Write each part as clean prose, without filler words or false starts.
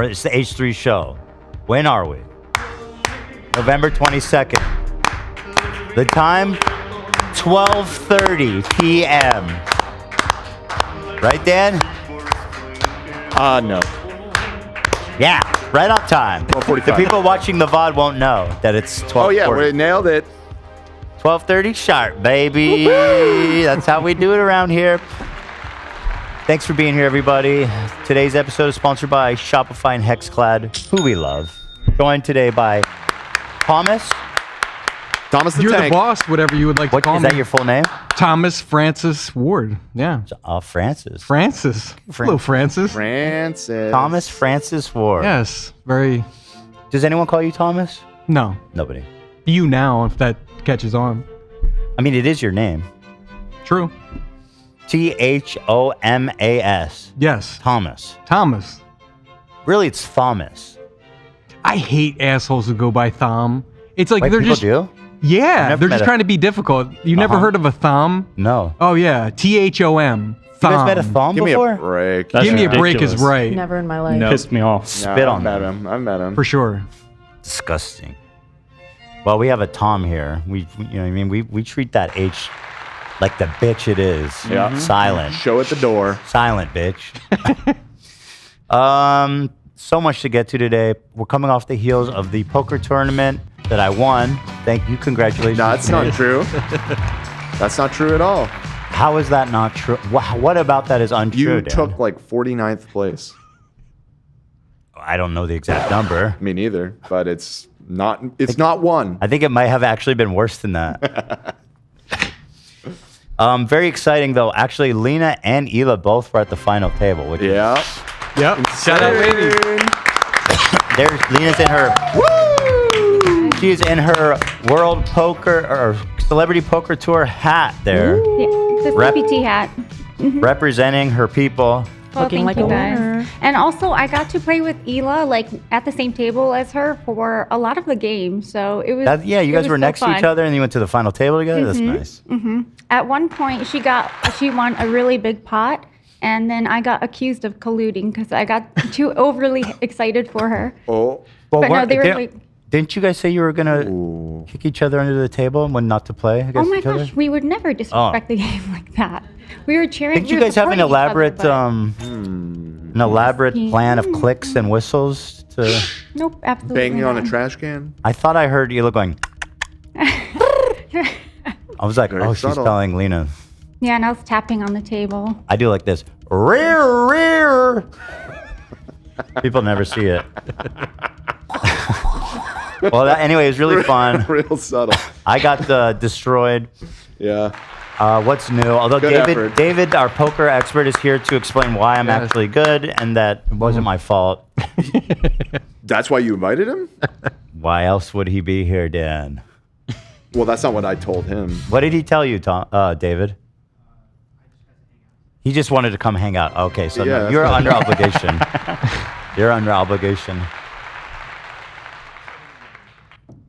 It's the H3 show. When are we? November 22nd. The time? 12:30 p.m. Right, Dan? No. Yeah, right on time. 12:45. The people watching the VOD won't know that it's 12:40. Oh, yeah, we nailed it. 12:30 sharp, baby. That's how we do it around here. Thanks for being here, everybody. Today's episode is sponsored by Shopify and Hexclad, who we love. Joined today by Thomas. Thomas the You're Tank. the boss, whatever you would like to call me. Is that your full name? Thomas Francis Ward. Yeah. Francis. Francis. Hello, Francis. Francis. Thomas Francis Ward. Yes. Very. Does anyone call you Thomas? No. Nobody. You now, if that catches on. I mean, it is your name. True. Thomas. Yes. Thomas. Thomas. Really, it's Thomas. I hate assholes who go by Thom. It's like Wait, they're people just. do? Yeah. never They're met just a- trying to be difficult. You never heard of a Thom? No. Oh, yeah. THOM. You guys met a thumb Give me before? a break. That's Give me a break is ridiculous. right. Never in my life. No. Pissed me off. Spit on I've met them. him. I've met him. For sure. Disgusting. Well, we have a Tom here. You know what I mean? We treat that H like the bitch it is. Yeah. Silent. Show at the door. Silent bitch. So much to get to today. We're coming off the heels of the poker tournament that I won. Thank you. Congratulations. No, that's not true. That's not true at all. How is that not true? What about that is untrue? You Dan? took like 49th place. I don't know the exact number. Me neither, but it's not one. I think it might have actually been worse than that. Very exciting, though. Actually, Lena and Hila both were at the final table. Which Yeah. Yep. Shout out, ladies. There's Lena's in her. She is in her World Poker or Celebrity Poker Tour hat there, Yeah, it's a Rep- CPT hat. representing her people. Well, Looking thank like you a guys. winner. And also, I got to play with Hila like at the same table as her for a lot of the games. So it was. You it guys was were so next to each fun. other and you went to the final table together. That's nice. At one point, she won a really big pot, and then I got accused of colluding because I got too overly excited for her. Oh. Well, But no, they were didn't, like, didn't you guys say you were gonna kick each other under the table and when not to play against oh my each other? gosh, we would never disrespect the game like that. We were cheering. Didn't you we were guys have an supporting each other, elaborate, but- an elaborate plan of clicks and whistles to? Nope, absolutely Banging on a not. trash can? I thought I heard Hila going. I was like, Very oh, she's subtle. telling Lena. Yeah, and I was tapping on the table. I do like this. Rear, rear. People never see it. Well, anyway, it was really fun. Real subtle. I got destroyed. Yeah. What's new? Although Good effort. David, our poker expert, is here to explain why I'm Yes. actually good and that it wasn't my fault. That's why you invited him? Why else would he be here, Dan? Well, that's not what I told him. What did he tell you, David? He just wanted to come hang out. Okay, so Yeah, no, that's you're what- under obligation. You're under obligation.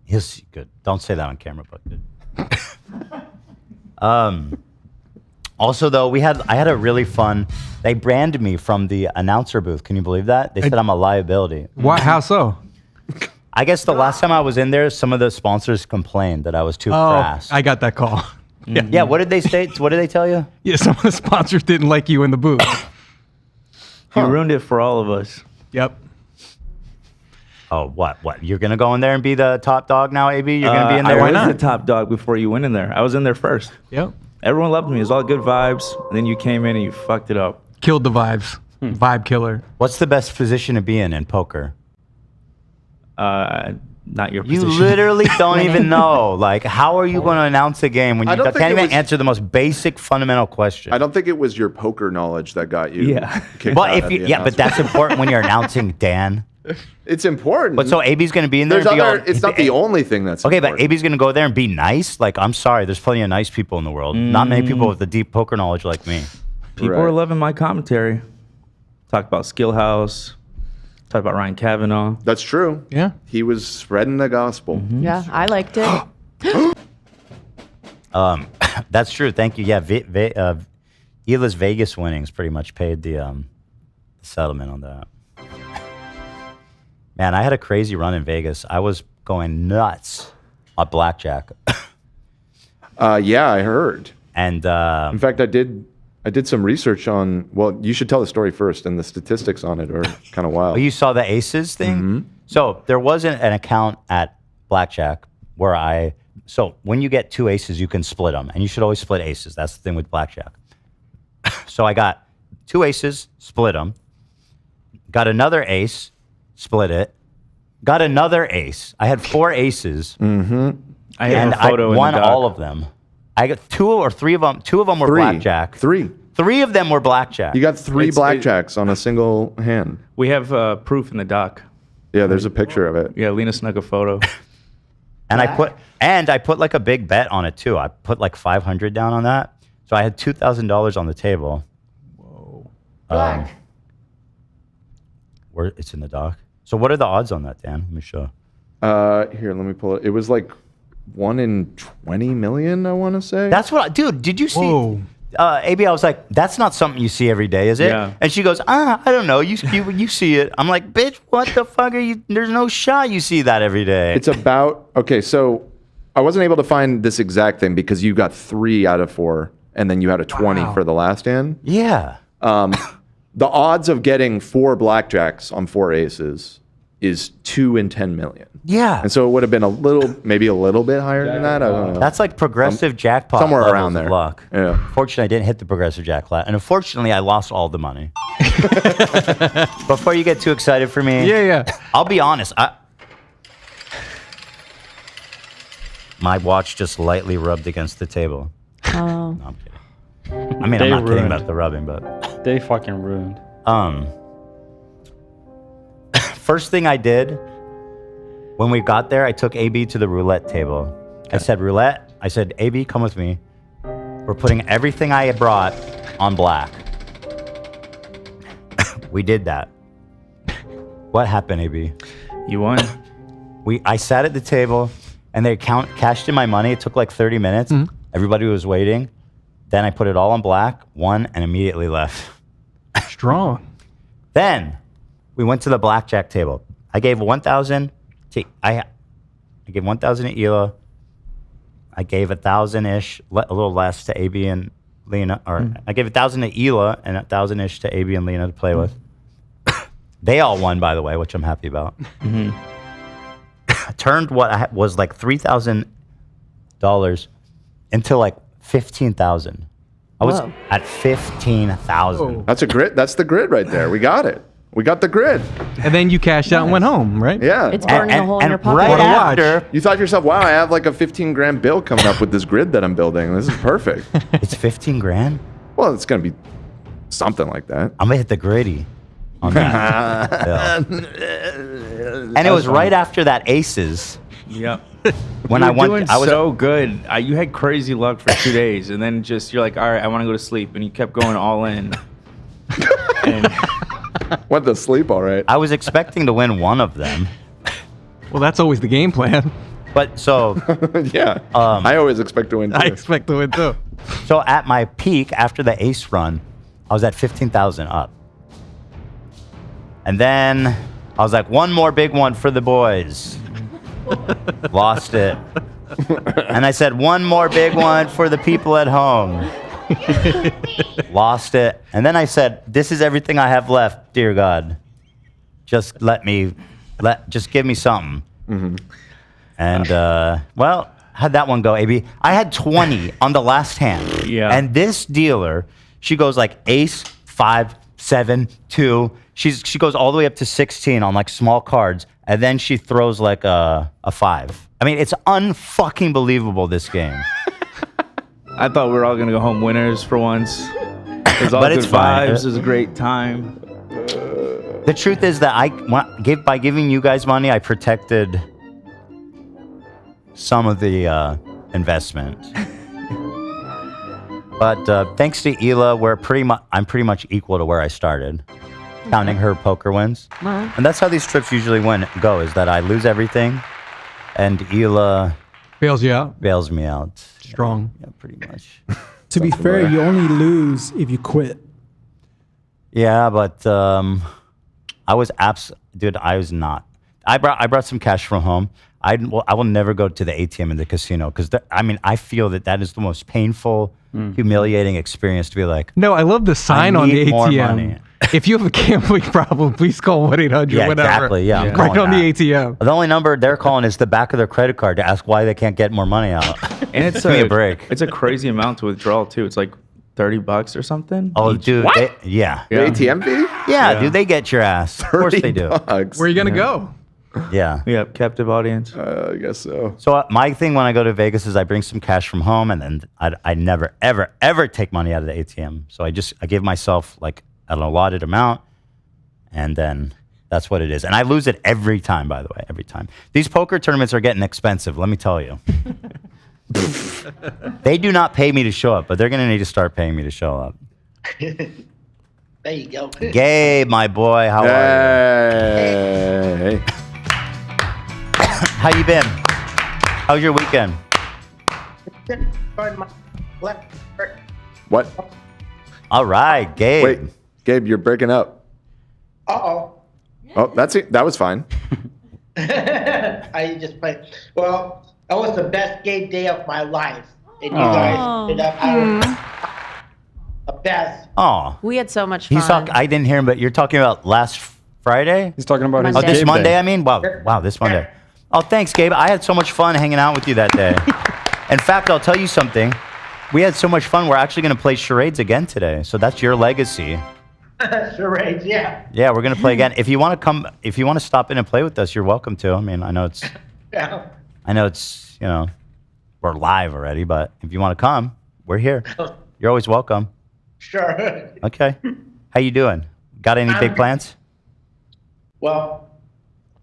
He's good. Don't say that on camera, but good. Also, though, I had a really fun. They branded me from the announcer booth. Can you believe that? They said I'm a liability. Why? How so? I guess the last time I was in there, some of the sponsors complained that I was too Oh, crass. I got that call. Yeah, what did they say? What did they tell you? Yeah, some of the sponsors didn't like you in the booth. You ruined it for all of us. Yep. Oh, what? You're gonna go in there and be the top dog now, AB? You're gonna be in I there? why was not? the top dog before you went in there. I was in there first. Yep. Everyone loved me. It was all good vibes. And then you came in and you fucked it up. Killed the vibes. Vibe killer. What's the best position to be in poker? Not your You position. literally don't even know. Like, how are you going to announce a game when I you don't think can't it even was- answer the most basic, fundamental question? I don't think it was your poker knowledge that got you. Yeah. kicked Well, out if at you, the yeah, but that's announcement. important when you're announcing Dan. It's important. But so AB's going to be in there. There's and be other. all- It's not the only thing that's Okay, but important. AB's going to go there and be nice. Like, I'm sorry, there's plenty of nice people in the world. Not many people with the deep poker knowledge like me. People Right. were loving my commentary. Talked about Skill House. Talked about Ryan Kavanaugh. That's true. Yeah. He was spreading the gospel. Yeah, I liked it. That's true. Thank you. Yeah, Hila's Vegas winnings pretty much paid the settlement on that. Man, I had a crazy run in Vegas. I was going nuts at blackjack. Yeah, I heard. And In fact, I did some research on. Well, you should tell the story first, and the statistics on it are kind of wild. you saw the aces thing? Mm-hmm. So there wasn't an account at blackjack where so when you get 2 aces, you can split them. And you should always split aces. That's the thing with blackjack. So I got 2 aces, split them. Got another ace, split it. Got another ace. I had 4 aces. Mm-hmm. I have And a photo I won in the doc. all of them. I got 2 or 3 of them. 2 of them were 3. blackjack. 3. 3 of them were blackjack. You got 3 It's- blackjacks on a single hand. We have proof in the doc. Yeah, there's a picture of it. Yeah, Lena snuck a photo. And I put like a big bet on it too. I put like 500 down on that. So I had $2,000 on the table. Whoa. Where it's in the doc. So what are the odds on that, Dan? Let me show. Here, let me pull it. It was like 1 in 20 million, I want to say. That's what, dude. Did you see? Whoa. AB, I was like, that's not something you see every day, is it? Yeah. And she goes, I don't know. You see it. I'm like, bitch, what the fuck are you? There's no shot you see that every day. It's about, okay, so I wasn't able to find this exact thing because you got 3 out of 4, and then you had a 20 for the last hand. Yeah. The odds of getting 4 blackjacks on 4 aces is 2 in 10 million. Yeah. And so it would have been maybe a little bit higher than that. I don't know. That's like progressive jackpot. somewhere levels around of there. Luck. Yeah. Fortunately, I didn't hit the progressive jackpot. And unfortunately, I lost all the money. Before you get too excited for me, Yeah. I'll be honest. My watch just lightly rubbed against the table. Oh, No, I'm kidding. I mean, They I'm not kidding ruined. about the rubbing, but They fucking ruined. first thing I did when we got there, I took AB to the roulette table. I said, roulette. I said, AB, come with me. We're putting everything I had brought on black. We did that. What happened, AB? You won. I sat at the table and they cashed in my money. It took like 30 minutes. Everybody was waiting. Then I put it all on black, won, and immediately left. Strong. Then we went to the blackjack table. I gave 1,000 to I gave 1,000 to Ela. I gave 1,000-ish, a little less to AB and Lena. Or I gave 1,000 to Ela and 1,000-ish to AB and Lena to play with. They all won, by the way, which I'm happy about. I turned what I was like $3,000 into like 15,000. I was Whoa. at 15,000. That's a grid. That's the grid right there. We got it. We got the grid. And then you cashed out and went home, right? Yeah. it's burning a hole in your pocket. Right What a watch. after, You thought to yourself, wow, I have like a 15 grand bill coming up with this grid that I'm building. This is perfect. it's 15 grand. Well, it's going to be something like that. I'm gonna hit the gritty on that. And it was right after that aces Yep. when You I were went. doing I was so good. You had crazy luck for 2 days, and then you're like, all right, I want to go to sleep, and you kept going all in. And Went to sleep all right. I was expecting to win one of them, Well, that's always the game plan. but so Yeah. I always expect to win too. I expect to win too. so at my peak after the ace run, I was at 15,000 up, and then I was like, one more big one for the boys. Lost it. And I said, one more big one for the people at home. Lost it. And then I said, this is everything I have left, dear God. Just just give me something. And, well, how'd that one go, AB? I had 20 on the last hand. Yeah. And this dealer, she goes like ace, 5, 7, 2. She goes all the way up to 16 on like small cards. And then she throws like a 5. I mean, it's unfucking believable, this game. I thought we were all gonna go home winners for once. It was all But good it's fine. vibes. It was a great time. The truth is that by giving you guys money, I protected some of the investment. But thanks to Ela, I'm pretty much equal to where I started, counting her poker wins. Well, And that's how these trips usually go, is that I lose everything, and Ela Bails you out. bails me out. Strong. Yeah, pretty much. To be fair, you only lose if you quit. Yeah, but I was not. I brought some cash from home. I will never go to the ATM in the casino because I feel that is the most painful, humiliating experience to be like. No, I love the sign on the ATM. If you have a gambling problem, please call 1-800. Yeah, whatever. exactly. Yeah, I'm right on calling the that. ATM. The only number they're calling is the back of their credit card to ask why they can't get more money out. And it's Give me a break. It's a crazy amount to withdraw too. It's like $30 or something. Oh, each. dude. Yeah. The ATM fee? Yeah, dude, they get your ass. Of course they do. $30. Where are you going to go? Yeah. Yeah, captive audience. I guess so. So my thing when I go to Vegas is I bring some cash from home, and then I never, ever, ever take money out of the ATM. So I give myself like an allotted amount, and then that's what it is. And I lose it every time, by the way, every time. These poker tournaments are getting expensive, let me tell you. They do not pay me to show up, but they're going to need to start paying me to show up. There you go. Gabe, my boy, how are you? Hey. How you been? How's your weekend? What? All right, Gabe. Wait, Gabe, you're breaking up. Uh-oh. Oh, that's it. That was fine. I just played. Well, that was the best game day of my life. And you guys ended up having the best. Oh, We had so much fun. I didn't hear him, but you're talking about last Friday? He's talking about his Monday. Oh, this Gabe Monday, day. I mean? Wow, this Monday. Oh, thanks, Gabe. I had so much fun hanging out with you that day. In fact, I'll tell you something. We had so much fun, we're actually going to play charades again today. So that's your legacy. Charades, yeah. Yeah, we're going to play again. If you want to stop in and play with us, you're welcome to. I mean, I know it's, Yeah. we're live already, but if you want to come, we're here. You're always welcome. Sure. Okay. How you doing? Got any big plans? Well,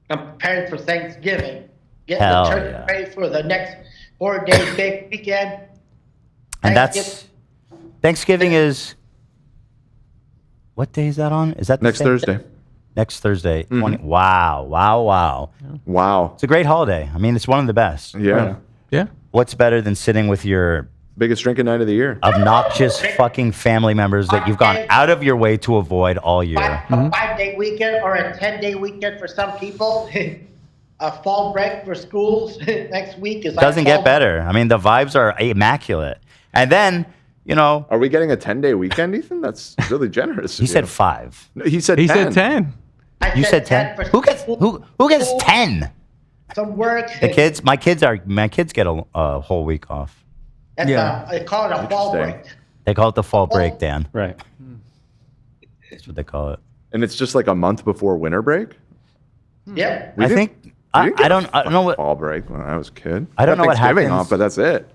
I'm preparing for Thanksgiving. Getting Hell the turkey yeah. ready for the next 4-day big weekend. And Thanksgiving is, what day is that on? Is that the Next same- Thursday. Next Thursday. 20, wow. Wow. It's a great holiday. I mean, it's one of the best. Yeah. Yeah. What's better than sitting with your Biggest drinking night of the year. obnoxious fucking family members that you've gone out of your way to avoid all year? A 5-day weekend or a 10-day weekend for some people. A fall break for schools next week is like Doesn't get fall- better. I mean, the vibes are immaculate. And then, Are we getting a 10-day weekend, Ethan? That's really generous. he said 5. No, he said He 10. said 10. I You said 10? for Who gets school, who gets 10? some work. The kids? My kids get a whole week off. That's they call it a fall Interesting. break. They call it the fall break, Dan. Right. That's what they call it. And it's just like a month before winter break? Yep. We I didn't- think we I didn't get don't know what. fall break when I was a kid. I don't Got know what Thanksgiving happens. off, but that's it.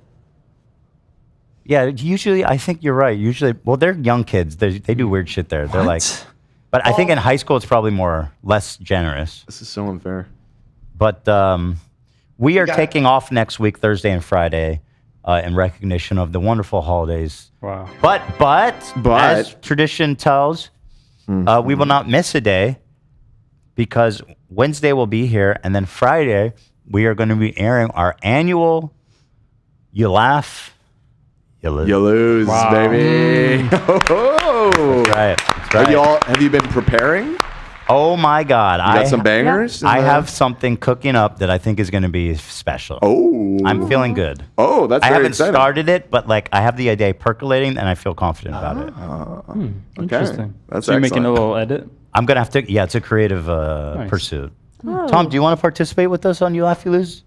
Yeah, usually I think you're right. Usually, well, they're young kids. They do weird shit there. They're like, but I think in high school it's probably less generous. This is so unfair. But we are got- taking off next week, Thursday and Friday, in recognition of the wonderful holidays. Wow. But as tradition tells, we will not miss a day because Wednesday will be here, and then Friday we are going to be airing our annual You Laugh, You Lose. You lose, Wow. baby. Oh. Right. That's right. Have you been preparing? Oh my God! You got some bangers? I have something cooking up that I think is going to be special. Oh. I'm feeling good. Oh, that's I very haven't exciting. started it, but like I have the idea percolating, and I feel confident about it. Interesting. That's so you're making a excellent. little edit? I'm gonna have to. Yeah, it's a creative pursuit. Tom, do you want to participate with us on You Laugh You Lose?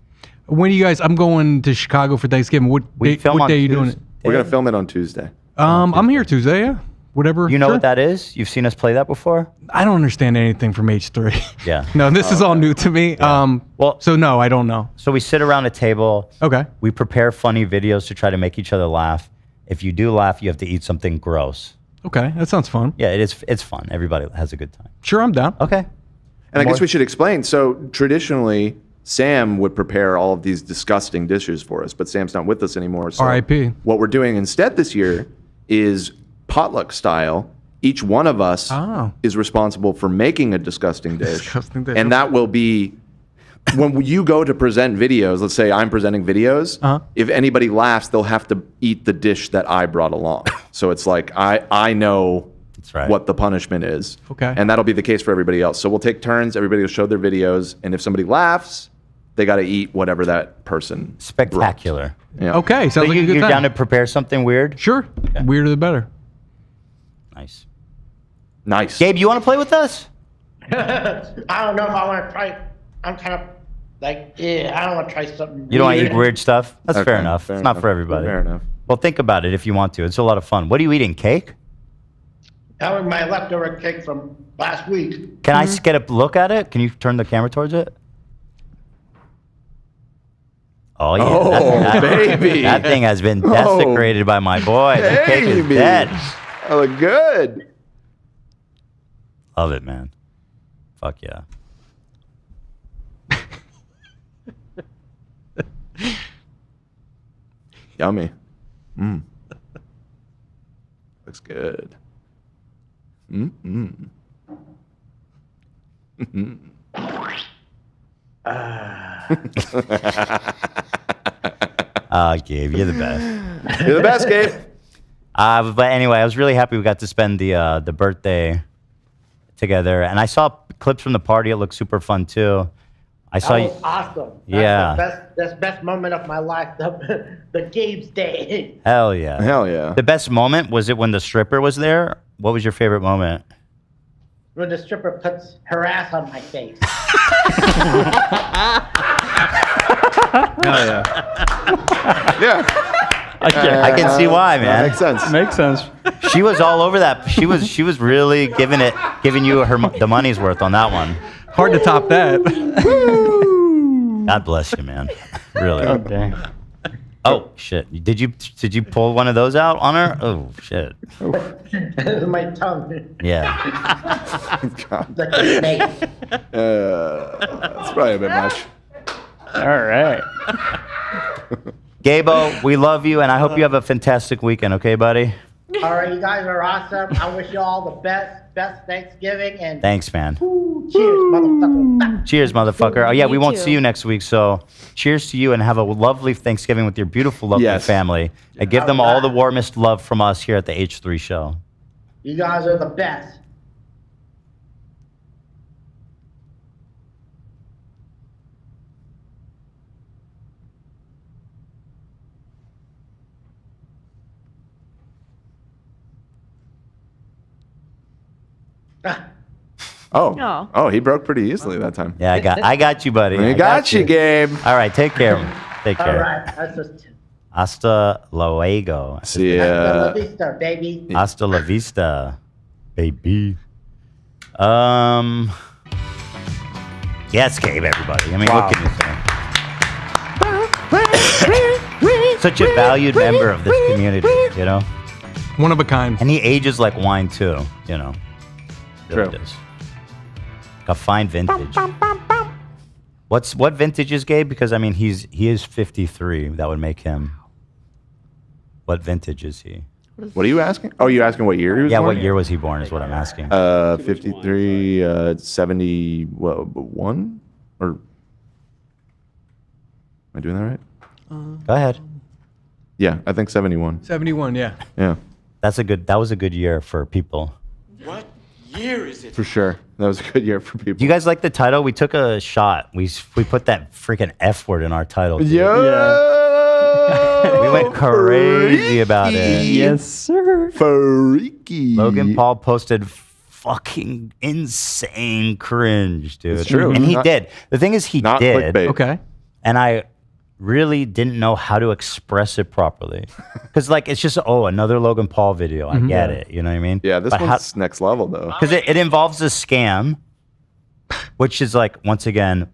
When are you guys? I'm going to Chicago for Thanksgiving. What We day, film what on day are you doing it? Tuesday. We're going to film it on Tuesday. I'm here Tuesday. Yeah. Whatever. You know sure. what that is? You've seen us play that before? I don't understand anything from H3. Yeah. No, this is all new to me. Well- so no, I don't know. So we sit around a table. Okay. We prepare funny videos to try to make each other laugh. If you do laugh, you have to eat something gross. Okay, that sounds fun. Yeah, it's fun. Everybody has a good time. Sure, I'm down. Okay. And I guess we should explain. So traditionally, Sam would prepare all of these disgusting dishes for us, but Sam's not with us anymore. So R.I.P.. What we're doing instead this year is potluck style. Each one of us is responsible for making a disgusting dish. Disgusting dish. And that will be when you go to present videos, let's say I'm presenting videos, if anybody laughs, they'll have to eat the dish that I brought along. So it's like I know That's right. what the punishment is. Okay. And that'll be the case for everybody else. So we'll take turns. Everybody will show their videos. And if somebody laughs, they got to eat whatever that person Spectacular. brought. Yeah. Okay, sounds So like a good you're time. down to prepare something weird? Sure. Weirder the better. Nice. Nice. Gabe, you want to play with us? I don't know if I want to try. I'm kind of like, I don't want to try something. You don't want to weird. eat weird stuff? That's Okay, fair enough. fair It's not enough. for everybody. Fair enough. Well, think about it if you want to. It's a lot of fun. What are you eating? Cake? That was my leftover cake from last week. Can I get a look at it? Can you turn the camera towards it? Oh, yeah. Oh, baby. That thing has been desecrated by my boy. The cake is Baby. dead. I look good. Love it, man. Fuck yeah. Yummy. Looks good. Gabe, you're the best. You're the best, Gabe. But anyway, I was really happy we got to spend the birthday together, and I saw clips from the party. It looked super fun too. I saw That you. was awesome. Yeah. That's the best moment of my life. The Gabe's day. Hell yeah. Hell yeah. The best moment was it when the stripper was there? What was your favorite moment? When the stripper puts her ass on my face. Hell yeah. Yeah. I can see why, That man. makes sense. Makes sense. She was all over that. She was really giving you the money's worth on that one. Hard to top that. God bless you, man. Really. Oh shit! Did you pull one of those out on her? Oh shit! My tongue. Yeah. Like a snake. It's probably a bit much. All right. Gabo, we love you, and I hope you have a fantastic weekend. Okay, buddy. All right, you guys are awesome. I wish you all the best Thanksgiving and Thanks, man. cheers, motherfucker. Cheers, motherfucker. Oh yeah, we won't too. see you next week, so cheers to you, and have a lovely Thanksgiving with your beautiful, lovely Yes. family. And give them all the warmest love from us here at the H3 show. You guys are the best. Oh, he broke pretty easily that time. Yeah, I got you, buddy. We I got you, Gabe. All right, take care. Take All care. right, that's just Hasta luego. See la ya. vista, baby. Hasta la vista, baby. Yes, Gabe, everybody. I mean, what can you say? Such a valued member of this community, you know? One of a kind. And he ages like wine, too, you know? Really True. does. A fine vintage. What vintage is Gabe? Because, I mean, he is 53. That would make him... What vintage is he? What are you asking? Oh, you're asking what year he was Yeah, born? what year was he born is what I'm asking. 53, 71? Or am I doing that right? Go ahead. Yeah, I think 71. 71, yeah. Yeah, That was a good year for people. for sure. That was a good year for people. Do you guys like the title? We took a shot. We put that freaking F word in our title. dude. We went crazy about it. Yes, sir. Freaky. Logan Paul posted fucking insane cringe, dude. It's true. And he Not- did. The thing is, he Not did. clickbait. Okay. And I really didn't know how to express it properly. Because, like, it's just, another Logan Paul video. I get it. You know what I mean? Yeah, this But one's next level, though. because it involves a scam, which is like, once again,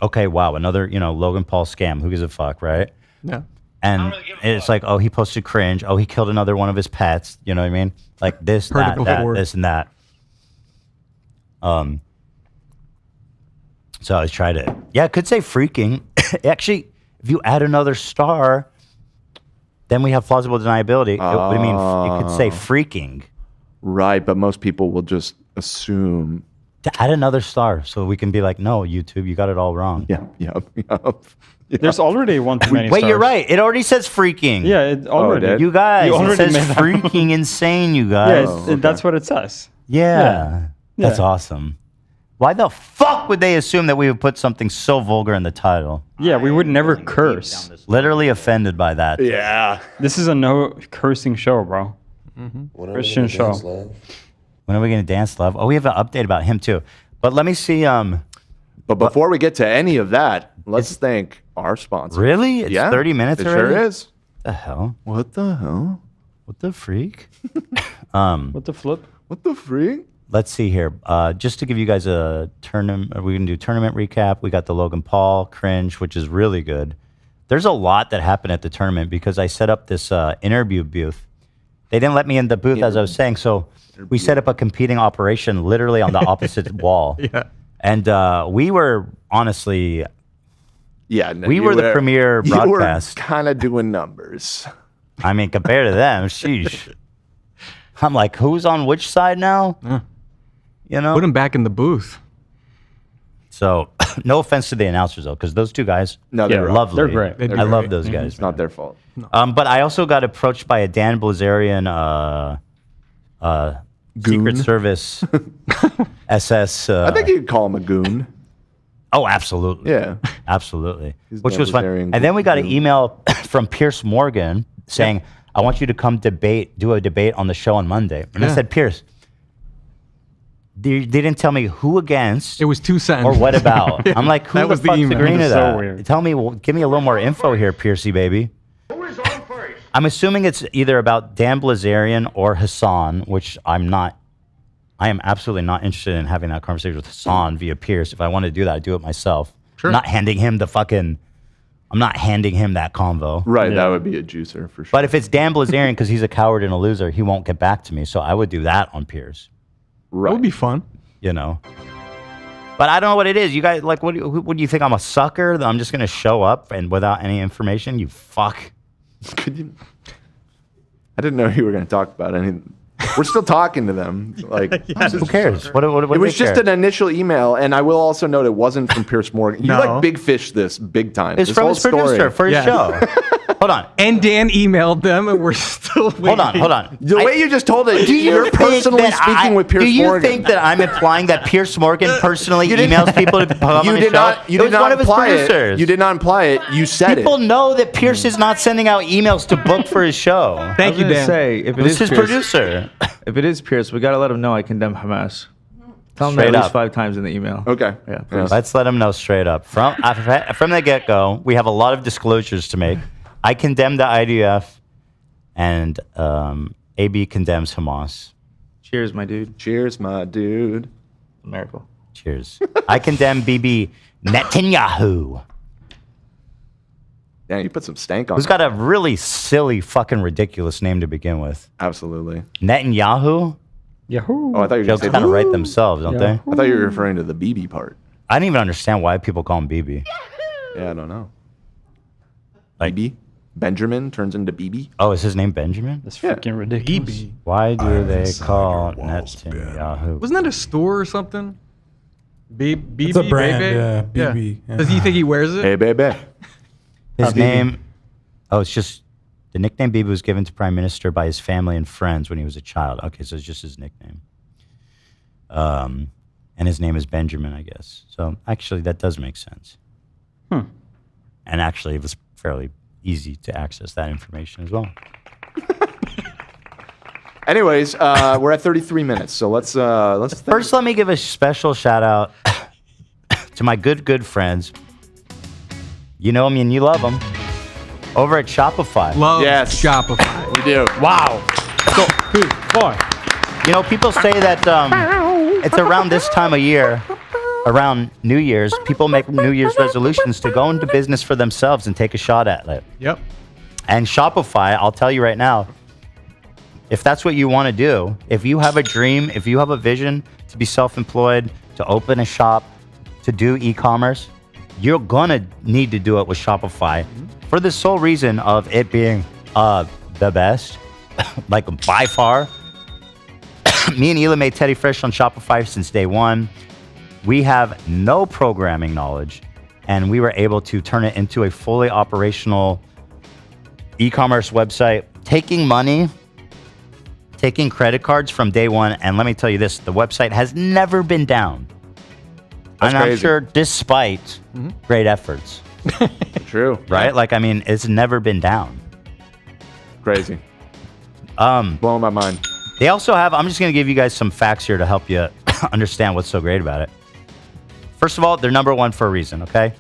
okay, wow, another, Logan Paul scam. Who gives a fuck, right? Yeah. And it's like, he posted cringe. He killed another one of his pets. You know what I mean? Like this, Heard it that, before. this, and that. So I tried it. Yeah, it could say freaking. Actually, if you add another star, then we have plausible deniability. What do you mean? It could say freaking. Right, but most people will just assume To add another star so we can be like, no, YouTube, you got it all wrong. Yep. There's already one too many Wait, stars. you're right. It already says freaking. Yeah, it already. did? You guys, You it already says made that. freaking insane, you Yeah, guys. that's what it says. Yeah. That's Yeah. awesome. Why the fuck would they assume that we would put something so vulgar in the title? Yeah, we would never curse. Literally offended by that. Yeah. This is a no cursing show, bro. Christian show. When are we going to dance, love? Oh, we have an update about him too. But let me see. But before we get to any of that, let's thank our sponsor. Really? It's 30 minutes it already? sure is. The hell? What the hell? What the freak? What the flip? What the freak? Let's see here. Just to give you guys a tournament, we're going to do tournament recap. We got the Logan Paul Cringe, which is really good. There's a lot that happened at the tournament because I set up this interview booth. They didn't let me in the booth, as I was saying, so we set up a competing operation literally on the opposite wall. Yeah. And we were honestly, Yeah. No, we you were the premier broadcast. You were kind of doing numbers. I mean, compared to them, sheesh. I'm like, who's on which side now? You know? Put him back in the booth. So, no offense to the announcers, though, because those two guys, No, they're they're lovely. They're great. They're I love great. those guys. It's not their fault. But I also got approached by a Dan Blizerian Secret Service SS. I think you'd call him a goon. Oh, absolutely. Yeah. Absolutely. He's Which was fun. Blizerian And then we got an goon. email from Pierce Morgan saying, I want you to come do a debate on the show on Monday. And I Yeah. said, Pierce, they didn't tell me who against It was 2 or sentences. what about. I'm like, who That the was the fuck's email. agreeing to So that? weird. Tell me, give me a little more info here, Piercy baby. Who is on first? I'm assuming it's either about Dan Blizerian or Hassan, which I am absolutely not interested in having that conversation with Hassan via Pierce. If I want to do that, I'd do it myself. Sure. I'm not handing him that convo. Right. Yeah. That would be a juicer for sure. But if it's Dan Blizerian, because he's a coward and a loser, he won't get back to me. So I would do that on Pierce, right. That would be fun. you know. But I don't know what it is. You guys, like, what do you think? I'm a sucker? That I'm just going to show up and without any information? You fuck. Could you? I didn't know you were going to talk about anything. We're still talking to them. Like, Who cares? What it do was they just care? an initial email, and I will also note it wasn't from Pierce Morgan. You No. like big fish this big time. It's This from whole his producer story. for his Yeah. show. Hold on. And Dan emailed them, and we're still waiting. Hold on. The way you just told it, Do you you're think personally that speaking with Pierce Do you Morgan. think that I'm implying that Pierce Morgan personally You didn't- emails people to come on you his did show? not? You It did was not one of his imply producers. it. You did not imply it. You said People it. know that Pierce is not sending out emails to book for his show. Thank you, Dan. Say, if it This is is his Pierce, producer. if it is Pierce, we gotta let him know I condemn Hamas. Tell him that Straight at least up. 5 times in the email. Okay. Yeah, please. Let's let him know straight up. From the get-go, we have a lot of disclosures to make. I condemn the IDF, and AB condemns Hamas. Cheers, my dude. Cheers, my dude. Miracle. Cheers. I condemn Bibi Netanyahu, Damn, you put some stank on who's it. got a really silly, fucking ridiculous name to begin with. Absolutely. Netanyahu? Yahoo! Oh, I thought you were Jokes going kind of to say write themselves, don't Yeah. they? I thought you were referring to the BB part. I don't even understand why people call him Bibi. Yeah, I don't know. Like, BB? Benjamin turns into BB? oh, is his name Benjamin? That's Yeah. freaking ridiculous. Why do they call Netanyahu? Wasn't that a store or something? BB, It's a brand, baby? yeah, BB, yeah. Does he think he wears it? Hey, baby. His name, it's just, the nickname Bibi was given to Prime Minister by his family and friends when he was a child. Okay, so it's just his nickname. And his name is Benjamin, I guess. So actually, that does make sense. And actually, it was fairly easy to access that information as well. Anyways, we're at 33 minutes, so let's First, let me give a special shout out to my good friends. You know them and you love them. Over at Shopify. Love Yes. Shopify. we do. Wow. You know, people say that it's around this time of year, around New Year's, people make New Year's resolutions to go into business for themselves and take a shot at it. Yep. And Shopify, I'll tell you right now, if that's what you want to do, if you have a dream, if you have a vision to be self-employed, to open a shop, to do e-commerce, you're going to need to do it with Shopify for the sole reason of it being the best, like by far. Me and Ela made Teddy Fresh on Shopify since day one. We have no programming knowledge, and we were able to turn it into a fully operational e-commerce website, taking money, taking credit cards from day one. And let me tell you this, the website has never been down. That's and I'm crazy. sure despite great efforts. True. Right? Like, I mean, it's never been down. Crazy. Blowing my mind. They also have, I'm just going to give you guys some facts here to help you understand what's so great about it. First of all, they're number one for a reason, okay?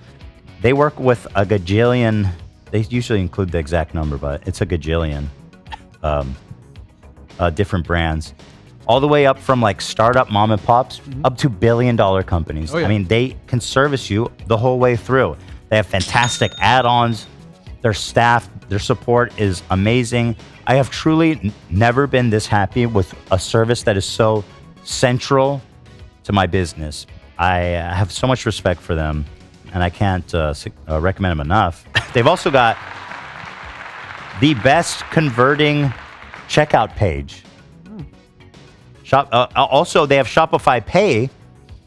They work with a gajillion, they usually include the exact number, but it's a gajillion different brands. All the way up from like startup mom and pops up to billion-dollar companies. Oh, yeah. I mean, they can service you the whole way through. They have fantastic add-ons. Their staff, their support is amazing. I have truly never been this happy with a service that is so central to my business. I have so much respect for them, and I can't recommend them enough. They've also got the best converting checkout page. Also, they have Shopify Pay,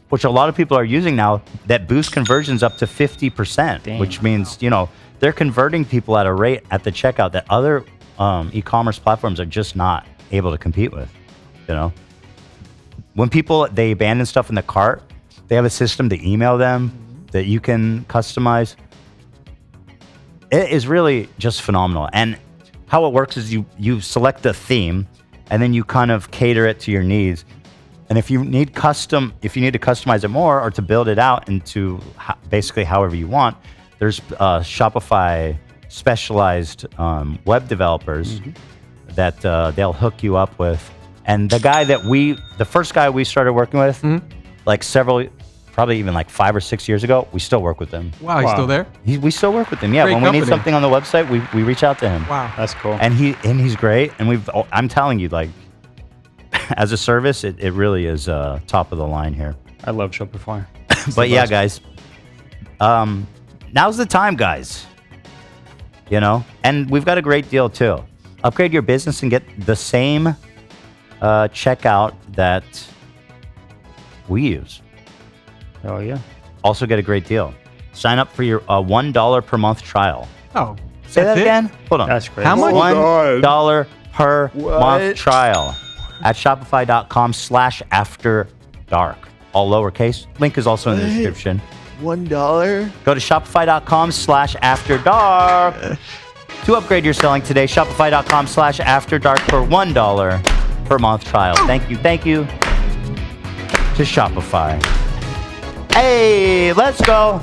which a lot of people are using now, that boosts conversions up to 50%, which means, you know, they're converting people at a rate at the checkout that other e-commerce platforms are just not able to compete with, you know? When people, they abandon stuff in the cart, they have a system to email them that you can customize. It is really just phenomenal. And how it works is you select the theme, and then you kind of cater it to your needs. And if you need to customize it more or to build it out into basically however you want, there's Shopify specialized web developers that they'll hook you up with. And the first guy we started working with, like probably even like 5 or 6 years ago, we still work with him. Wow, he's still there? We still work with him. Yeah, Great when we need company. something on the website, we reach out to him. Wow. That's cool. And he's great. And I'm telling you, like, as a service, it really is top of the line here. I love Shopify. But yeah, guys, now's the time, guys. You know, and we've got a great deal too. Upgrade your business and get the same checkout that we use. Oh yeah. Also get a great deal. Sign up for your $1 per month trial. Oh, Say that that's it? again. Hold on. That's great. How much? $1 per What? month trial at shopify.com/afterdark. All lowercase. Link is also in the description. $1. Go to shopify.com/afterdark to upgrade your selling today. Shopify.com/afterdark for $1 per month trial. Thank you to Shopify. Hey, let's go.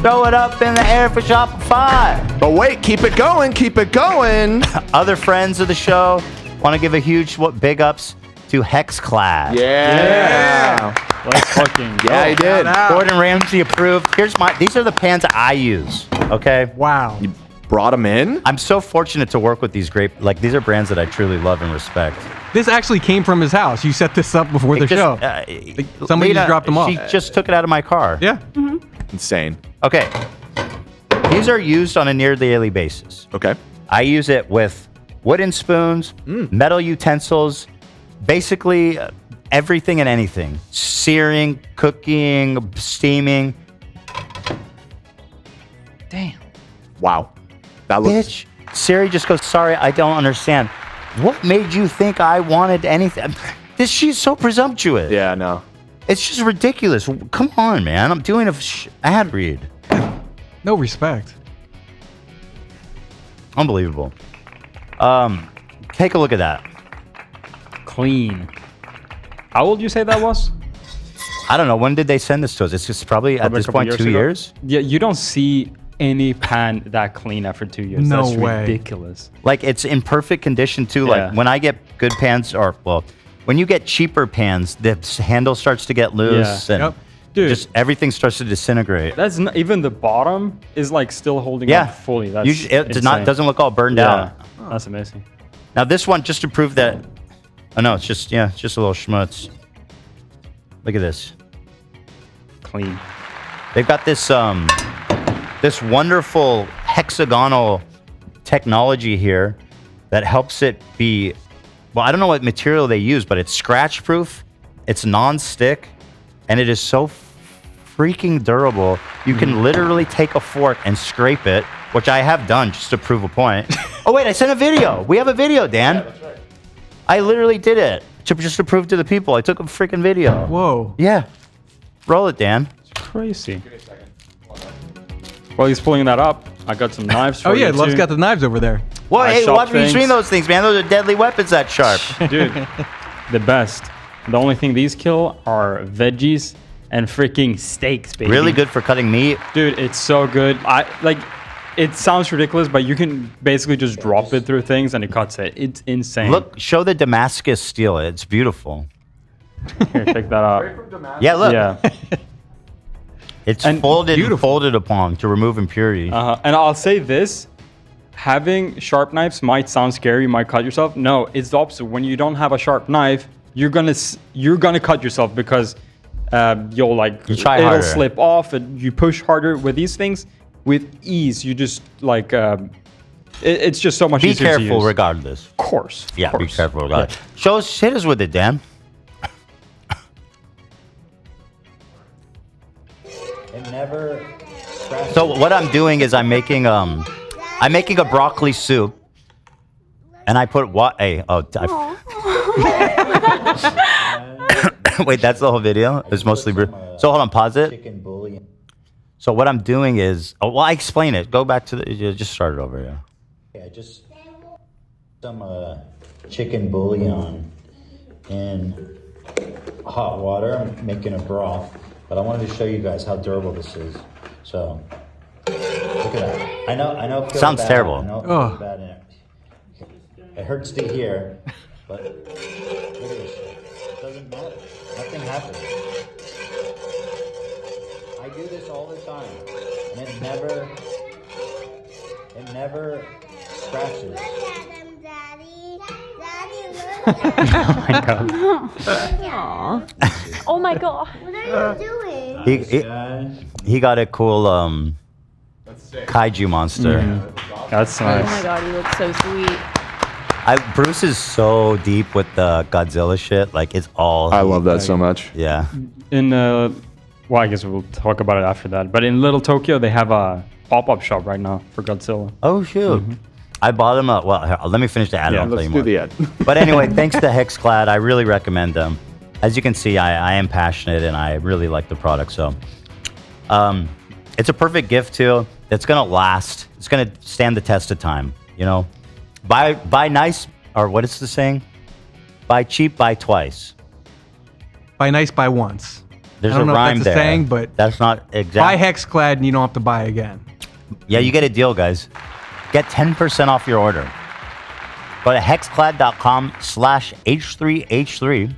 Throw it up in the air for Shopify. But wait, keep it going. Keep it going. Other friends of the show want to give a huge big ups to Hexclad. Yeah. Let's fucking go. Yeah, he did. Gordon Ramsay approved. These are the pans I use. Okay. Wow. You brought him in? I'm so fortunate to work with these these are brands that I truly love and respect. This actually came from his house. You set this up before the show. Somebody just dropped them off. She just took it out of my car. Yeah. Insane. Okay. These are used on a near daily basis. Okay. I use it with wooden spoons, metal utensils, basically everything and anything. Searing, cooking, steaming. Damn. Wow. That looks... Bitch. Siri just goes, sorry, I don't understand. What made you think I wanted anything? She's so presumptuous. Yeah, no. It's just ridiculous. Come on, man. I'm doing a ad read. No respect. Unbelievable. Take a look at that. Clean. How old you say that was? I don't know. When did they send this to us? It's just probably at Probably a this couple point years 2 ago. years. Yeah, you don't see any pan that clean after 2 years. No That's way. ridiculous. Like, it's in perfect condition too. Yeah. Like, when I get good pans, when you get cheaper pans, the handle starts to get loose, Yeah. and Yep. Dude. just everything starts to disintegrate. That's not even the bottom is like still holding Yeah, up fully. That's it insane. doesn't look all burned out. Yeah, that's amazing. Now this one, just to prove that, oh no, it's just a little schmutz. Look at this. Clean. They've got this this wonderful hexagonal technology here that helps it be, well, I don't know what material they use, but it's scratch proof, it's non-stick, and it is so freaking durable. You can literally take a fork and scrape it, which I have done just to prove a point. Oh wait, I sent a video. We have a video, Dan. Yeah, that's right. I literally did it just to prove to the people. I took a freaking video. Whoa. Yeah. Roll it, Dan. Crazy. While he's pulling that up, I got some knives for Oh you yeah, Love's too. got the knives over there. Well, I hey, shop watch between things. those things, man. Those are deadly weapons that sharp. Dude, the best. The only thing these kill are veggies and freaking steaks, baby. Really good for cutting meat. Dude, it's so good. It sounds ridiculous, but you can basically just drop it through things and it cuts it. It's insane. Look, show the Damascus steel. It's beautiful. Here, check that out. Yeah, look. Yeah. It's And folded and folded upon to remove impurities. And I'll say this. Having sharp knives might sound scary. You might cut yourself. No, it's the opposite. When you don't have a sharp knife, you're gonna cut yourself because you'll You try it'll harder. slip off and you push harder. With these things, with ease, you just like it's just so much Be easier to careful use. regardless. Of course. Yeah, of be course. careful regardless. Show us, hit us with it, Dan. It never. So what I'm doing is I'm making a broccoli soup, and I put what? Hey, wait, that's the whole video. It's mostly. So hold on, pause it. Chicken bouillon. So what I'm doing is, I explain it. Go back to just start it over. Yeah. Yeah, just some chicken bouillon in hot water. I'm making a broth, but I wanted to show you guys how durable this is. So look at that. I know. It feels Sounds bad. terrible. I know it feels bad in it. It hurts to hear, but look at this shit. It doesn't matter. Nothing happens. I do this all the time, and it never scratches. Oh my god. What are you doing? He got a cool kaiju monster. That's Oh nice. my god, he looks so sweet. Bruce is so deep with the Godzilla shit. Like it's all. I love that so much. Yeah. In well, I guess we'll talk about it after that. But in Little Tokyo, they have a pop-up shop right now for Godzilla. Oh shoot. I bought them. Well, here, let me finish the ad. Yeah, I'll tell Let's you do more. the ad. But anyway, thanks to Hexclad. I really recommend them. As you can see, I am passionate and I really like the product. So it's a perfect gift too. It's gonna last. It's gonna stand the test of time. You know, buy nice, or what is the saying? Buy cheap, buy twice. Buy nice, buy once. There's I don't a know if rhyme that's a there. saying, but that's not buy exact. Hexclad and you don't have to buy again. Yeah, you get a deal, guys. Get 10% off your order. Go to hexclad.com/H3H3.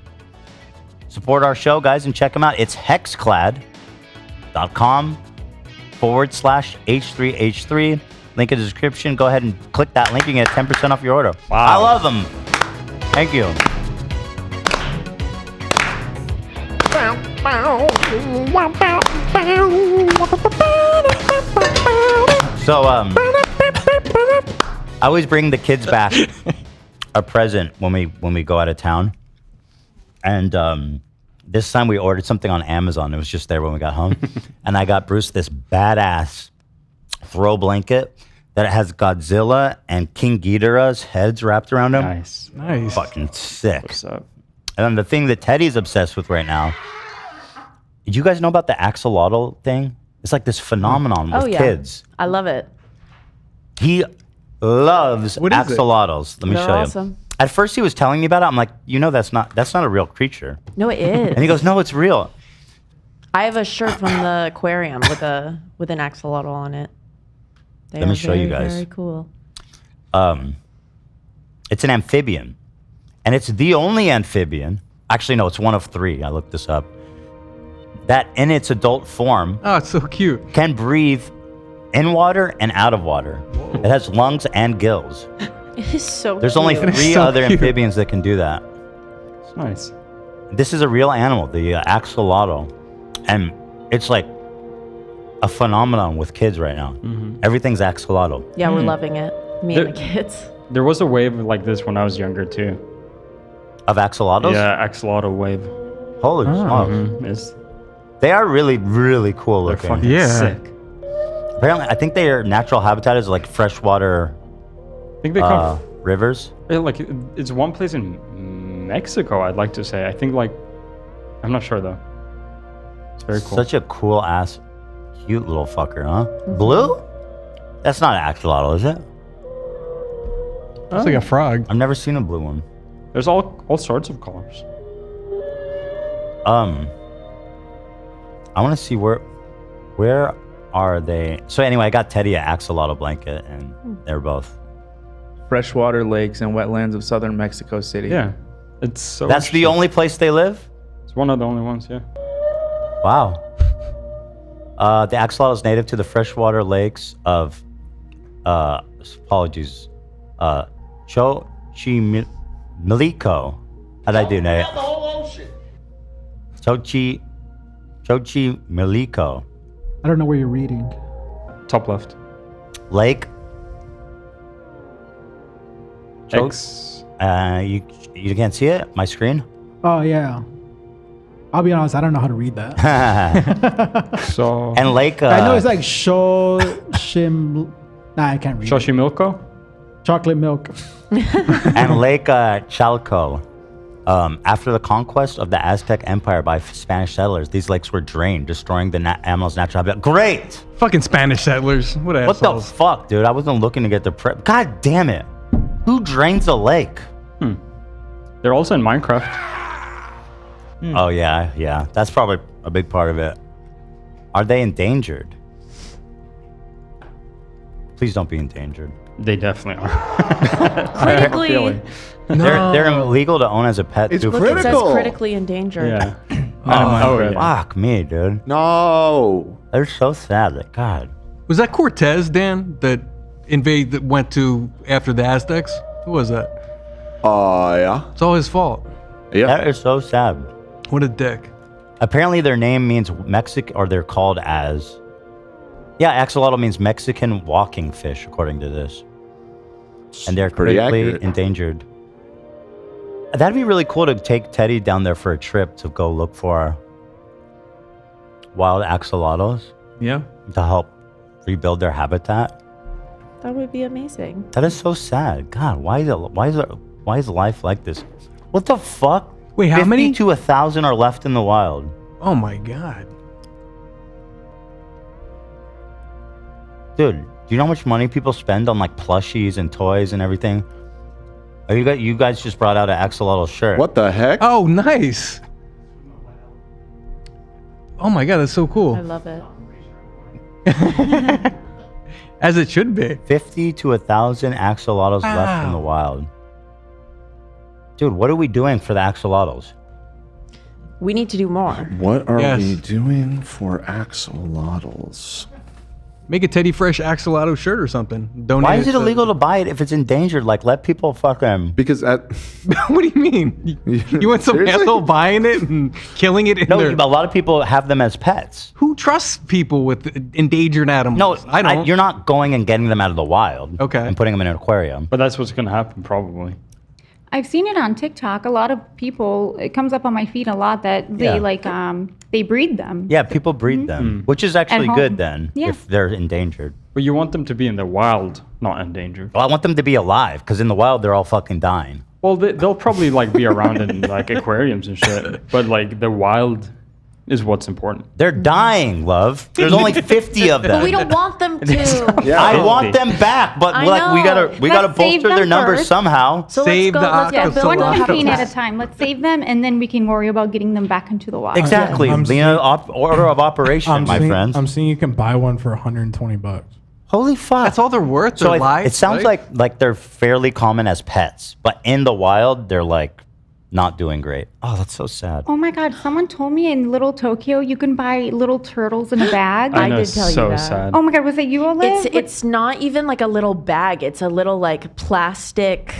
Support our show, guys, and check them out. It's hexclad.com/H3H3. Link in the description. Go ahead and click that link and get 10% off your order. Wow. I love them. Thank you. So, I always bring the kids back a present when we go out of town. And this time we ordered something on Amazon. It was just there when we got home. And I got Bruce this badass throw blanket that it has Godzilla and King Ghidorah's heads wrapped around him. Nice. Nice. Fucking sick. What's up? And then the thing that Teddy's obsessed with right now. Did you guys know about the axolotl thing? It's like this phenomenon with kids. I love it. He loves What is it? axolotls. Let me They're show awesome. you. At first he was telling me about it. I'm like, that's not a real creature. No, it is. And he goes, no, it's real. I have a shirt from the aquarium with an axolotl on it. They Let me are show you very, guys. Very cool. It's an amphibian. And it's the only amphibian. Actually, no, it's one of 3. I looked this up. That in its adult form Oh, it's so cute. can breathe in water and out of water. It has lungs and gills. It is so There's only cute. 3 so other cute. amphibians that can do that. It's nice. This is a real animal, the axolotl. And it's like a phenomenon with kids right now. Everything's axolotl. Yeah, we're loving it. Me and the There- kids. There was a wave like this when I was younger too. Of axolotls? Yeah, axolotl wave. Holy smokes. It's They are really, really cool They're looking. fucking sick. Apparently, I think their natural habitat is like freshwater I think they come. rivers. Like it's one place in Mexico. I'd like to say. I think like I'm not sure though. It's very cool. Such a cool ass, cute little fucker, huh? Blue? That's not an axolotl, is it? It's like a frog. I've never seen a blue one. There's all sorts of colors. I want to see where are they? So anyway, I got Teddy an axolotl blanket, and they're both. Freshwater lakes and wetlands of southern Mexico City. Yeah, it's so. That's the only place they live? It's one of the only ones. Yeah. Wow. The axolotl is native to the freshwater lakes of, apologies, Xochimilco. How'd I do, Nate? Xochimilco. I don't know where you're reading. Top left. Lake. X. You can't see it? My screen? Oh yeah. I'll be honest, I don't know how to read that. So. And Lake. I know it's like Xochim. Nah, I can't read. Xochimilco? Chocolate milk. And Lake Chalco. After the conquest of the Aztec Empire by Spanish settlers, these lakes were drained, destroying the animal's natural habitat. Great! Fucking Spanish settlers. What assholes. What the fuck, dude? I wasn't looking to get the God damn it. Who drains a lake? They're also in Minecraft. Oh, yeah. That's probably a big part of it. Are they endangered? Please don't be endangered. They definitely are. Critically. They're illegal to own as a pet. It's too. Look, it says critical. critically endangered. Yeah. Oh, yeah. fuck me, dude. No. They're so sad. Like, God. Was that Cortez, Dan, that went to after the Aztecs? Who was that? Yeah. It's all his fault. Yeah. That is so sad. What a dick. Apparently, their name means Mexican, or they're called as. Yeah, axolotl means Mexican walking fish, according to this. And they're Pretty critically accurate. endangered. That'd be really cool to take Teddy down there for a trip to go look for wild axolotls. Yeah. To help rebuild their habitat. That would be amazing. That is so sad. God, why is life like this? What the fuck? Wait, how 50 many? to 1,000 are left in the wild. Oh my god. Dude, do you know how much money people spend on like plushies and toys and everything? Oh, you guys just brought out an axolotl shirt. What the heck? Oh, nice. Oh my god, that's so cool. I love it. As it should be. 50 to 1,000 axolotls left in the wild. Dude, what are we doing for the axolotls? We need to do more. What are Yes. we doing for axolotls? Make a Teddy Fresh axolotl shirt or something. Donate Why is it to- illegal to buy it if it's endangered? Like, let people fucking... Because What do you mean? You want some Seriously? asshole buying it and killing it in No, their... a lot of people have them as pets. Who trusts people with endangered animals? No, I don't. you're not going and getting them out of the wild. Okay. And putting them in an aquarium. But that's what's gonna happen probably. I've seen it on TikTok. A lot of people, it comes up on my feed a lot that they Yeah. they breed them. Yeah, people breed them, which is actually home. good then, Yeah. if they're endangered. But you want them to be in the wild, not endangered. Well, I want them to be alive, because in the wild, they're all fucking dying. Well, they'll probably like be around in like aquariums and shit. But like the wild is what's important. They're dying, love. There's only 50 of them. But we don't want them to. Yeah. I want them back, but I like we know. gotta Let's save bolster their them numbers first. somehow. So Save let's the go. Let's go build One a puppy at a habitat. time. Let's save them, and then we can worry about getting them back into the wild. Exactly. I'm Order of operation, my friends. I'm seeing you can buy one for $120. Holy fuck. That's all they're worth. So Their it, lives, it sounds right? like they're fairly common as pets, but in the wild, they're like not doing great. Oh, that's so sad. Oh my God! Someone told me in Little Tokyo you can buy little turtles in a bag. I know, did tell you so that. sad. Oh my God! Was it you, Olive? It's not even like a little bag. It's a little like plastic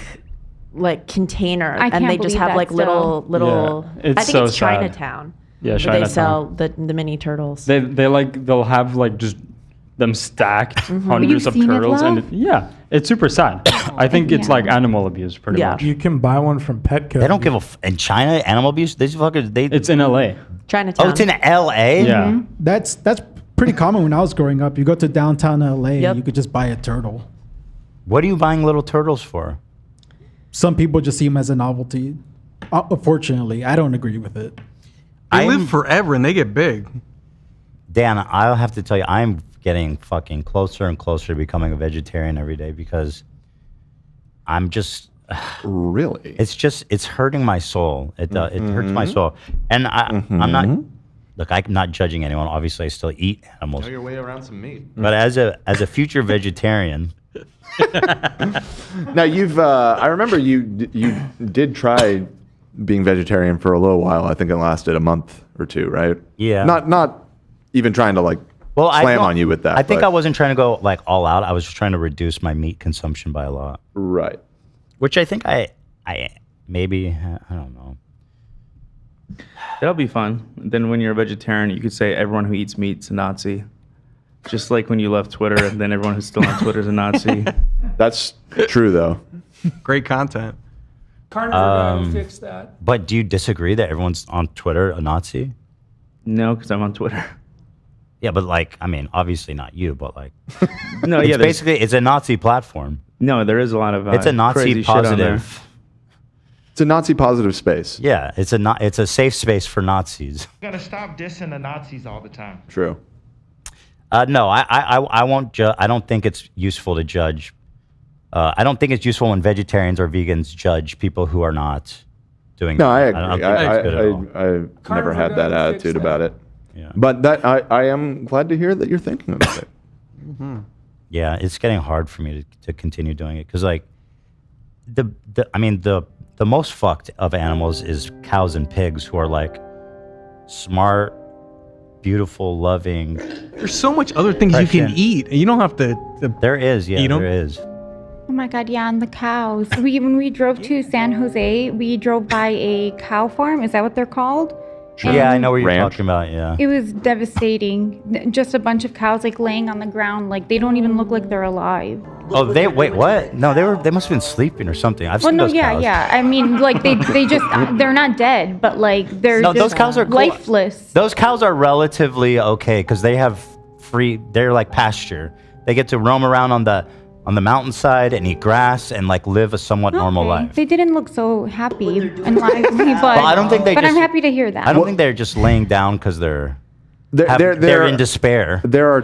like container, I and can't they just believe have that like little. Yeah, it's I think so it's sad. Chinatown. Yeah, where Chinatown. they sell the mini turtles. They'll have like just them stacked, Mm-hmm. hundreds of You've seen it, turtles, and Love? yeah, it's super sad. I think it's Yeah. like animal abuse, pretty Yeah. much. You can buy one from Petco. They don't give a in China animal abuse. These fuckers they. It's in LA. Chinatown. Oh, it's in L.A. Yeah. That's pretty common when I was growing up. You go to downtown LA, Yep. you could just buy a turtle. What are you buying little turtles for? Some people just see them as a novelty. Unfortunately, I don't agree with it. They I'm- live forever and they get big. Dan, I'll have to tell you, I'm getting fucking closer and closer to becoming a vegetarian every day because I'm just. Really? It's hurting my soul. It hurts my soul, and I'm not. Look, I'm not judging anyone. Obviously, I still eat animals. Know your way around some meat. But as a future vegetarian, Now I remember you did try being vegetarian for a little while. I think it lasted a month or two, right? Yeah. Not even trying to like I slam don't- on you with that. I think but- I wasn't trying to go like all out. I was just trying to reduce my meat consumption by a lot, Right. which I think I maybe I don't know. That'll be fun. Then when you're a vegetarian, you could say everyone who eats meat's a Nazi. Just like when you left Twitter, and then everyone who's still on Twitter is a Nazi. That's true though. Great content. Carnivore guy fix that. But do you disagree that everyone's on Twitter a Nazi? No, because I'm on Twitter. Yeah, but like I mean, obviously not you, but like No, it's yeah, basically it's a Nazi platform. no, there is a lot of It's a Nazi crazy shit on there. positive. It's a Nazi positive space. Yeah, it's a safe space for Nazis. You gotta stop dissing the Nazis all the time. True. No, I won't. I don't think it's useful to judge. I don't think it's useful when vegetarians or vegans judge people who are not doing. No, I that. agree. don't think that's good at all. I've never had that guy fix attitude that. about it. Yeah. But I am glad to hear that you're thinking about it. Yeah, it's getting hard for me to continue doing it because like the most fucked of animals is cows and pigs who are like smart, beautiful, loving. There's so much other things you can Prescient. eat. And you don't have to There is, yeah, Eat 'em? there is. Oh my God, yeah, and the cows. When we drove to San Jose, we drove by a cow farm. Is that what they're called? Yeah, I know what you're Ranch. talking about. Yeah. It was devastating. Just a bunch of cows like laying on the ground, like they don't even look like they're alive. Oh, they wait. What? No, they must have been sleeping or something. I've Well, seen no, those yeah, cows. yeah. I mean, like they just they're not dead, but like they're No, just those cows are cool. lifeless. Those cows are relatively okay because they have they're like pasture. They get to roam around on the mountainside and eat grass and like live a somewhat normal Okay. life. They didn't look so happy and lively, but Well, I don't think they But I'm just- happy to hear that. I don't think they're just laying down because they're There in despair. There are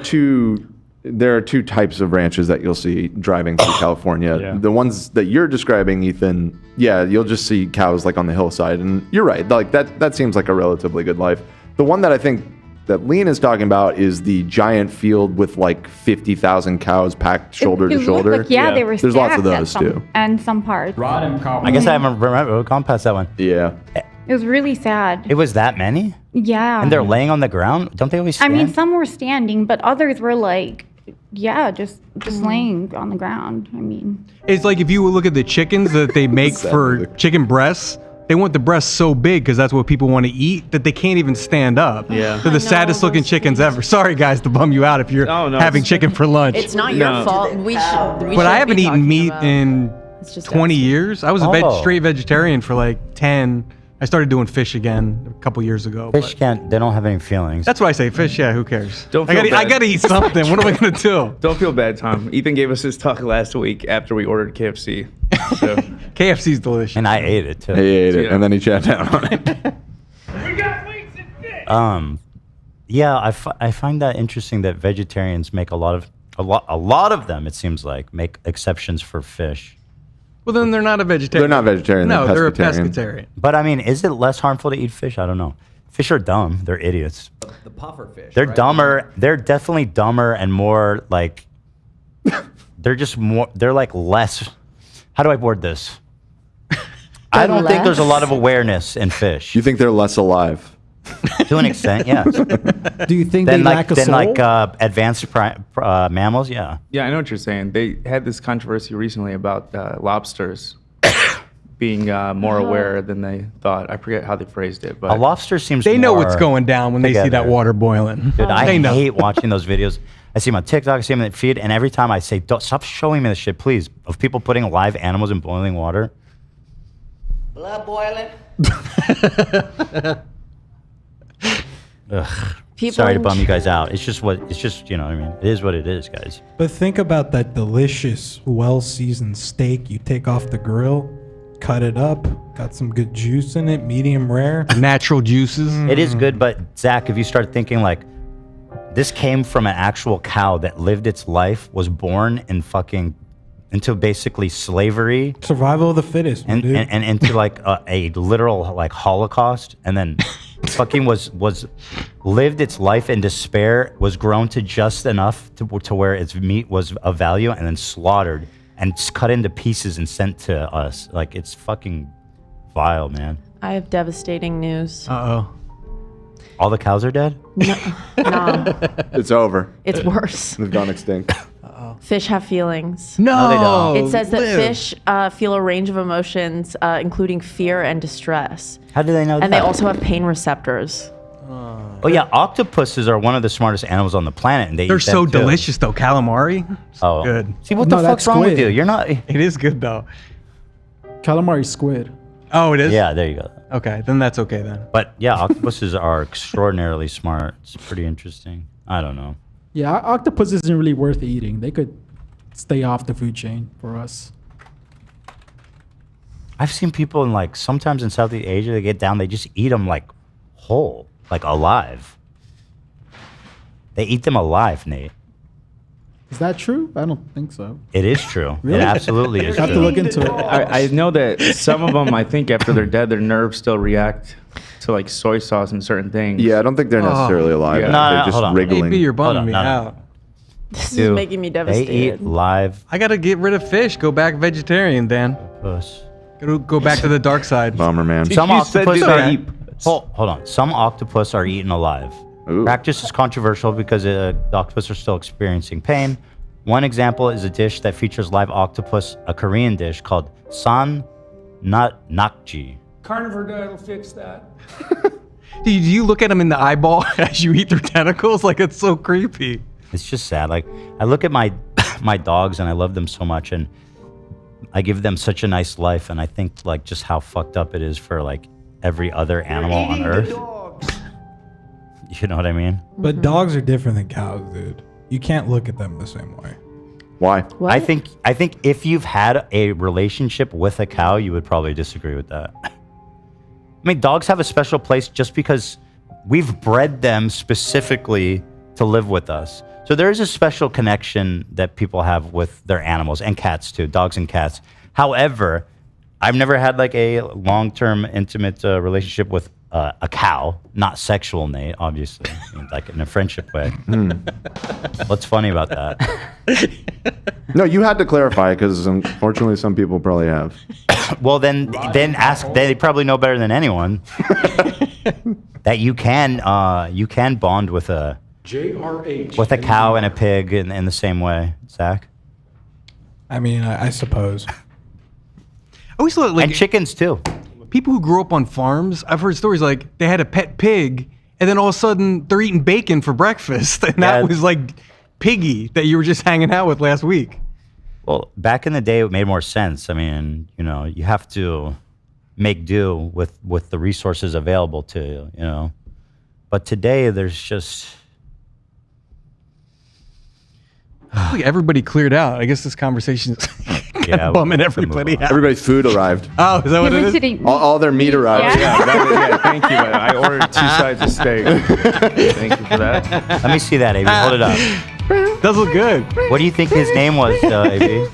two types of ranches that you'll see driving through California. Yeah. The ones that you're describing, Ethan, yeah, you'll just see cows like on the hillside, and you're right. Like that seems like a relatively good life. The one that I think that Lean is talking about is the giant field with like 50,000 cows packed shoulder It to looked shoulder. Like, yeah, they were There's lots of stacked at those some, too. and some parts. I guess I haven't gone past that one. Yeah. It was really sad. It was that many, Yeah. and they're laying on the ground. Don't they always I stand? mean, some were standing, but others were like, yeah, just laying on the ground. I mean, It's like if you look at the chickens that they make for Exactly. chicken breasts, they want the breasts so big because that's what people want to eat that they can't even stand up. Yeah. They're the saddest looking chickens ever. Sorry, guys, to bum you out if you're Oh, no, having it's- chicken for lunch. It's not your No. fault. We But I haven't eaten meat in It's just 20 years. I was a Oh. straight vegetarian for like 10. I started doing fish again a couple years ago. Fish but they don't have any feelings. that's why I say fish. Yeah, who cares? Don't I feel gotta, I bad. gotta eat something. What am I gonna do? Don't feel bad, Tom. Ethan gave us his talk last week after we ordered KFC. So KFC's delicious. and I ate it too. He ate it, Yeah. and then he chat down on it. We got wings and fish. Yeah, I find that interesting that vegetarians make a lot of them. It seems like make exceptions for fish. Well, then they're not a vegetarian. They're not vegetarian. No, they're they're a pescatarian. pescatarian. But I mean, is it less harmful to eat fish? I don't know. Fish are dumb. They're idiots. The puffer fish. They're right? dumber. They're definitely dumber and more like. They're just more. They're like less. How do I word this? I don't think there's a lot of awareness in fish. You think they're less alive? To an extent, yes. Do you think they lack a soul? Advanced mammals, yeah. yeah, I know what you're saying. They had this controversy recently about lobsters being more aware than they thought. I forget how they phrased it, but A lobster seems They know what's more going down when they see that together. water boiling. Dude, I They know. hate watching those videos. I see them on TikTok, I see them in the feed, and every time I say, "Don't stop showing me this shit, please," of people putting live animals in boiling water. Blood boiling. Ugh. People Sorry to in bum you guys out. It's just you know what I mean. It is what it is, guys. But think about that delicious, well-seasoned steak you take off the grill, cut it up, got some good juice in it, medium rare. Natural juices. It is good, but Zach, if you start thinking like, this came from an actual cow that lived its life, was born in fucking into basically slavery, Survival of the fittest, and dude. and into like a literal like Holocaust, and then fucking was lived its life in despair, was grown to just enough to where its meat was of value, and then slaughtered and cut into pieces and sent to us. Like, it's fucking vile, man. I have devastating news. Uh-oh. All the cows are dead? No, It's over. it's worse. They've gone extinct. Fish have feelings. No, they don't. It says that Liv. fish feel a range of emotions, including fear and distress. How do they know And that? they also have pain receptors. Oh yeah, octopuses are one of the smartest animals on the planet, and They're eat them so too. delicious, though. Calamari. Oh, good. See what No, the that's fuck's wrong with squid. you? You're not. It is good, though. Calamari squid. Oh, it is? Yeah, there you go. Okay, then that's okay then. But yeah, octopuses are extraordinarily smart. It's pretty interesting. I don't know. Yeah, octopus isn't really worth eating. They could stay off the food chain for us. I've seen people in like sometimes in Southeast Asia, they get down, they just eat them like whole, like alive. They eat them alive, Nate. Is that true? I don't think so. It is true. Really? It absolutely is I have to true. look into it. I know that some of them, I think after they're dead, their nerves still react to like soy sauce and certain things. Yeah, I don't think they're necessarily alive. Yeah. No, They're no, just hold on. wriggling. Maybe you're Hold bumming on, me no, no. out. This Dude, is making me They devastated. eat live I gotta get rid of fish. Go back vegetarian, Dan. puss. Go back to the dark side. Bummer, man. Some You said octopus do are that. eat. Hold on. Some octopus are eaten alive. Ooh. Practice is controversial because the octopus are still experiencing pain. One example is a dish that features live octopus, a Korean dish called san nakji. Carnivore diet will fix that. Do you look at them in the eyeball as you eat their tentacles? Like, it's so creepy. It's just sad. Like, I look at my my dogs and I love them so much, and I give them such a nice life, and I think like just how fucked up it is for like every other animal on earth. You know what I mean? But dogs are different than cows, dude. You can't look at them the same way. Why? What? I think if you've had a relationship with a cow, you would probably disagree with that. I mean, dogs have a special place just because we've bred them specifically to live with us. So there is a special connection that people have with their animals, and cats too, dogs and cats. However, I've never had like a long-term intimate relationship with a cow, not sexual, Nate, obviously, like in a friendship way. What's funny about that? No, you had to clarify because unfortunately some people probably have. Well, then ask. They probably know better than anyone that you can bond with a cow and a pig in the same way, Zach. I mean, I suppose. I always thought, like, And chickens too. people who grew up on farms, I've heard stories like they had a pet pig, and then all of a sudden they're eating bacon for breakfast, and Yeah. that was like Piggy that you were just hanging out with last week. Well, back in the day, it made more sense. I mean, you know, you have to make do with the resources available to you, you know. But today, there's just Like everybody cleared out. I guess this conversation is yeah, bumming we have to move everybody on. out. Everybody's food arrived. Oh, is that what it is? All their meat arrived. Yeah, thank you. I ordered 2 sides of steak. Thank you for that. Let me see that, AB. Hold it up. Does look good. What do you think his name was, AB?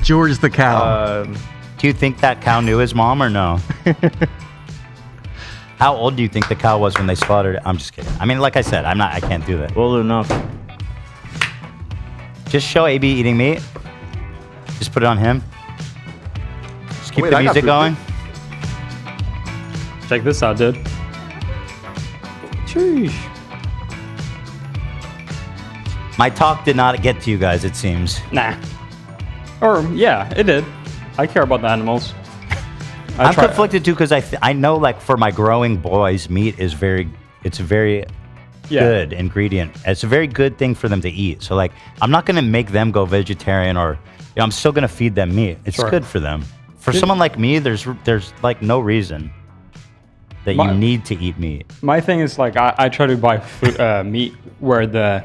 George the cow. Do you think that cow knew his mom or no? How old do you think the cow was when they slaughtered it? I'm just kidding. I mean, like I said, I can't do that. Old enough. Just show AB eating meat. Just put it on him. Just keep Wait, the I got music food. going. Check this out, dude. Sheesh. My talk did not get to you guys, it seems. Nah. Or, yeah, it did. I care about the animals. I'm conflicted too because I know like for my growing boys, meat is very good ingredient. It's a very good thing for them to eat. So like I'm not gonna make them go vegetarian or I'm still gonna feed them meat. It's good for them. For someone like me, there's like no reason that you need to eat meat. My thing is like I try to buy meat where the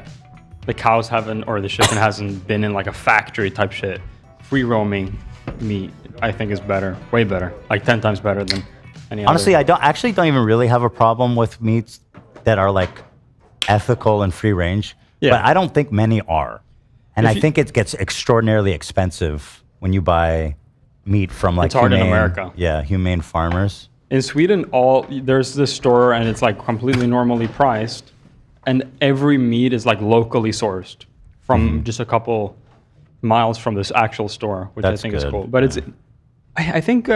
cows haven't or the chicken hasn't been in like a factory type shit. Free roaming meat I think is better, way better, like 10 times better than any Honestly, other. I don't even really have a problem with meats that are like ethical and free range. Yeah. But I don't think many are. And I think it gets extraordinarily expensive when you buy meat from like It's hard in America. Yeah, humane farmers. In Sweden, there's this store and it's like completely normally priced, and every meat is like locally sourced from just a couple miles from this actual store, which I think is cool. But it's, I think,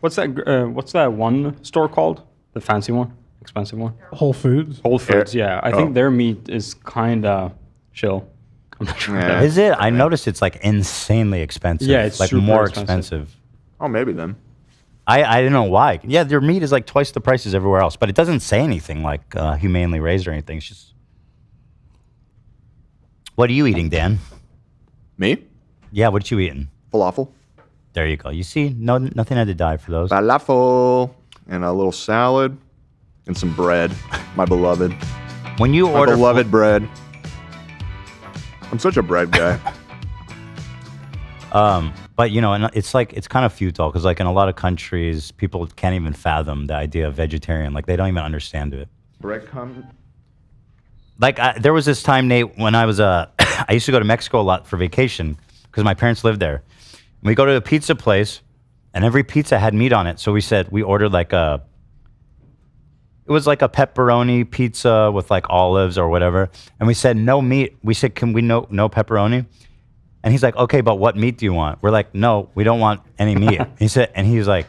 what's that one store called? The fancy one, expensive one? Whole Foods. Whole Foods, yeah. I think their meat is kind of chill. I'm not sure. Is it? I noticed it's like insanely expensive. Yeah, it's like super more expensive. expensive. Oh, maybe then. I don't know why. Yeah, their meat is like twice the prices everywhere else, but it doesn't say anything like humanely raised or anything. It's just. What are you eating, Dan? Me? Yeah, what you eating? Falafel. There you go. You see, nothing had to die for those. Falafel and a little salad and some bread. My beloved. When you order beloved bread. I'm such a bread guy. But you know, and it's like it's kind of futile because like in a lot of countries, people can't even fathom the idea of vegetarian. Like they don't even understand it. Bread come. Like there was this time, Nate, when I was I used to go to Mexico a lot for vacation because my parents lived there. And we go to a pizza place, and every pizza had meat on it. So we ordered like it was like a pepperoni pizza with like olives or whatever. And we said no meat. We said, can we no pepperoni? And he's like, okay, but what meat do you want? We're like, no, we don't want any meat. And he's like,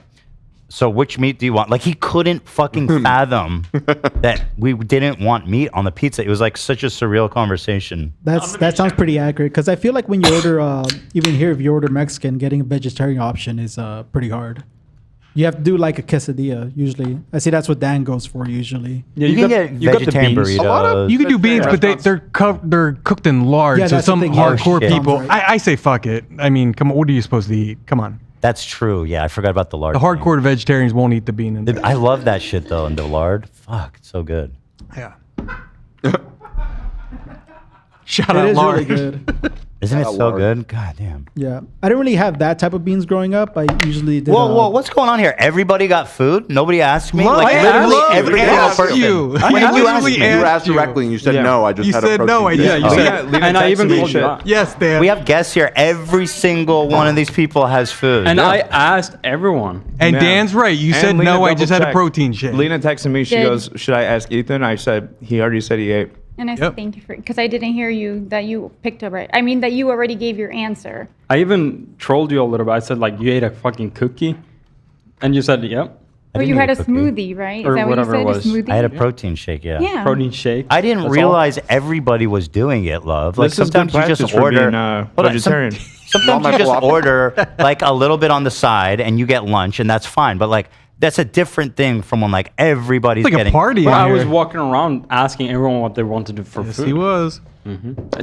so which meat do you want? Like he couldn't fucking fathom that we didn't want meat on the pizza. It was like such a surreal conversation. That sounds pretty accurate because I feel like when you order, even here, if you order Mexican, getting a vegetarian option is pretty hard. You have to do like a quesadilla usually. I see that's what Dan goes for usually. Yeah, you can get vegetarian burritos. You can do beans, but they're cooked in lard. Yeah, so that's some the thing, yeah. hardcore Shit. people. Right. I say fuck it. I mean, come on. What are you supposed to eat? Come on. That's true. Yeah, I forgot about the lard. The hardcore vegetarians won't eat the bean. In I love that shit though, and the lard. Fuck, it's so good. Yeah. Shout It out is lard. really good. Isn't it so good? God damn. Yeah, I didn't really have that type of beans growing up. I usually did. Whoa, what's going on here? Everybody got food? Nobody asked me? Love, like I literally love every you. single Asked person. you. When I did you ask literally me? You asked asked directly and you said no. I just You had said a no, protein I shake. did. You said, Lena and I even texted me told you shit. that. Yes, Dan. We have guests here. Every single one of these people has food. And I asked everyone. And Yeah. Dan's right. You And said Lena no, I just had a double-checked. protein shake. Lena texted me. She Did- goes, "Should I ask Ethan?" I said he already said he ate. And I said thank you for because I didn't hear you that you picked up right. I mean that you already gave your answer. I even trolled you a little bit. I said like, you ate a fucking cookie, and you said yep. Or you had a smoothie, right? Is Or that what you whatever said? it A was. smoothie? I had a protein shake, yeah. Yeah. Protein shake. I didn't That's realize everybody was doing it, love. Like This is good sometimes you just practice for order being, Hold on, vegetarian. sometimes you just order like a little bit on the side and you get lunch and that's fine. But like that's a different thing from when like everybody's It's like getting a party. Well, I in was here. walking around asking everyone what they wanted for Yes, food. he was.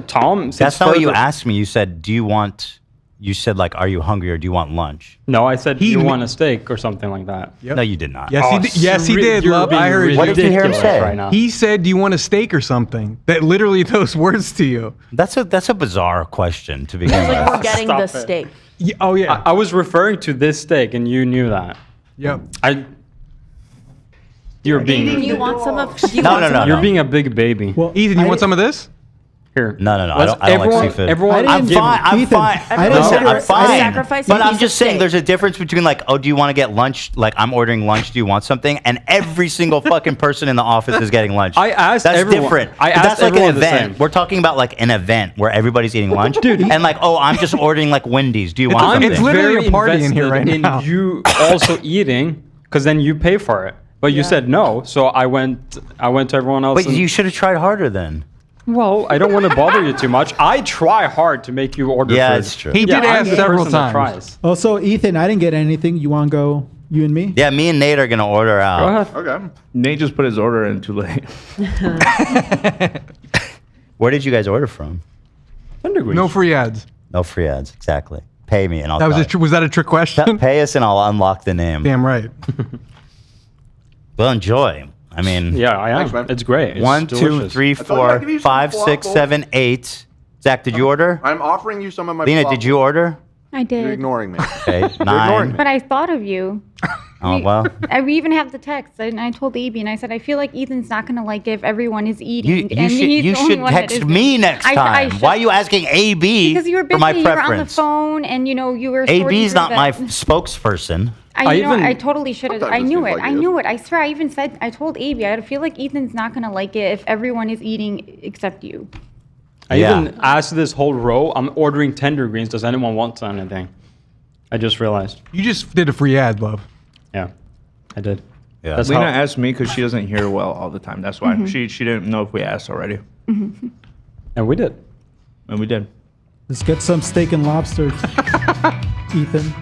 Tom. That's not what you asked me. You said, "Do you want?" You said like, "Are you hungry or do you want lunch?" No, I said He- you want a steak or something like that. No, you did not. Yes, he did. Yes, he did. You're Love. being I heard you. What did you hear him ridiculous say? right now. He said, "Do you want a steak or something?" That literally those words to you. That's a bizarre question to begin It's like we're with. getting Stop the it. steak. Yeah, oh yeah. I was referring to this steak, and you knew that. Yep. You're Do being. you want some of? Do you No, want no, some no, of- You're being a big baby. Well, Ethan, you want some of this? Here. No, I Let's- don't like everyone- seafood. Everyone, I I'm didn't- fine. I'm Ethan, fine. I didn't Listen, order- I'm I fine. sacrifice But a I'm piece just of saying, steak. there's a difference between like, oh, do you want to get lunch? Like, I'm ordering lunch. Do you want something? And every single fucking person in the office is getting lunch. I asked That's everyone- different. I asked That's like an everyone the event. same. We're talking about like an event where everybody's eating lunch. Dude. And like, oh, I'm just ordering like Wendy's. Do you want I'm something? It's literally very a party in here invested right now. in you also eating, because then you pay for it. But you said no, so I went to everyone else. But and- you should have tried harder then. Well, I don't want to bother you too much. I try hard to make you order Yeah, food. it's true. He did I'm ask the several person that times. tries. Also, Ethan, I didn't get anything. You want to go, you and me? Yeah, me and Nate are gonna order Go out. ahead. Okay. Nate just put his order in too late. Where did you guys order from? No free ads. No free ads. Exactly. Pay me and I'll. That was tell a was that a trick question? Pay us and I'll unlock the name. Damn right. Well, enjoy. I mean, Yeah, I am. Thanks, man. It's great. It's 1, 2, delicious. 3, I told you I'd 4, give you some 5, 6, falafel. 7, 8. Zach, did you order? I'm offering you some of my. Lena, did you order? I You're did. ignoring me. Okay, ignoring 9. But I thought of you. Oh well. We even have the text, and I told Abby, and I said, I feel like Ethan's not gonna like if everyone is eating. You and should he's you the only should one that text isn't. me next I time. should- Why are you asking AB Because you were busy, for my you were on the preference? phone, and you were. sorting AB's through not the- my spokesperson. I totally should have. Sometimes I it knew seems it. like I you. knew it. I swear. I even said. I told Abby. I feel like Ethan's not gonna like it if everyone is eating except you. I Yeah. even asked this whole row, I'm ordering tender greens. Does anyone want anything? I just realized. You just did a free ad, love. Yeah, I did. Yeah. That's Lena how, asked me because she doesn't hear well all the time. That's why she didn't know if we asked already, and we did. and we did. Let's get some steak and lobster, Ethan.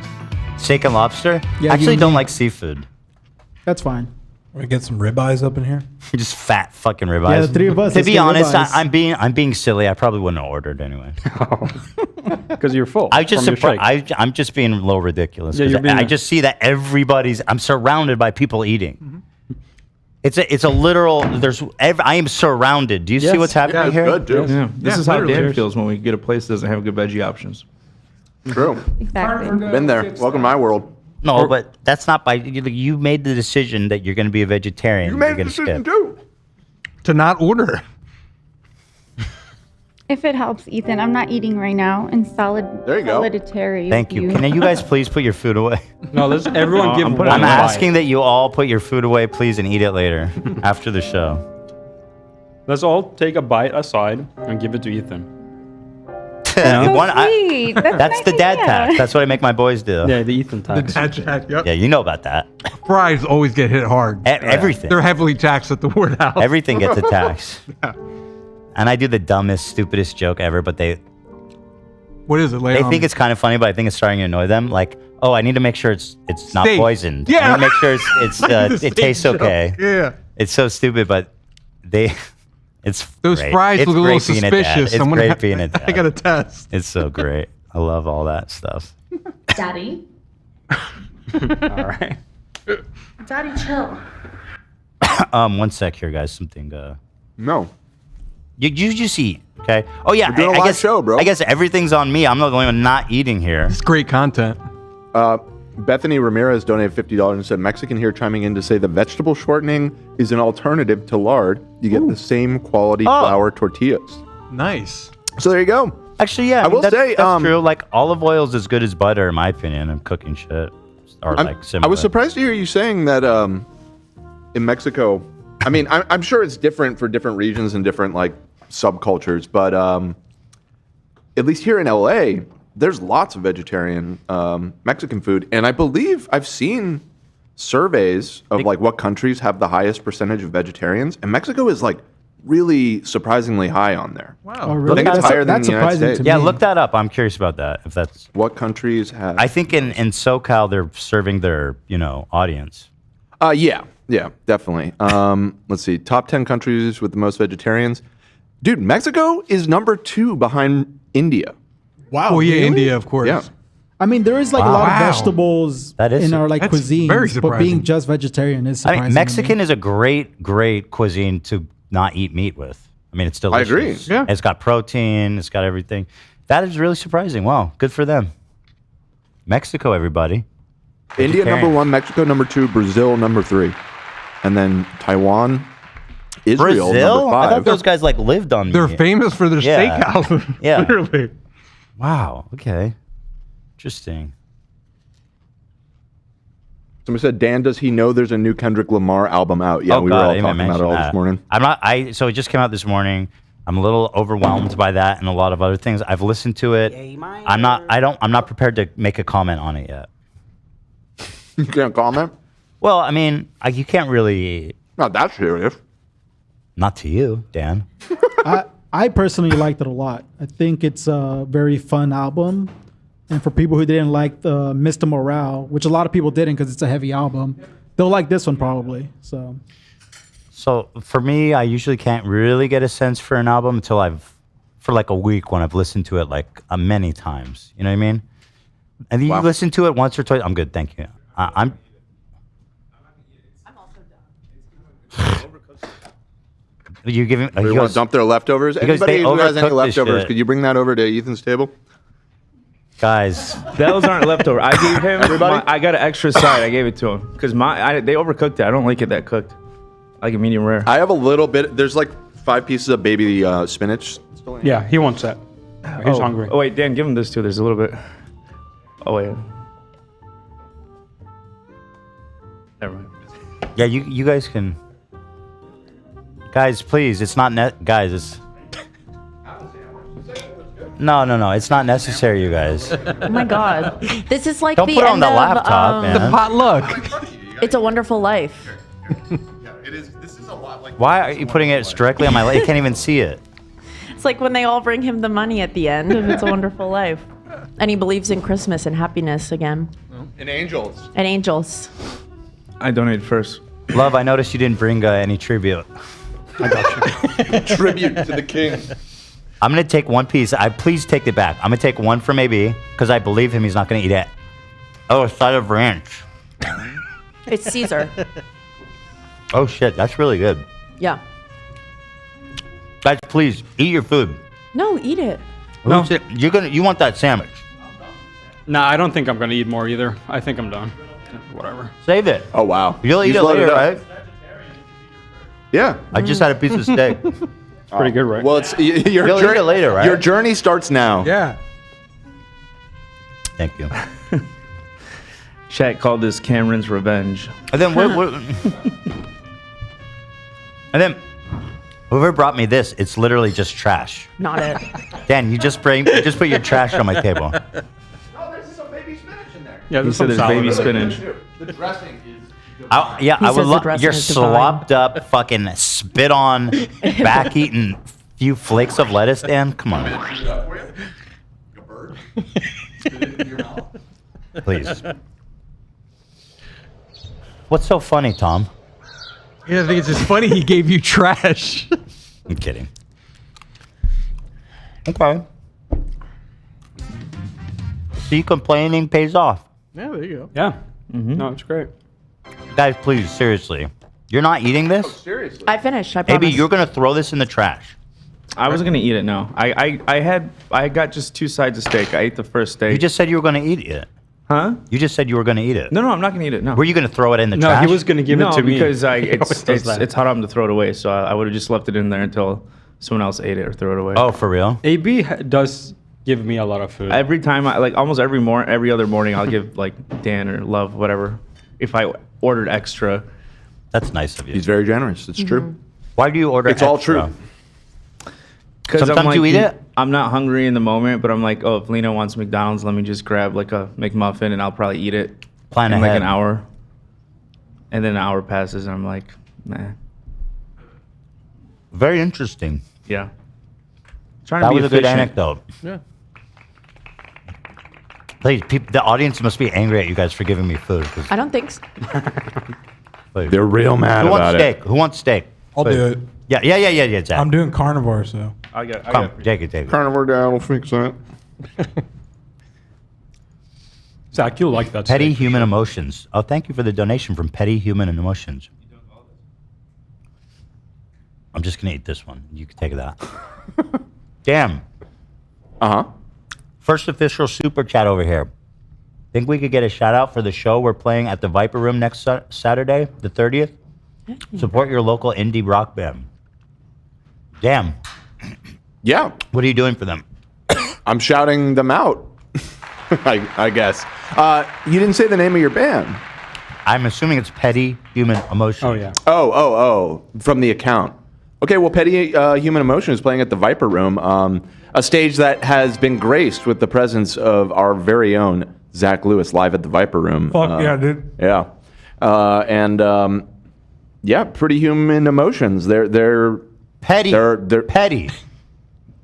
Steak and lobster? Yeah, I actually you don't need- like seafood. That's fine. We get some ribeyes up in here. Just fat fucking ribeyes. Yeah, the three of us, To let's be get honest, ribeyes. I'm being silly. I probably wouldn't have ordered anyway. Because you're full. I just from your shake. I'm just being a little ridiculous. Yeah, 'cause you're being I a- just see that I'm surrounded by people eating. Mm-hmm. It's a literal. I am surrounded. Do you see Yes. what's happening That's here? good, too. Yeah, this is how literally. Dan feels when we get a place that doesn't have good veggie options. True. Exactly. Been there. Welcome to my world. No, but that's not by you made the decision that you're going to be a vegetarian. You You're made a gonna decision skip. too. To not order. If it helps, Ethan, I'm not eating right now. And There you go. solitary. Thank you. Can you guys please put your food away? No, let's everyone give I'm one putting- I'm bite. asking that you all put your food away, please, and eat it later after the show. Let's all take a bite aside and give it to Ethan. So One- I- sweet. That's, a that's nice the dad idea. tax. That's what I make my boys do. Yeah, the Ethan The tax. dad chat. Yep. Yeah, you know about that. Fries always get hit hard. Everything. They're heavily taxed at the Ward House. Everything gets a tax. And I do the dumbest, stupidest joke ever, but they What is it? Lay it on think me. it's kind of funny, but I think it's starting to annoy them. Like, oh, I need to make sure it's not Safe. poisoned. Yeah. I need to make sure it's The it same tastes joke. okay. Yeah. It's so stupid, but it's Those great. fries It's look a little great being a dad. suspicious. It's I'm gonna great ha- being a dad. I got to test. It's so great. I love all that stuff. Daddy. All right. Daddy, chill. 1 sec here, guys. Something. No. You just eat, okay? Oh yeah, We're doing a I live guess show, bro. I guess everything's on me. I'm the only one not eating here. It's great content. Bethany Ramirez donated $50 and said, Mexican here chiming in to say the vegetable shortening is an alternative to lard. You get the same quality flour tortillas. Nice. So there you go. Actually, yeah, I will say, that's true. Like olive oil is as good as butter, in my opinion. I'm cooking shit, or like similar. I was surprised to hear you saying that in Mexico. I mean, I'm sure it's different for different regions and different like subcultures, but at least here in LA, there's lots of vegetarian Mexican food, and I believe I've seen surveys of like what countries have the highest percentage of vegetarians, and Mexico is like really surprisingly high on there. Oh, I really? think it's That's- higher than that's the United surprising States. to Yeah, me. look that up. I'm curious about that. If that's What countries have? I think in SoCal they're serving their audience. Yeah, definitely. Let's see. Top 10 countries with the most vegetarians. Dude, Mexico is number 2 behind India. Wow. Oh yeah, really? India, of course. Yeah. I mean, there is like a lot of Wow. vegetables That is in our like that's cuisines, very but surprising. being just vegetarian is I surprising. mean, Mexican is a great cuisine to not eat meat with. I mean, it's delicious. agree. Yeah. It's got protein. It's got everything. That is really surprising. Wow, good for them. Mexico, everybody. India Vegetarian. number 1, Mexico number 2, Brazil number 3. And then Taiwan, Israel Brazil? number I 5. thought those guys like lived on. They're meat. famous for their Yeah. steakhouse. Yeah. Literally. Wow. Okay. Interesting. Somebody said, Dan, does he know there's a new Kendrick Lamar album out? Yeah, Oh, we God, were I all didn't talking even about it all mention this that. morning. I'm not. So it just came out this morning. I'm a little overwhelmed by that and a lot of other things. I've listened to it. I'm not prepared to make a comment on it yet. You can't comment? Well, I mean, you can't really. Not that serious. Not to you, Dan. I personally liked it a lot. I think it's a very fun album. And for people who didn't like the Mr. Morale, which a lot of people didn't because it's a heavy album, they'll like this one probably. So for me, I usually can't really get a sense for an album until for like a week when I've listened to it like many times. You know what I mean? And you listen to it once or twice. I'm good, thank you. I'm also done. You giving? You want to dump their leftovers? Anybody who has any leftovers, could you bring that over to Ethan's table? Guys, those aren't leftover. I gave him. I got an extra side. I gave it to him because they overcooked it. I don't like it that cooked. I like it medium rare. I have a little bit. There's like 5 pieces of baby spinach. Yeah, he wants that. He's hungry. Oh wait, Dan, give him this too. There's a little bit. Oh wait. Never mind. Yeah, you guys can. Guys, please, it's not guys. It's. No. It's not necessary, you guys. Oh my God. This is like Don't the put it on end the of, laptop, man. The potluck. It's a Wonderful Life. It is. This is a lot like. Why are you putting it directly on my leg? You can't even see it. It's like when they all bring him the money at the end of It's a Wonderful Life. And he believes in Christmas and happiness again. And angels. And angels. I donated first. Love, I noticed you didn't bring any tribute. I got you. Tribute to the king. I'm gonna take one piece. Please take it back. I'm gonna take one from AB because I believe him. He's not gonna eat it. Oh, a side of ranch. It's Caesar. Oh shit, that's really good. Yeah. Guys, please eat your food. No, eat it. No, you want that sandwich? Nah, I don't think I'm gonna eat more either. I think I'm done. Whatever. Save it. Oh wow. You'll eat it later, right? Yeah. I just had a piece of steak. Pretty good, right? Well, it's your You'll journey eat it later, right? Your journey starts now. Yeah. Thank you. Chat called this Cameron's revenge. And then and then whoever brought me this, it's literally just trash. Not it. Dan, you just put your trash on my table. No, there's some baby spinach in there. Yeah, He said there's baby spinach. The dressing is. I says would the love dressing your is divine. slopped up, fucking spit on, back eating few flakes of lettuce, Dan. Come on, A bird. Spit it in your mouth. please. What's so funny, Tom? Yeah, I think it's just funny he gave you trash. I'm kidding. Okay. See, complaining pays off. Yeah, there you go. Yeah. No, it's great. Guys, please, seriously. You're not eating this? Seriously. I finished. I promise. Maybe you're going to throw this in the trash. I wasn't gonna eat it. No, I got just 2 sides of steak. I ate the first steak. You just said you were going to eat it. Huh? You just said you were going to eat it. No, I'm not gonna eat it. No. Were you going to throw it in the No, trash? he was gonna give it to me. because He always does that. it's hot on to throw it away. So I would have just left it in there until someone else ate it or throw it away. Oh, for real? AB does give me a lot of food. Every time, almost every other morning, I'll give like Dan or Love whatever. If I ordered extra, That's nice of you. He's very generous. It's true. Why do you order It's all extra? true. because Sometimes you eat it? I'm not hungry in the moment, but I'm like, oh, if Lena wants McDonald's, let me just grab like a McMuffin and I'll probably eat it Plan in like ahead. an hour. And then an hour passes and I'm like, nah. Very interesting. Yeah. Trying That to be was a good efficient. anecdote. Yeah. Please, the audience must be angry at you guys for giving me food. I don't think so. They're real mad Who wants about steak? it. Who wants steak? I'll do it. Yeah, Zach. I'm doing carnivore, so. I got Come, take it. Carnivore dad will fix that. Zach, you'll like that Petty steak. Human Emotions. Oh, thank you for the donation from Petty Human Emotions. I'm just going to eat this one. You can take that. Damn. Uh-huh. First official super chat over here. Think we could get a shout out for the show we're playing at the Viper Room next Saturday, the 30th? Support your local indie rock band. Damn. Yeah. What are you doing for them? I'm shouting them out, I guess. You didn't say the name of your band. I'm assuming it's Petty Human Emotions. Oh, yeah. Oh, from the account. Okay, well, Petty Human Emotion is playing at the Viper Room, a stage that has been graced with the presence of our very own Zach Lewis live at the Viper Room. Fuck yeah, dude. Yeah. Yeah, Pretty Human Emotions. They're Petty. They're Petty.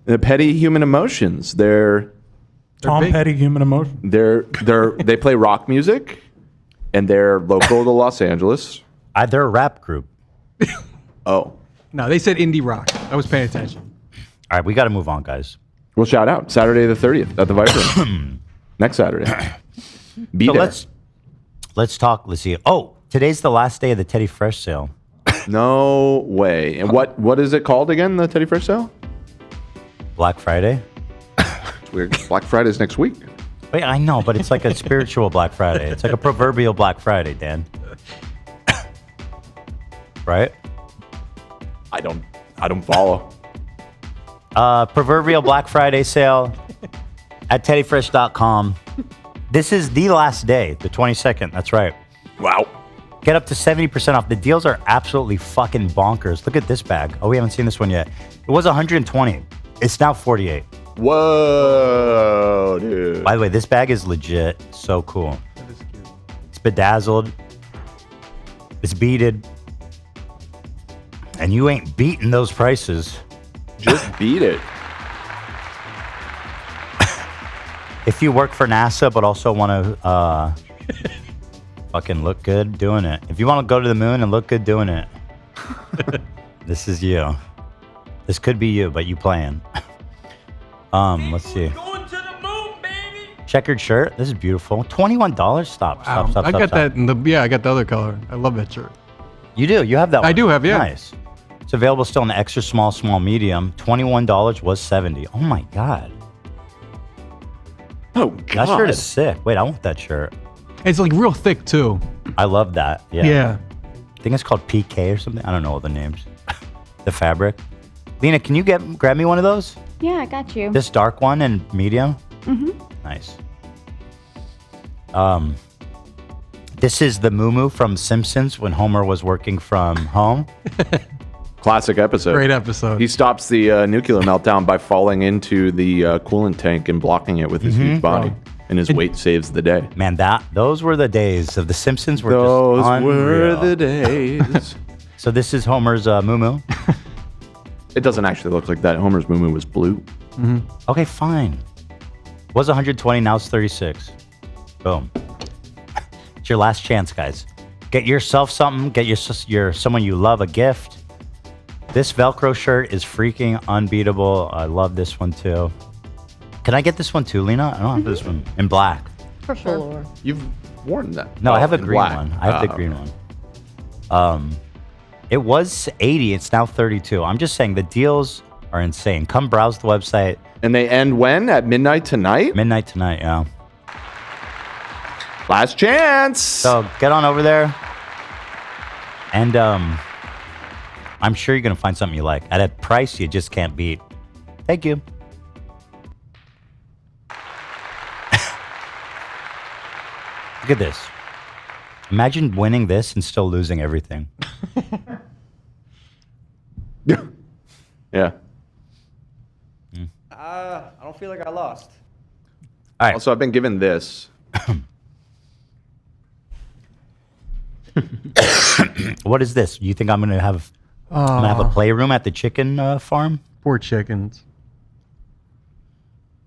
The petty human emotions. They're Tom big. Petty, Human Emotion. they play rock music, and they're local to Los Angeles. They're a rap group. Oh, No, they said indie rock. I was paying attention. All right, we got to move on, guys. well, shout out Saturday the 30th at the Viper. Next Saturday. Be So there. let's talk. Let's see. Oh, today's the last day of the Teddy Fresh sale. No way. And what is it called again? The Teddy Fresh sale? Black Friday. It's weird. Black Friday's next week. Wait, I know, but it's like a spiritual Black Friday. It's like a proverbial Black Friday, Dan. Right? I don't follow. Proverbial Black Friday sale at teddyfresh.com. This is the last day, the 22nd. That's right. Wow. Get up to 70% off. The deals are absolutely fucking bonkers. Look at this bag. Oh, we haven't seen this one yet. It was 120. It's now 48. Whoa, dude. By the way, this bag is legit. So cool. That is cute. It's bedazzled. It's beaded. And you ain't beating those prices. Just beat it. If you work for NASA but also want to fucking look good doing it. If you want to go to the moon and look good doing it. This is you. This could be you, but you playing. Let's see. Going to the moon, baby. Checkered shirt. This is beautiful. $21. Stop. I got that in the I got the other color. I love that shirt. You do. You have that one. I do have, yeah. Nice. It's available still in the extra small, small, medium. $21 was $70. Oh my God. Oh, God. That shirt is sick. Wait, I want that shirt. It's like real thick too. I love that. Yeah. Yeah. I think it's called PK or something. I don't know all the names. The fabric. Lena, can you grab me one of those? Yeah, I got you. This dark one and medium? Mm-hmm. Nice. This is the Moo from Simpsons when Homer was working from home. Classic episode. Great episode. He stops the nuclear meltdown by falling into the coolant tank and blocking it with his huge body. And his weight saves the day. Man, those were the days of the Simpsons. Were Those just were unreal. the days. So this is Homer's Moo. It doesn't actually look like that. Homer's moo was blue. Okay, fine. Was 120, now it's 36. Boom. It's your last chance, guys. Get yourself something. Get your someone you love a gift. This Velcro shirt is freaking unbeatable. I love this one too. Can I get this one too, Lena? I don't have this one in black. For sure. You've worn that. No, I have a in green black. one. I have the green one. It was 80. It's now 32. I'm just saying the deals are insane. Come browse the website. And they end when? At midnight tonight? Midnight tonight, yeah. Last chance. So get on over there. And I'm sure you're going to find something you like. At a price you just can't beat. Thank you. Look at this. Imagine winning this and still losing everything. Yeah. I don't feel like I lost. All right. Also, I've been given this. What is this? You think I'm going to have a playroom at the chicken farm? Poor chickens.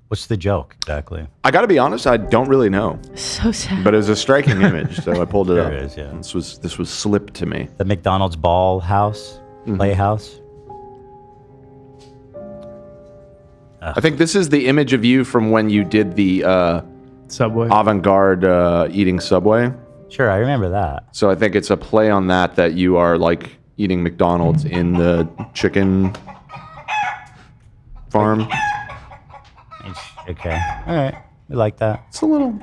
What's the joke exactly? I got to be honest, I don't really know. So sad. But it was a striking image, so I pulled it There up. it is, yeah. This was slipped to me. The McDonald's ball house, playhouse. I think this is the image of you from when you did the Subway. avant-garde eating Subway. Sure, I remember that. So I think it's a play on that you are like eating McDonald's in the chicken farm. Okay. All right. We like that. It's a little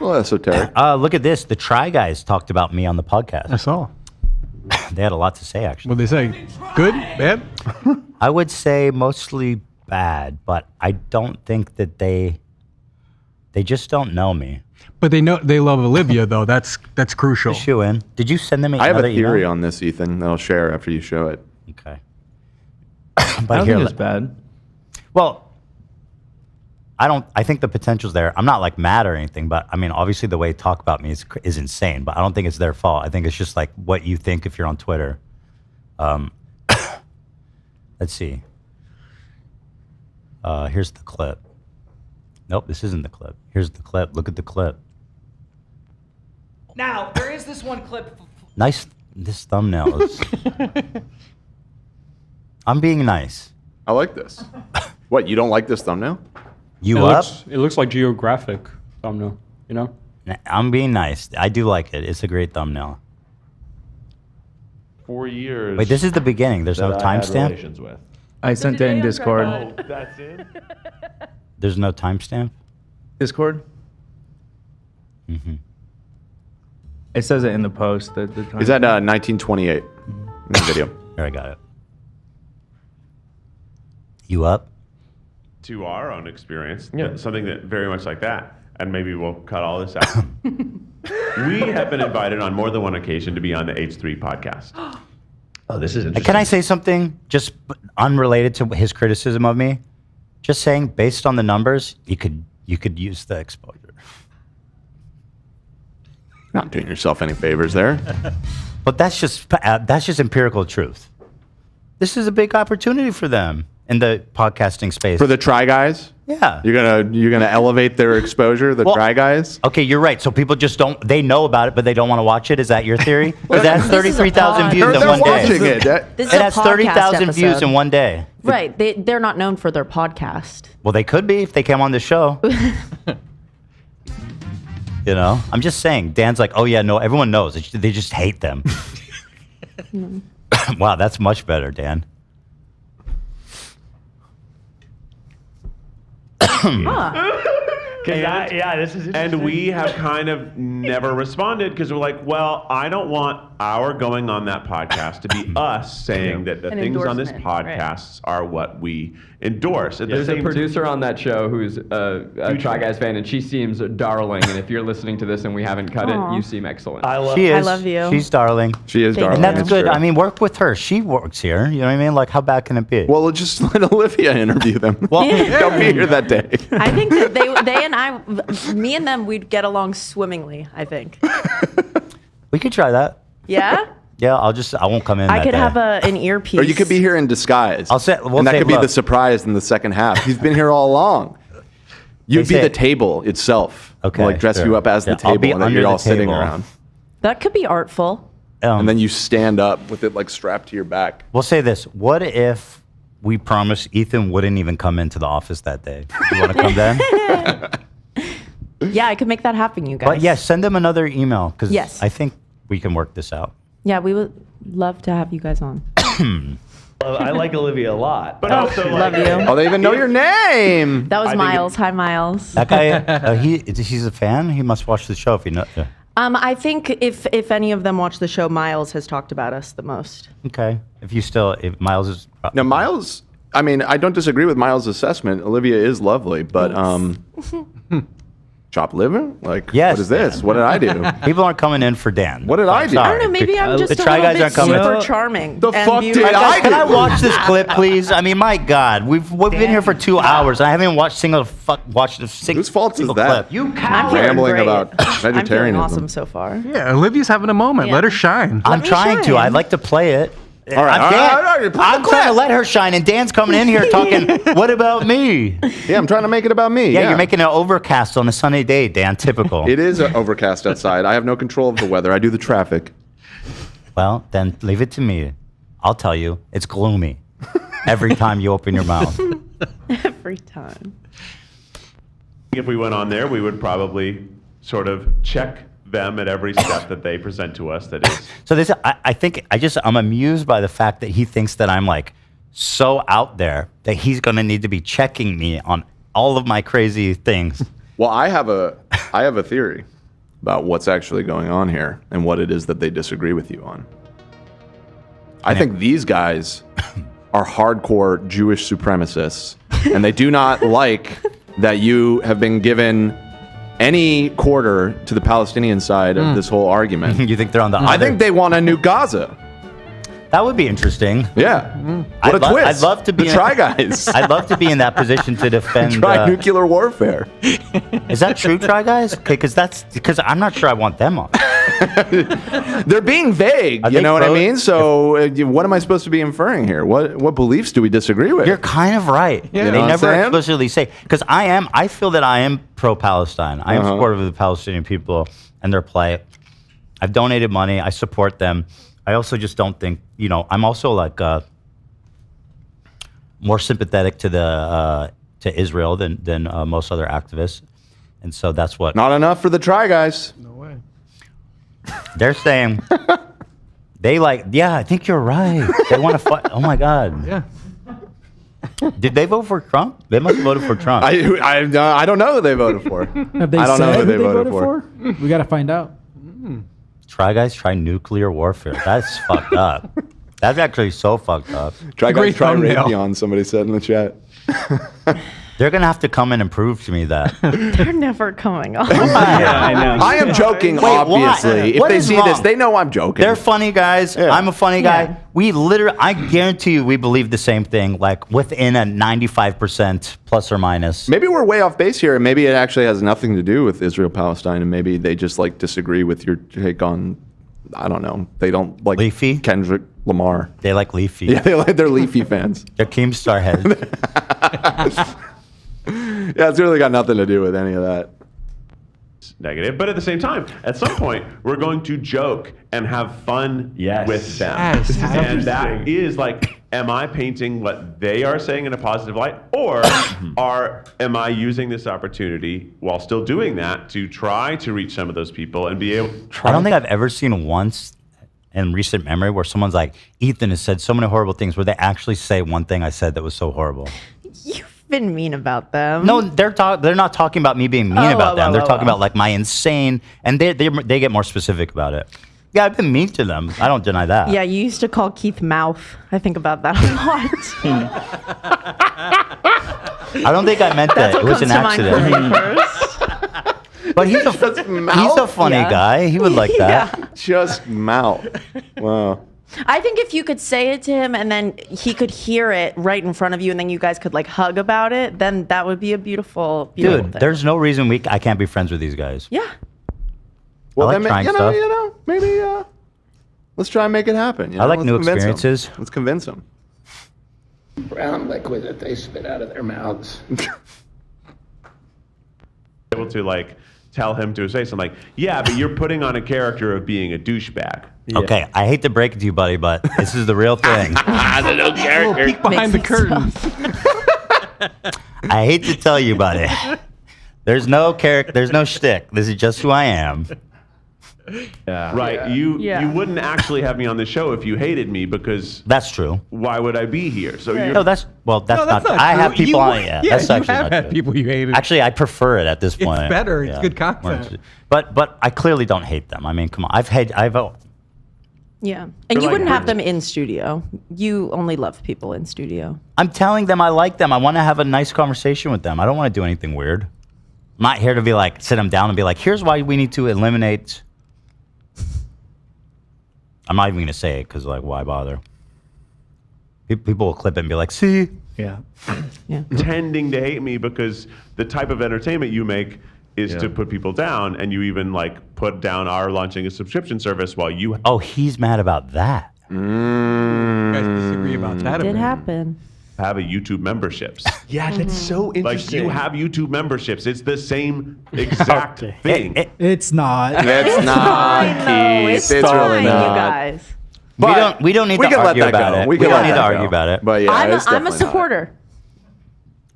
esoteric. Look at this. The Try Guys talked about me on the podcast. I saw. They had a lot to say, actually. What'd they say? Good? Bad? I would say mostly bad, but I don't think that they just don't know me. But they love Olivia though. That's crucial. Shoe in. Did you send them I have a another theory email? on this, Ethan, that I'll share after you show it. Okay. I don't think it's bad. Well, I think the potential's there. I'm not like mad or anything, but I mean, obviously the way they talk about me is insane, but I don't think it's their fault. I think it's just like what you think if you're on Twitter. Let's see. Here's the clip. Nope, this isn't the clip. Here's the clip. Look at the clip. Now, there is this one clip. Nice. This thumbnail is... I'm being nice. I like this. What, you don't like this thumbnail? You up? It looks like geographic thumbnail, you know? I'm being nice. I do like it. It's a great thumbnail. 4 years. Wait, this is the beginning. There's no that I had timestamp? relations with. I sent it in Discord. Oh, that's it? There's no timestamp? Discord? Mm-hmm. It says it in the post. The Is that 1928 in the video? There, I got it. You up? To our own experience, something that very much like that, and maybe we'll cut all this out. We have been invited on more than one occasion to be on the H3 podcast. Oh, this is interesting. Can I say something just unrelated to his criticism of me? Just saying, based on the numbers, you could use the exposure. Not doing yourself any favors there. But that's just empirical truth. This is a big opportunity for them in the podcasting space. For the Try Guys? Yeah. You're gonna elevate their exposure, the Try Guys? Okay, you're right. So people just they know about it, but they don't want to watch it. Is that your theory? Because it has 33,000 views in one day. This is It a has podcast 30,000 views episode. in one day. Right. They're not known for their podcast. Well, they could be if they came on the show. You know, I'm just saying. Dan's like, oh yeah, no, everyone knows. They just hate them. Wow, that's much better, Dan. This is interesting. And we have kind of never responded because we're like, well, I don't want our going on that podcast to be us saying that the things on this podcast are what we endorse. There's a producer on that show who's a Try Guys fan, and she seems darling. And if you're listening to this and we haven't cut it, you seem excellent. I love you. She's darling. She is darling. And that's It's good. true. I mean, work with her. She works here. You know what I mean? Like, how bad can it be? Well, just let Olivia interview them. Well, Don't be here that day. I think that they and I, me and them, we'd get along swimmingly, I think. We could try that. Yeah? Yeah, I won't come in. I that could day. have an earpiece. Or you could be here in disguise. I'll say, and that could be the surprise in the second half. He's been here all along. You'd be the table itself. Okay, Like dress sure. you up as the Yeah, I'll be table and then under you're the all sitting table. around. That could be artful. And then you stand up with it like strapped to your back. We'll say this. What if we promised Ethan wouldn't even come into the office that day? You want to come then? Yeah, I could make that happen, you guys. But yeah, send them another email because Yes. I think we can work this out. Yeah, we would love to have you guys on. I like Olivia a lot. But also, love you. Oh, they even know your name. That was Miles. Hi, Miles. That guy, he's a fan. He must watch the show if he knows. Yeah. I think if any of them watch the show, Miles has talked about us the most. Okay. If Miles is Now, Miles, I mean, I don't disagree with Miles' assessment. Olivia is lovely, but chopped liver? Like, Yes, what is this? What did I do? People aren't coming in for Dan. What did I do? I don't know. Maybe I'm just the a Try little Guys bit aren't coming. super charming. The and fuck beautiful. did I Can I do? watch this clip, please? I mean, my God, we've been here for 2 hours. And I haven't watched a single. Whose fault is single that? clip. I'm feeling Rambling great. about I'm feeling vegetarianism. awesome so far. Yeah, Olivia's having a moment. Yeah. Let her shine. I'm me trying to. shine. I'd like to play it. All right, I'm, all right, play I'm the trying to clip. let her shine, and Dan's coming in here talking, what about me? Yeah, I'm trying to make it about me. Yeah, you're making an overcast on a sunny day, Dan. Typical. It is overcast outside. I have no control of the weather. I do the traffic. Well, then leave it to me. I'll tell you, it's gloomy every time you open your mouth. Every time. if we went on there, we would probably sort of check them at every step that they present to us. That is. So this, I think, I'm amused by the fact that he thinks that I'm like so out there that he's going to need to be checking me on all of my crazy things. Well, I have a theory about what's actually going on here and what it is that they disagree with you on. I think these guys are hardcore Jewish supremacists, and they do not like that you have been given any quarter to the Palestinian side of this whole argument. You think they're on the I think they want a new Gaza. That would be interesting. Yeah. What a twist. I'd love to be the Try Guys. I'd love to be in that position to defend. Try nuclear warfare. Is that true, Try Guys? Okay, because I'm not sure I want them on. They're being vague. You know what I mean? So what am I supposed to be inferring here? What beliefs do we disagree with? You're kind of right. Yeah. They never explicitly say, because I feel that I am pro-Palestine. I am supportive of the Palestinian people and their plight. I've donated money. I support them. I also just don't think, I'm also like more sympathetic to Israel than most other activists. And so that's what. Not enough for the Try Guys. No way. They're saying, I think you're right. They want to fight. Oh my God. Yeah. Did they vote for Trump? They must have voted for Trump. I don't know who they voted for. Have they I don't said know who who they voted for. We got to find out. Try Guys, try nuclear warfare. That's fucked up. That's actually so fucked up. Try Guys, try Raytheon, somebody said in the chat. They're going to have to come in and prove to me that. They're never coming on. Yeah, I know. I am joking, Wait, obviously. If what they is see wrong? this, they know I'm joking. They're funny guys. Yeah. I'm a funny guy. Yeah. We literally, I guarantee you, we believe the same thing, like within a 95% plus or minus. Maybe we're way off base here, and maybe it actually has nothing to do with Israel-Palestine, and maybe they just disagree with your take on, I don't know, they don't like Leafy? Kendrick Lamar. They like Leafy. Yeah, they're Leafy fans. They're Keemstar heads. Yeah, it's really got nothing to do with any of that. Negative, but at the same time, at some point, we're going to joke and have fun with them. Yes. And that is am I painting what they are saying in a positive light, or am I using this opportunity while still doing that to try to reach some of those people and be able to I don't think I've ever seen once in recent memory where someone's like, Ethan has said so many horrible things, where they actually say one thing I said that was so horrible. You've been mean about them. No, they're not talking about me being mean about them. They're talking about my insane, and they get more specific about it. Yeah, I've been mean to them. I don't deny that. Yeah, you used to call Keith Mouth. I think about that a lot. I don't think I meant that. It was an accident. But he's a funny guy. He would like that. Yeah. Just mouth. Wow. I think if you could say it to him and then he could hear it right in front of you and then you guys could hug about it, then that would be a beautiful Dude, thing. there's no reason I can't be friends with these guys. Yeah. Well, I like trying stuff. Maybe let's try and make it happen. I like Let's new convince 'em. experiences. Let's convince them. Brown liquid that they spit out of their mouths. able to tell him to say something yeah, but you're putting on a character of being a douchebag. Yeah. Okay, I hate to break it to you, buddy, but this is the real thing. The no character. Peek behind the curtain. I hate to tell you, buddy. There's no character. There's no shtick. This is just who I am. Yeah. Right. You wouldn't actually have me on the show if you hated me, because that's true. Why would I be here? So No, that's not. I have people on it. Yeah, that's actually not true. People you hated. Actually, I prefer it at this point. It's better. It's Yeah. good content. But I clearly don't hate them. I mean, come on. Yeah. And you wouldn't have them in studio. You only love people in studio. I'm telling them I like them. I want to have a nice conversation with them. I don't want to do anything weird. I'm not here to be sit them down and be like, here's why we need to eliminate. I'm not even going to say it because, why bother? People will clip it and be like, see? Yeah. Tending to hate me because the type of entertainment you make is to put people down, and you even put down our launching a subscription service while you. Oh, he's mad about that. You guys disagree about that? It did happen. Have a YouTube memberships. Yeah, that's so interesting. You have YouTube memberships. It's the same exact thing. It's not. It's not, Keith. It's really not. You guys. We don't need to argue about it. We don't need to argue about it. But yeah, I'm a supporter.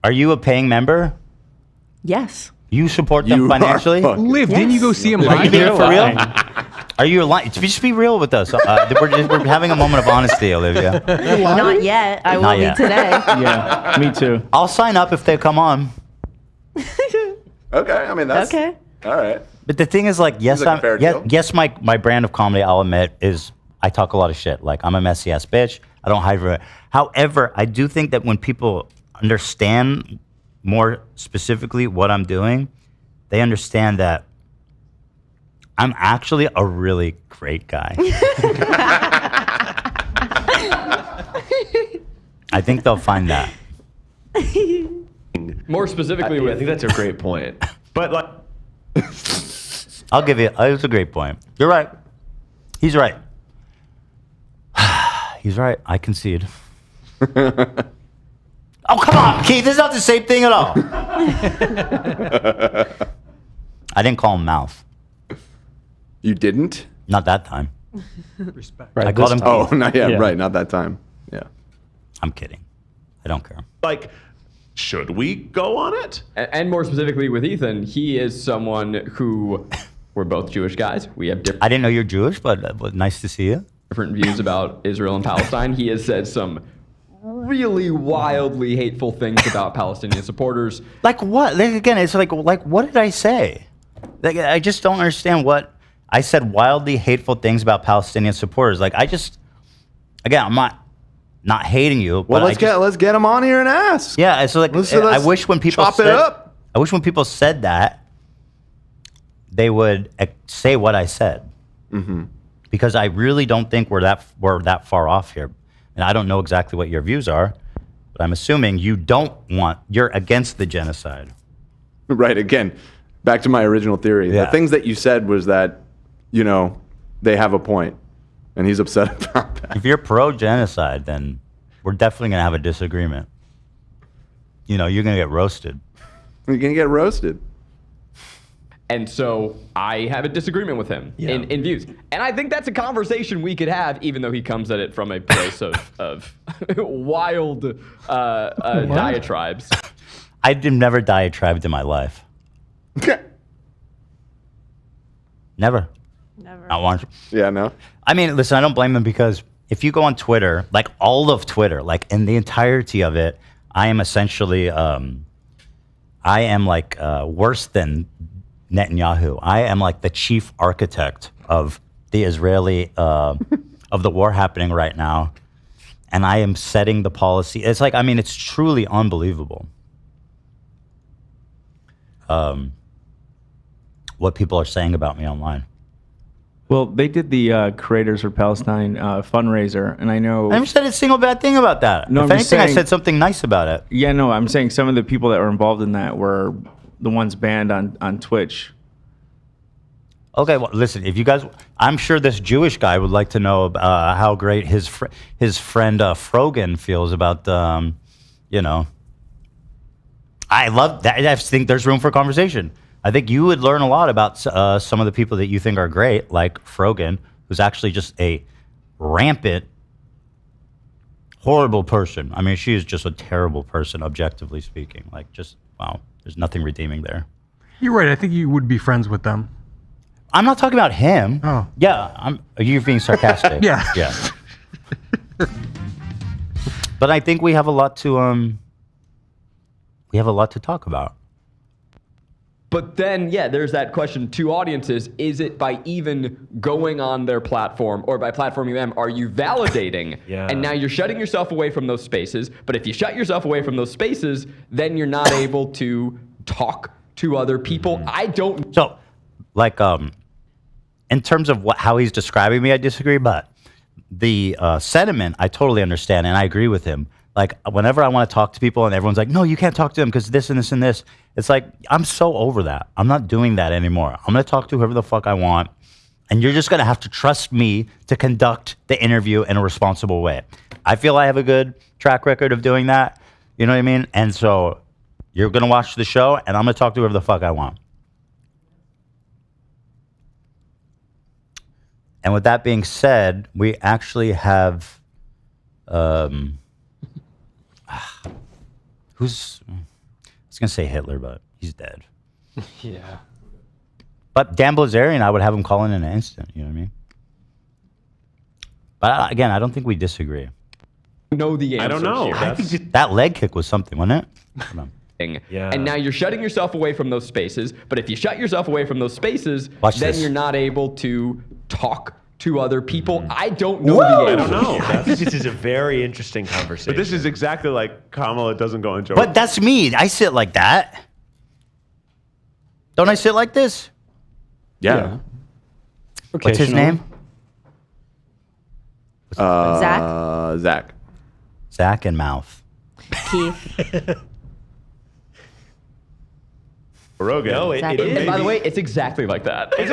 Are you a paying member? Yes. You support them financially? Liv, didn't you go see him Are live? you being for real? Are you lying? Just be real with us. We're having a moment of honesty, Olivia. Not yet. I will be today. Yeah, me too. I'll sign up if they come on. Okay, I mean that's okay. All right. But the thing is, yes, like a fair deal. yes, my brand of comedy, I'll admit, is I talk a lot of shit. I'm a messy ass bitch. I don't hide from it. However, I do think that when people understand more specifically what I'm doing, they understand that I'm actually a really great guy. I think they'll find that. More specifically, I think that's a great point. But like, I'll give you. It's a great point. You're right. He's right. He's right. I concede. Oh, come on, Keith. It's not the same thing at all. I didn't call him Mouth. You didn't? Not that time. Respect. Right, I called him Keith. Oh, not yet. Yeah. Right, not that time. Yeah. I'm kidding. I don't care. Like, should we go on it? And more specifically with Ethan, he is someone who we're both Jewish guys. We have different. I didn't know you're Jewish, but nice to see you. Different views about Israel and Palestine. He has said some really wildly hateful things about Palestinian supporters. Like what? Like, again, it's like what did I say? Like, I just don't understand what I said. Wildly hateful things about Palestinian supporters. Like again, I'm not hating you. Well, but let's get him on here and ask. Yeah, so like I wish when people chop it up. I wish when people said that they would say what I said. Mm-hmm. Because I really don't think we're that far off here. And I don't know exactly what your views are, but I'm assuming you're against the genocide. Right, again, back to my original theory. Yeah. The things that you said was that, they have a point, and he's upset about that. If you're pro-genocide, then we're definitely going to have a disagreement. You're going to get roasted. You're going to get roasted. And so I have a disagreement with him in views. And I think that's a conversation we could have, even though he comes at it from a place of wild diatribes. I've never diatribed in my life. Never. Not once. Yeah, no. I mean, listen, I don't blame them because if you go on Twitter, like all of Twitter, like in the entirety of it, I am essentially, worse than Netanyahu. I am like the chief architect of the Israeli, of the war happening right now. And I am setting the policy. It's like, I mean, it's truly unbelievable. What people are saying about me online. Well, they did the Creators for Palestine fundraiser, and I know... I never said a single bad thing about that. No, if I'm just anything, I saying- said something nice about it. Yeah, no, I'm saying some of the people that were involved in that were the ones banned on Twitch. Okay, well, listen, if you guys... I'm sure this Jewish guy would like to know how great his friend Frogan feels about, I love that. I think there's room for conversation. I think you would learn a lot about some of the people that you think are great, like Frogan, who's actually just a rampant, horrible person. I mean, she is just a terrible person, objectively speaking. Like, just, wow, there's nothing redeeming there. You're right. I think you would be friends with them. I'm not talking about him. Oh. Yeah, you're being sarcastic. Yeah. Yeah. But I think we have a lot to talk about. But then, there's that question to audiences. Is it by even going on their platform or by platforming them, are you validating? Yeah. And now you're shutting yourself away from those spaces. But if you shut yourself away from those spaces, then you're not able to talk to other people. I don't... So, like, in terms of how he's describing me, I disagree. But the sentiment, I totally understand, and I agree with him. Like, whenever I want to talk to people and everyone's like, no, you can't talk to them because this and this and this. It's like, I'm so over that. I'm not doing that anymore. I'm going to talk to whoever the fuck I want. And you're just going to have to trust me to conduct the interview in a responsible way. I feel I have a good track record of doing that. You know what I mean? And so you're going to watch the show and I'm going to talk to whoever the fuck I want. And with that being said, we actually have... I was going to say Hitler, but he's dead. Yeah. But Dan Blizerian, I would have him call in an instant. You know what I mean? But again, I don't think we disagree. Know the answer. I don't know. Here. I think that leg kick was something, wasn't it? Hold on. Yeah. And now you're shutting yourself away from those spaces. But if you shut yourself away from those spaces, Watch then this. you're not able to talk to other people. I don't know the answer. I don't know. I think this is a very interesting conversation. But this is exactly like Kamala doesn't go into. But that's me. I sit like that. Don't I sit like this? Yeah. What's his name? Zach? Zach. sack and mouth. Keith. Rogan. No, it And is. by the way, it's exactly like that. It's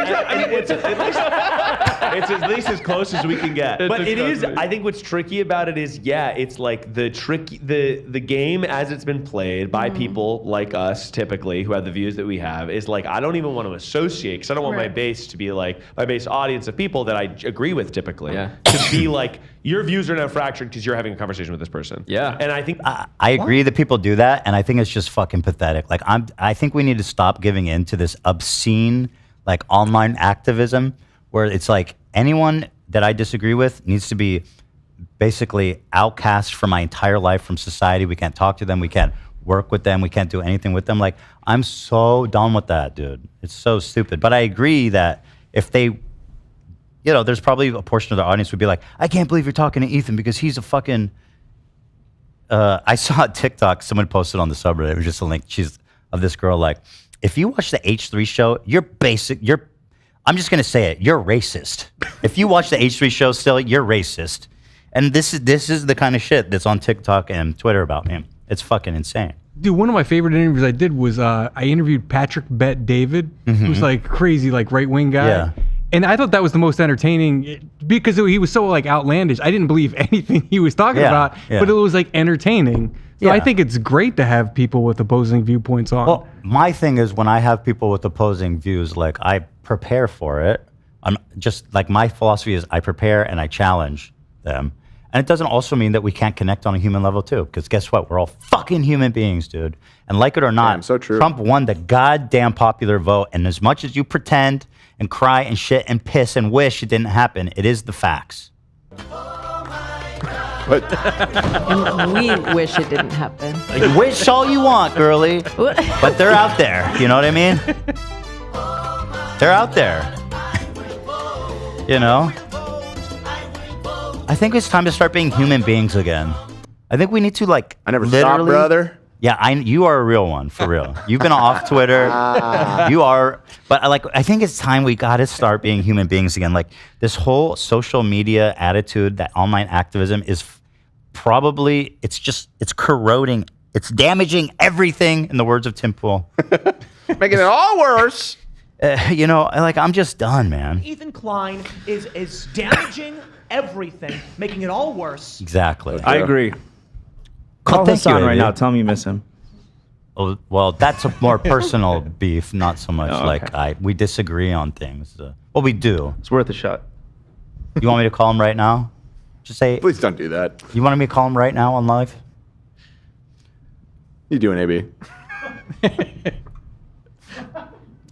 at least as close as we can get. But it is. I think what's tricky about it is, it's like the game as it's been played by people like us, typically, who have the views that we have, is like I don't even want to associate because I don't want my base to be like my base audience of people that I agree with typically to be like your views are now fractured because you're having a conversation with this person. Yeah, and I think I agree that people do that, and I think it's just fucking pathetic. Like I think we need to stop giving in to this obscene like online activism where it's like anyone that I disagree with needs to be basically outcast for my entire life from society. We can't talk to them. We can't work with them. We can't do anything with them. Like I'm so done with that, dude. It's so stupid. But I agree that if they, there's probably a portion of the audience would be like, I can't believe you're talking to Ethan because he's a fucking. I saw a TikTok someone posted on the subreddit. It was just a link. Of this girl like, if you watch the H3 show, I'm just gonna say it. You're racist. If you watch the H3 show still, you're racist. And this is the kind of shit that's on TikTok and Twitter about him. It's fucking insane. Dude, one of my favorite interviews I did was I interviewed Patrick Bet David, who's like crazy, like right wing guy. Yeah. And I thought that was the most entertaining because he was so like outlandish. I didn't believe anything he was talking about, but it was like entertaining. So I think it's great to have people with opposing viewpoints on. Well, my thing is when I have people with opposing views, like I prepare for it. I'm just like my philosophy is I prepare and I challenge them. And it doesn't also mean that we can't connect on a human level too, because guess what? We're all fucking human beings, dude. And like it or not, so true. Trump won the goddamn popular vote. And as much as you pretend and cry and shit and piss and wish it didn't happen, it is the facts. And we wish it didn't happen. You wish all you want, girly, but they're out there. You know what I mean? They're out there. I think it's time to start being human beings again. I think we need to like. I never stopped, brother. Yeah, you are a real one, for real. You've been off Twitter. You are, but I think it's time we got to start being human beings again. Like this whole social media attitude, that online activism is probably, it's corroding, it's damaging everything, in the words of Tim Pool. Making it all worse. I'm just done, man. Ethan Klein is damaging everything, making it all worse. Exactly. I agree. Call Hassan right now. Tell him you miss him. Oh, well, that's a more personal beef, not so much we disagree on things. Well, we do. It's worth a shot. You want me to call him right now? Just say. Please don't do that. You wanted me to call him right now on live? You doing, AB?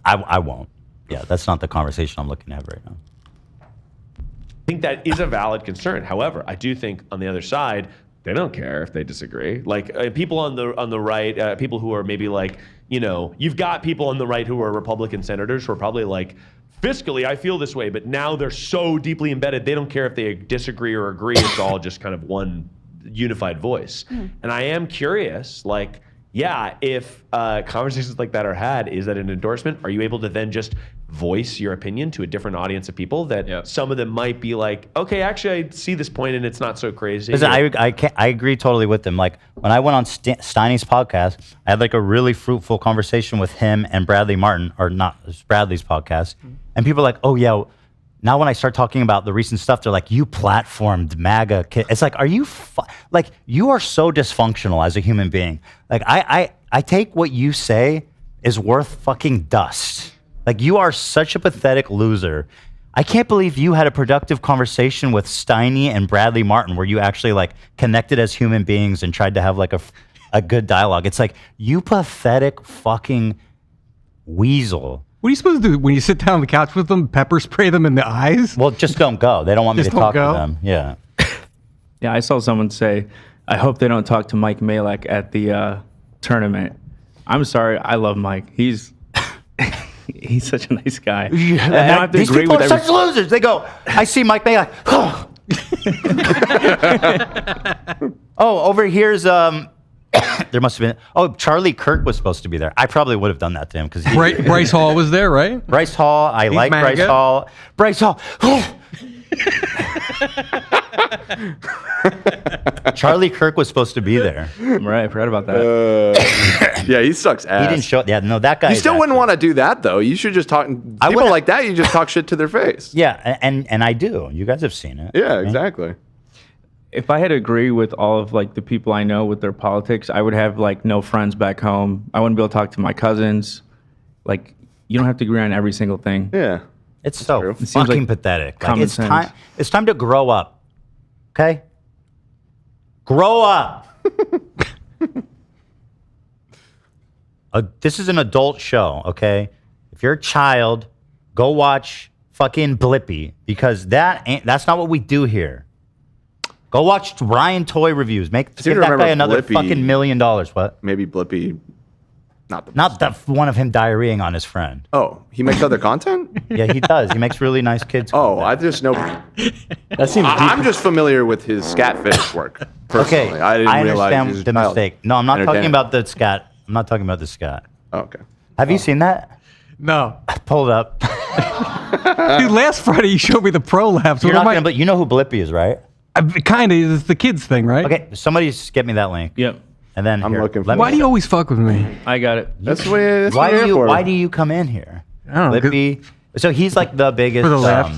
I won't. Yeah, that's not the conversation I'm looking at right now. I think that is a valid concern. However, I do think on the other side, they don't care if they disagree. Like people on the right, people who are maybe like, you've got people on the right who are Republican senators who are probably like, fiscally, I feel this way, but now they're so deeply embedded, they don't care if they disagree or agree. It's all just kind of one unified voice. And I am curious, like, if conversations like that are had, is that an endorsement? Are you able to then just voice your opinion to a different audience of people that some of them might be like, okay, actually, I see this point and it's not so crazy? Listen, I agree totally with them. Like when I went on Steiny's podcast, I had like a really fruitful conversation with him and Bradley Martin, or not, it's Bradley's podcast. And people are like, oh yeah, now when I start talking about the recent stuff, they're like, you platformed MAGA kid. It's like, are you, like, you are so dysfunctional as a human being. Like I take what you say is worth fucking dust. Like you are such a pathetic loser. I can't believe you had a productive conversation with Steiny and Bradley Martin where you actually like connected as human beings and tried to have like a good dialogue. It's like, you pathetic fucking weasel. What are you supposed to do when you sit down on the couch with them? Pepper spray them in the eyes? Well, just don't go. They don't want me to talk to them. Yeah. Yeah, I saw someone say, I hope they don't talk to Mike Malek at the tournament. I'm sorry. I love Mike. He's such a nice guy. Yeah, these people are such losers. They go, I see Mike Malek. Oh, over here's there must have been. Oh, Charlie Kirk was supposed to be there. I probably would have done that to him because Bryce Hall was there, right? Bryce Hall. I like Bryce Hall. Bryce Hall. Charlie Kirk was supposed to be there. Right, I forgot about that. Yeah, he sucks ass. He didn't show. Yeah, no, that guy. You still wouldn't want to do that though. You should just talk. People like that, you just talk shit to their face. Yeah, and I do. You guys have seen it. Yeah, exactly. If I had to agree with all of like the people I know with their politics, I would have like no friends back home. I wouldn't be able to talk to my cousins. Like, you don't have to agree on every single thing. Yeah, it's so It seems fucking like pathetic. Like, common it's sense. time. It's time to grow up. Okay, grow up. This is an adult show. Okay, if you're a child, go watch fucking Blippi because that's not what we do here. Go watch Ryan Toy reviews. Give that guy another fucking $1 million. What? Maybe Blippi. Not the one of him diarrheaing on his friend. Oh, he makes other content? Yeah, he does. He makes really nice kids. Oh, I just know. That seems. I'm just familiar with his scat fetish work. Personally. Okay, I didn't realize he understand was a the child. mistake. No, I'm not talking Entertainer. about the scat. I'm not talking about the scat. Oh, okay. Have you seen that? No. Pull it up. Dude, last Friday you showed me the prolapse. You're not gonna, but you know who Blippi is, right? Kind of. It's the kids thing, right? Okay, somebody just get me that link. Yep. And then I'm looking for Why do you always fuck with me? I got it. That's what you're here for. Why do you come in here? I don't know, 'cause- Blippi. So he's like the biggest For the laughs.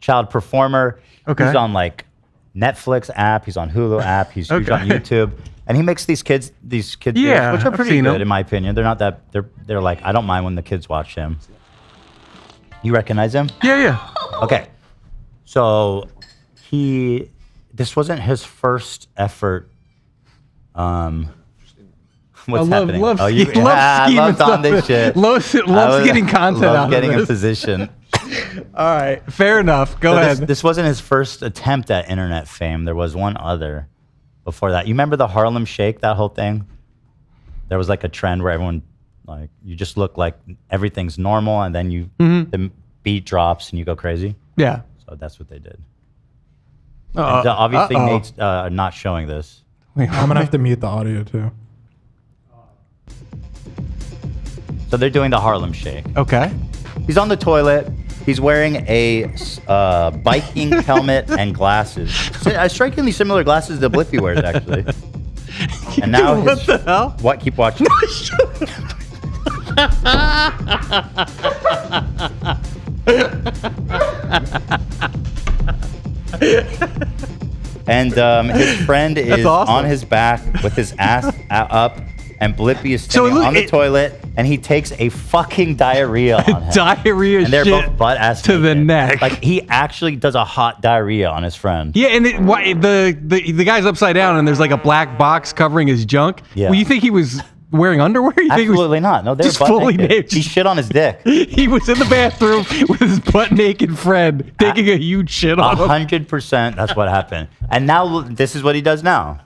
child performer. Okay. He's on like Netflix app. He's on Hulu app. He's huge on Okay. YouTube. And he makes these kids Yeah, videos, which are I've pretty seen good 'em. in my opinion. They're not that they're like I don't mind when the kids watch him. You recognize him? Yeah. Okay. So this wasn't his first effort. What's happening? Love, I scheming loved on this stuff. shit. Loves getting content Loves out of getting a this. position. All right, fair enough. Go So ahead. This wasn't his first attempt at internet fame. There was one other before that. You remember the Harlem Shake, that whole thing? There was like a trend where everyone, like, you just look like everything's normal and then the beat drops and you go crazy. Yeah. So that's what they did. Uh-oh. And, obviously, Uh-oh. Nate's not showing this. I'm gonna have to mute the audio too. So they're doing the Harlem Shake. Okay. He's on the toilet. He's wearing a biking helmet and glasses. Strikingly similar glasses that Blippi wears, actually. And now What the hell? What? Keep watching. And his friend is awesome. on his back with his ass up, and Blippi is standing on the toilet, and he takes a fucking diarrhea on him. Diarrhea And they're shit both butt ass to the neck. Like he actually does a hot diarrhea on his friend. Yeah, and the guy's upside down, and there's like a black box covering his junk. Yeah. Well, you think he was wearing underwear? You think he was Absolutely not. No, they're just butt fully naked. naked. He shit on his dick. He was in the bathroom with his butt naked friend taking a huge shit on him. 100%. That's what happened. And now this is what he does now.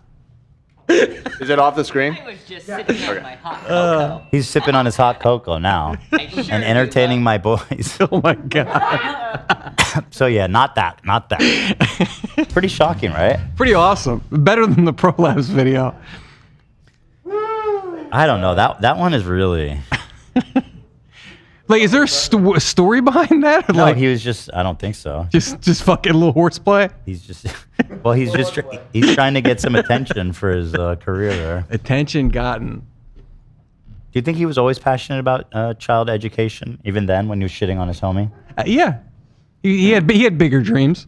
Is it off the screen? I was just sipping on my hot cocoa. He's sipping on his hot cocoa now and entertaining my boys. Oh my god. So yeah, not that. Pretty shocking, right? Pretty awesome. Better than the prolapse video. I don't know. That one is really. Like, is there a story behind that? Or No, like, he was just. I don't think so. just fucking a little horseplay. He's just. Well, he's trying to get some attention for his career there. Attention gotten. Do you think he was always passionate about child education, even then when he was shitting on his homie? Yeah, he had bigger dreams.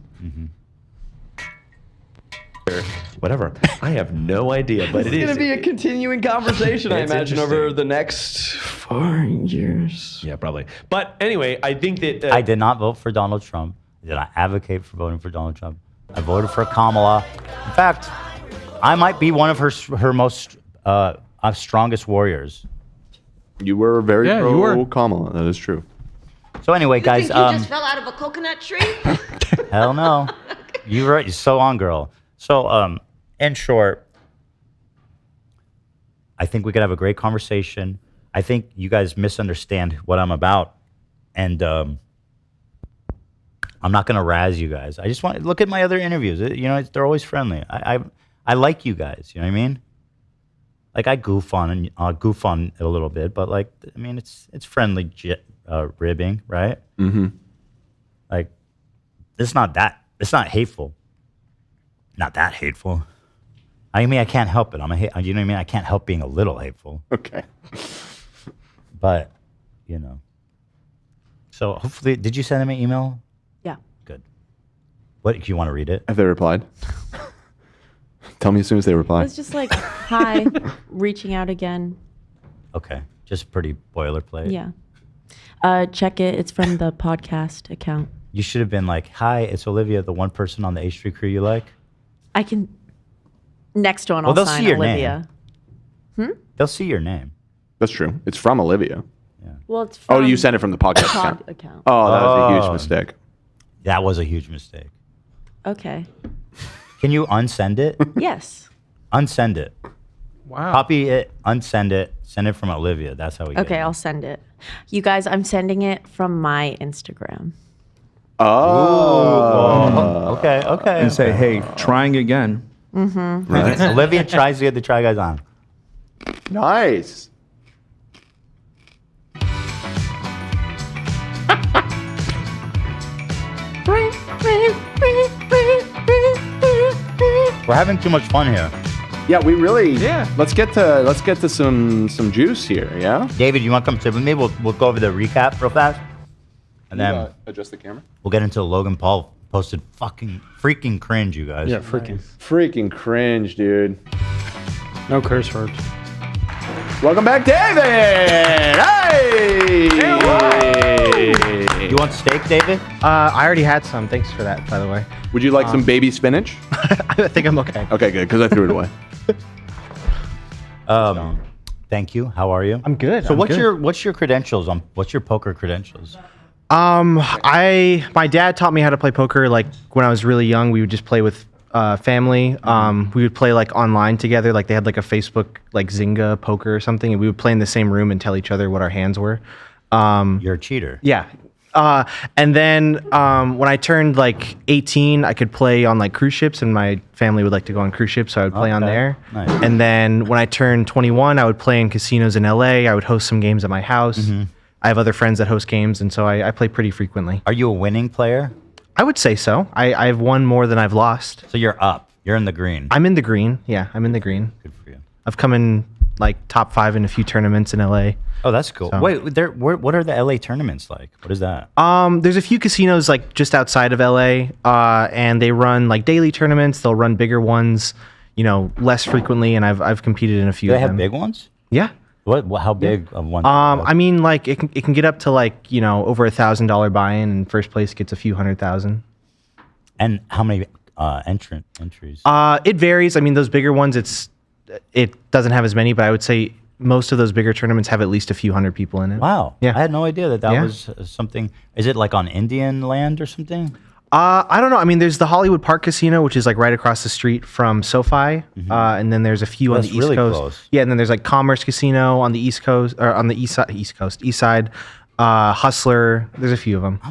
Whatever. I have no idea, but It's going to be a continuing conversation, I It's imagine, over interesting. the next 4 years. Yeah, probably. But anyway, I think that I did not vote for Donald Trump. I did not advocate for voting for Donald Trump. I voted for Kamala. In fact, I might be one of her most strongest warriors. You were very Yeah, you pro were. Kamala. That is true. So anyway, guys, You just fell out of a coconut tree? hell no. You're right. You're so on, girl. So, in short, I think we could have a great conversation. I think you guys misunderstand what I'm about, and I'm not going to razz you guys. I just want to look at my other interviews. They're always friendly. I like you guys. You know what I mean? Like I goof on it a little bit, but like I mean, it's friendly ribbing, right? Mm-hmm. Like it's not hateful. Not that hateful. I mean, I can't help it. You know what I mean? I can't help being a little hateful. Okay. But, you know. So hopefully, did you send them an email? Yeah. Good. What, do you want to read it? Have they replied? Tell me as soon as they reply. It's just like, hi, reaching out again. Okay. Just pretty boilerplate. Yeah. Check it. It's from the podcast account. You should have been like, hi, it's Olivia, the one person on the H3 crew you like. I can. Next one, Well, I'll they'll sign see your Olivia. They'll see your name. That's true. It's from Olivia. Well, it's Oh, from you sent it from the podcast pod account. Oh, that was a huge mistake. That was a huge mistake. Okay. Can you unsend it? Yes. Unsend it. Wow. Copy it, unsend it, send it from Olivia. That's how we get Okay, it. I'll send it. You guys, I'm sending it from my Instagram. Oh. Okay. And say, hey, trying again. Mm-hmm. Right. Olivia tries to get the Try Guys on. Nice. We're having too much fun here. Yeah, we really. Yeah. Let's get to some juice here. Yeah. David, you want to come sit with me? We'll go over the recap real fast, and then adjust the camera. we'll get into Logan Paul posted freaking cringe, you guys. Yeah, freaking. Freaking cringe, dude. No curse words. Welcome back, David. Hey. You want steak, David? I already had some. Thanks for that, by the way. Would you like some baby spinach? I think I'm okay. Okay, good, because I threw it away. Thank you. How are you? I'm good. So I'm what's good. your credentials on what's your poker credentials? My dad taught me how to play poker. Like when I was really young, we would just play with family. We would play like online together. Like they had like a Facebook like Zynga poker or something, and we would play in the same room and tell each other what our hands were. You're a cheater. Yeah. And then when I turned like 18, I could play on like cruise ships, and my family would like to go on cruise ships, so I would play on there. Nice. And then when I turned 21, I would play in casinos in LA. I would host some games at my house. I have other friends that host games, and so I play pretty frequently. Are you a winning player? I would say so. I've won more than I've lost. So you're up. You're in the green. I'm in the green. Yeah, I'm in the green. Good for you. I've come in like top 5 in a few tournaments in LA. Oh, that's cool. So- Wait, what are the LA tournaments like? What is that? There's a few casinos like just outside of LA, and they run like daily tournaments. They'll run bigger ones, less frequently, and I've competed in a few Do they of have them. big ones? Yeah. What? How big of one? I mean, like it can get up to like over $1,000 buy-in, and first place gets a few $100,000. And how many entries? It varies. I mean, those bigger ones, it doesn't have as many, but I would say most of those bigger tournaments have at least a few hundred people in it. Wow. Yeah. I had no idea that Yeah. was something. Is it like on Indian land or something? I don't know. I mean, there's the Hollywood Park Casino, which is like right across the street from SoFi, and then there's a few on That's the East really Coast. close. Yeah, and then there's like Commerce Casino on the East Coast, or on the East Side. Hustler. There's a few of them.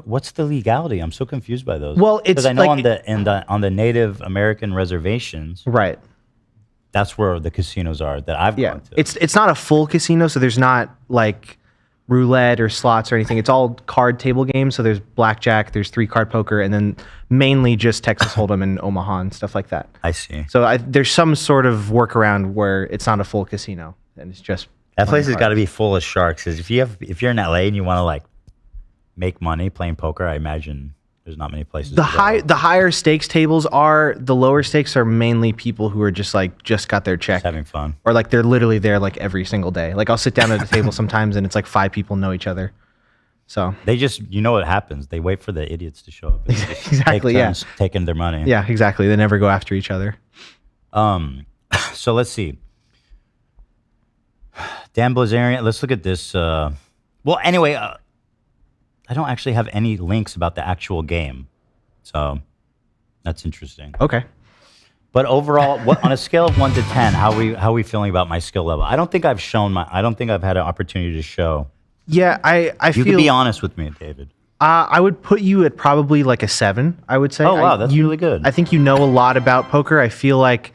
What's the legality? I'm so confused by those. Well, it's because I know like- on the Native American reservations, right? That's where the casinos are that I've gone to. It's not a full casino, so there's not like roulette or slots or anything. It's all card table games. So there's blackjack, there's 3-card poker, and then mainly just Texas Hold'em and Omaha and stuff like that. I see. So there's some sort of workaround where it's not a full casino and it's just That place has cards. got to be full of sharks. 'Cause if you're in LA and you want to like make money playing poker, I imagine there's not many places. The higher stakes tables are the lower stakes are mainly people who are just got their check, having fun, or like they're literally there like every single day. Like I'll sit down at a table sometimes and it's like 5 people know each other. So they just what happens. They wait for the idiots to show up. And just Exactly, take yeah. turns taking their money. yeah, exactly. They never go after each other. So let's see. Dan Blippi, let's look at this. Well, anyway, I don't actually have any links about the actual game, so that's interesting. Okay. But overall, on a scale of 1 to 10, how are we feeling about my skill level? I don't think I've had an opportunity to show. Yeah, I You feel can be honest with me, David. I would put you at probably like a 7, I would say. Oh, wow, that's really good. I think you know a lot about poker. I feel like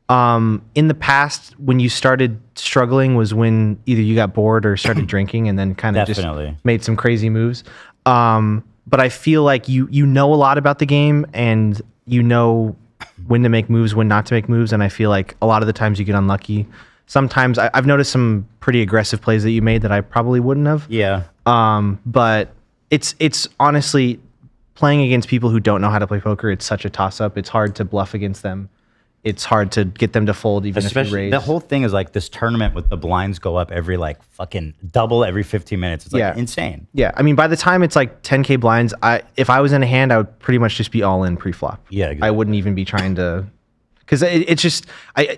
in the past, when you started struggling was when either you got bored or started drinking and then kind of just Definitely. made some crazy moves. but I feel like you know a lot about the game and you know when to make moves, when not to make moves, and I feel like a lot of the times you get unlucky. Sometimes I've noticed some pretty aggressive plays that you made that I probably wouldn't have. Yeah. But it's honestly playing against people who don't know how to play poker. It's such a toss up. It's hard to bluff against them. It's hard to get them to fold even if you raise. The whole thing is like this tournament with the blinds go up every like fucking double every 15 minutes. It's like insane. Yeah, I mean, by the time it's like 10K blinds, if I was in a hand, I would pretty much just be all in pre-flop. Yeah, exactly. I wouldn't even be trying to, because it's just,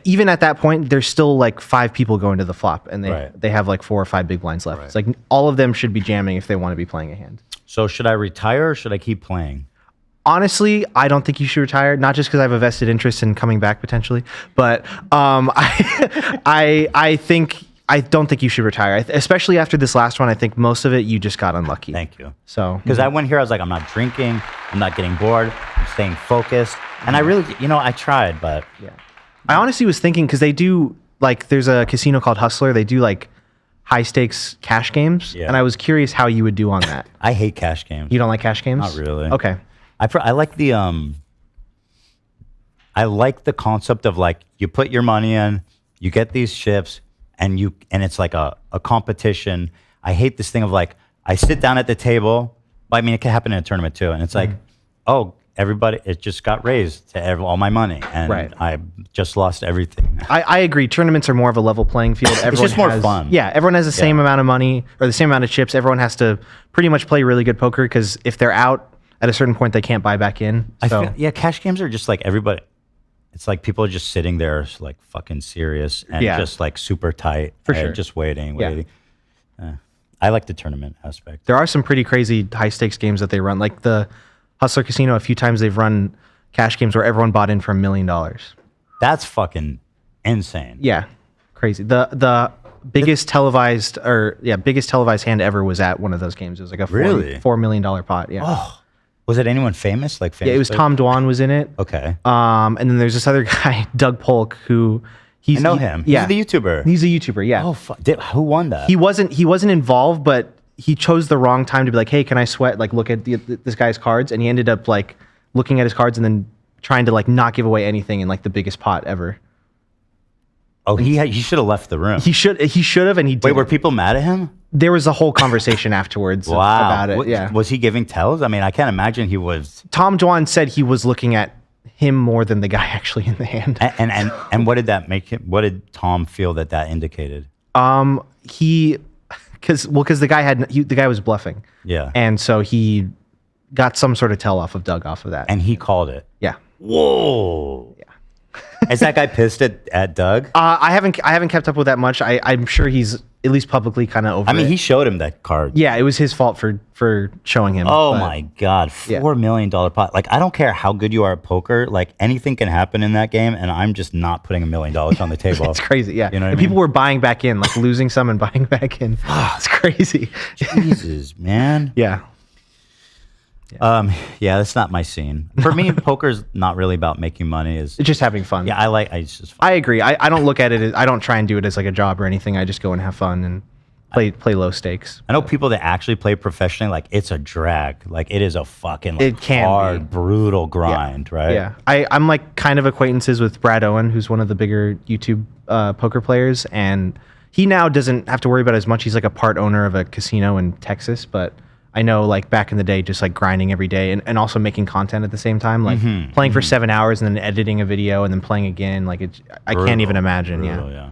even at that point, there's still like 5 people going to the flop, and they have like 4 or 5 big blinds left. It's like all of them should be jamming if they want to be playing a hand. So should I retire or should I keep playing? Honestly, I don't think you should retire. Not just because I have a vested interest in coming back potentially, but I don't think you should retire. Especially after this last one, I think most of it you just got unlucky. Thank you. So because I went here, I was like, I'm not drinking, I'm not getting bored, I'm staying focused, and I really, I tried, but I honestly was thinking because they do like there's a casino called Hustler. They do like high stakes cash games, and I was curious how you would do on that. I hate cash games. You don't like cash games? Not really. Okay. I like the concept of like you put your money in, you get these chips, and it's like a competition. I hate this thing of like I sit down at the table. I mean, it can happen in a tournament too, and it's like, oh, everybody, it just got raised to all my money, and I just lost everything. I agree. Tournaments are more of a level playing field. Everyone it's just more fun. Yeah, everyone has the same amount of money or the same amount of chips. Everyone has to pretty much play really good poker because if they're out at a certain point, they can't buy back in. So. Cash games are just like everybody. It's like people are just sitting there like fucking serious and just like super tight. For sure. Just waiting. I like the tournament aspect. There are some pretty crazy high stakes games that they run. Like the Hustler Casino, a few times they've run cash games where everyone bought in for $1 million. That's fucking insane. Yeah, crazy. The biggest televised hand ever was at one of those games. It was like a $4 million pot. Yeah. Oh, was it anyone famous? Like famous? Yeah, it was Tom Dwan was in it. Okay. And then there's this other guy, Doug Polk, who I know him. Yeah, he's the YouTuber. He's a YouTuber. Yeah. Oh, who won that? He wasn't involved, but he chose the wrong time to be like, hey, can I sweat? Like, look at this guy's cards, and he ended up like looking at his cards and then trying to like not give away anything in like the biggest pot ever. Oh, he should have left the room. He should have, and he did. Wait, were people mad at him? There was a whole conversation afterwards about it. Yeah. Was he giving tells? I mean, I can't imagine he was. Tom Dwan said he was looking at him more than the guy actually in the hand. And what did that make him? What did Tom feel that indicated? Because the guy was bluffing. Yeah. And so he got some sort of tell off of Doug off of that. And he called it. Yeah. Whoa. Yeah. Is that guy pissed at Doug? I haven't kept up with that much. I'm sure he's at least publicly kind of over it. I mean, he showed him that card. Yeah, it was his fault for showing him. Oh my God, $4 million pot. Like, I don't care how good you are at poker. Like, anything can happen in that game, and I'm just not putting $1 million on the table. It's crazy, yeah. You know what and I mean? people were buying back in, like losing some and buying back in. It's crazy. Jesus, man. Yeah. Yeah, that's not my scene. For me, poker's not really about making money. It's just having fun. Yeah, it's just fun. I agree. I don't look at it as, I don't try and do it as like a job or anything. I just go and have fun and play low stakes. I know people that actually play professionally, like it's a drag. Like it is a fucking it can hard, brutal grind, right? Yeah. I'm like kind of acquaintances with Brad Owen, who's one of the bigger YouTube poker players, and he now doesn't have to worry about it as much. He's like a part owner of a casino in Texas, but I know like back in the day, just like grinding every day and also making content at the same time, like playing for 7 hours and then editing a video and then playing again. Like I can't even imagine. Yeah.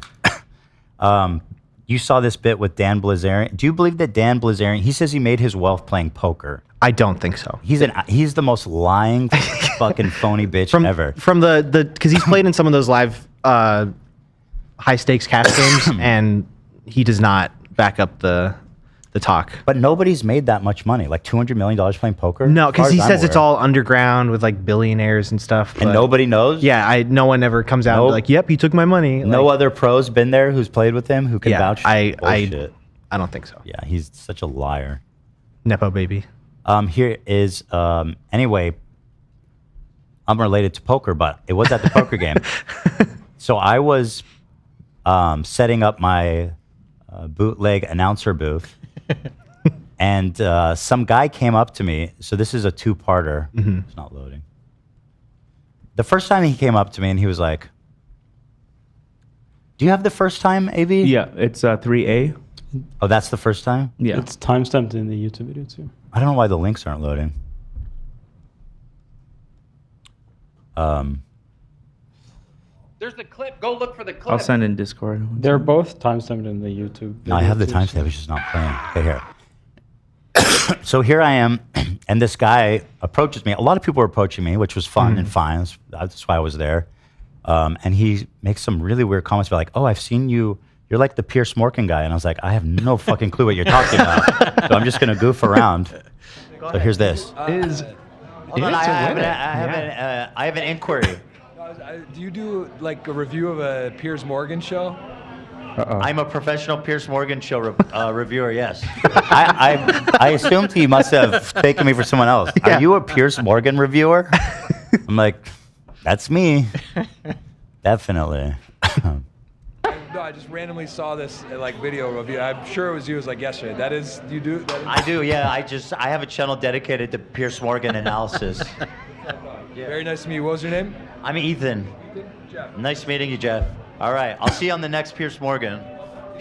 You saw this bit with Dan Bilzerian. Do you believe that Dan Bilzerian, he says he made his wealth playing poker? I don't think so. He's the most lying fucking phony bitch ever. From because he's played in some of those live high stakes cash games and he does not back up the talk. But nobody's made that much money, like $200 million playing poker? No, because he says it's all underground with like billionaires and stuff. And nobody knows? Yeah, no one ever comes out and be like, yep, he took my money. No other pros been there who's played with him who can vouch? I don't think so. Yeah, he's such a liar. Nepo baby. Here is, anyway, I'm related to poker, but it was at the poker game. So I was setting up my bootleg announcer booth. And some guy came up to me. So this is a two-parter. Mm-hmm. It's not loading. The first time he came up to me and he was like, do you have the first time, AB? Yeah, it's 3A. Oh, that's the first time? Yeah. It's timestamped in the YouTube video too. I don't know why the links aren't loading. There's the clip. Go look for the clip. I'll send in Discord. They're both timestamped in the YouTube. No, I have the timestamp. It's just not playing. Okay, here. So here I am, and this guy approaches me. A lot of people were approaching me, which was fun and fine. That's why I was there. And he makes some really weird comments about like, oh, I've seen you. You're like the Pierce Morgan guy. And I was like, I have no fucking clue what you're talking about. So I'm just going to goof around. So here's this. Hold on, I have an inquiry. Do you do like a review of a Piers Morgan show? I'm a professional Pierce Morgan show reviewer, yes. I assumed he must have taken me for someone else. Are you a Pierce Morgan reviewer? I'm like, that's me. Definitely. No, I just randomly saw this like video of you. I'm sure it was you. It was like yesterday. That is, you do? I do, yeah. I have a channel dedicated to Pierce Morgan analysis. Very nice to meet you. What was your name? I'm Ethan. Jeff. Nice meeting you, Jeff. All right, I'll see you on the next Pierce Morgan.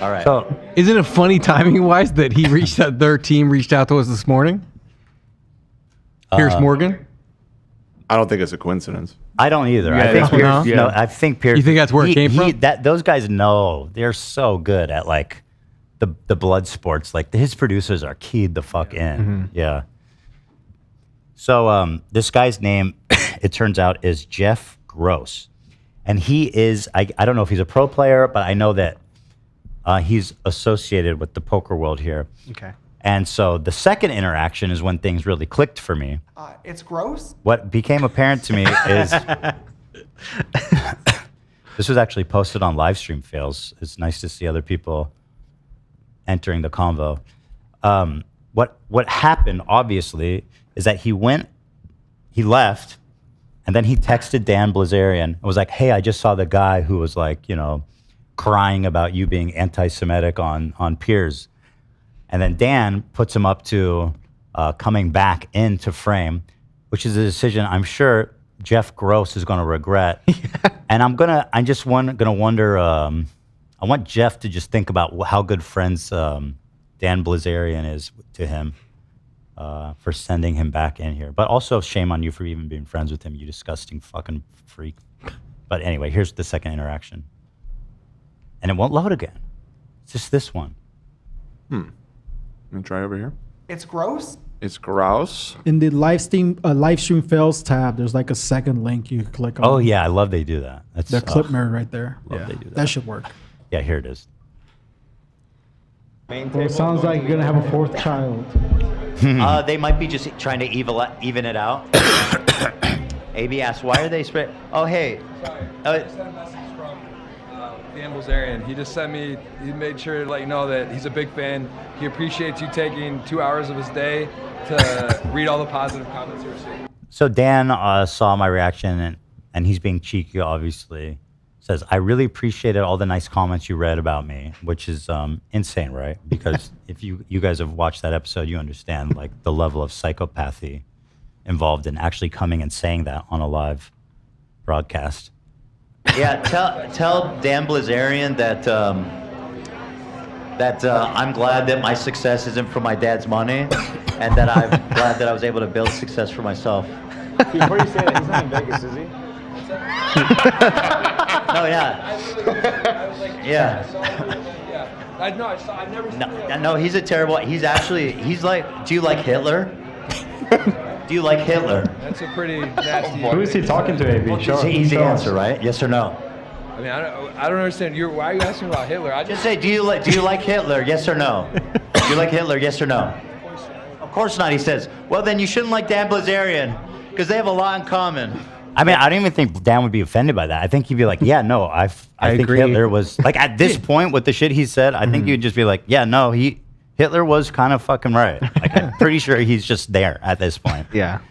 All right. So, isn't it funny timing-wise that he reached out? Their team reached out to us this morning. Pierce Morgan. I don't think it's a coincidence. I don't either. Yeah, I think Pierce. no? No, I think Pierce. You think that's where it came from? Those guys know. They're so good at like the blood sports. Like his producers are keyed the fuck in. Mm-hmm. Yeah. So this guy's name, it turns out, is Jeff Gross. And he is, I don't know if he's a pro player, but I know that he's associated with the poker world here. Okay. And so the second interaction is when things really clicked for me. It's gross. What became apparent to me is this was actually posted on Livestream Fails. It's nice to see other people entering the convo. What happened, obviously, is that he left, and then he texted Dan Blizerian and was like, hey, I just saw the guy who was like, crying about you being anti-Semitic on Piers. And then Dan puts him up to coming back into frame, which is a decision I'm sure Jeff Gross is going to regret. And I just want to wonder, I want Jeff to just think about how good friends Dan Blizerian is to him. For sending him back in here. But also shame on you for even being friends with him, you disgusting fucking freak. But anyway, here's the second interaction. And it won't load again. It's just this one. Let me try over here. It's gross. It's gross. In the live stream fails tab, there's like a second link you can click on. Oh yeah, I love they do that. That's the clip mirror right there. Love they do that should work. Yeah, here it is. Well, it sounds like you're gonna have a fourth child. They might be just trying to even it out. AB asks, why are they spread? Oh, hey. Sorry. I just had a message from Dan Bilzerian. He just sent me, he made sure to let you know that he's a big fan. He appreciates you taking 2 hours of his day to read all the positive comments you received. So Dan saw my reaction, and he's being cheeky, obviously. Says, I really appreciated all the nice comments you read about me, which is insane, right? Because if you guys have watched that episode, you understand like the level of psychopathy involved in actually coming and saying that on a live broadcast. Yeah, tell Dan Blizerian that I'm glad that my success isn't from my dad's money, and that I'm glad that I was able to build success for myself. Before you say that, he's not in Vegas, is he? No, yeah. I've never seen No, he's a terrible. He's like. Do you like Hitler? Do you like Hitler? That's a pretty nasty. Who is he talking to, AB? It's an easy answer, right? Yes or no? I mean, I don't understand. Why are you asking about Hitler? Just say, do you like Hitler? Yes or no? Do you like Hitler? Yes or no? Of course not. He says, well, then you shouldn't like Dan Blizerian because they have a lot in common. I mean, I don't even think Dan would be offended by that. I think he'd be like, yeah, no, I think agree. Hitler was, like, at this point with the shit he said, I think you'd just be like, yeah, no, Hitler was kind of fucking right. Like, I'm pretty sure he's just there at this point. Yeah.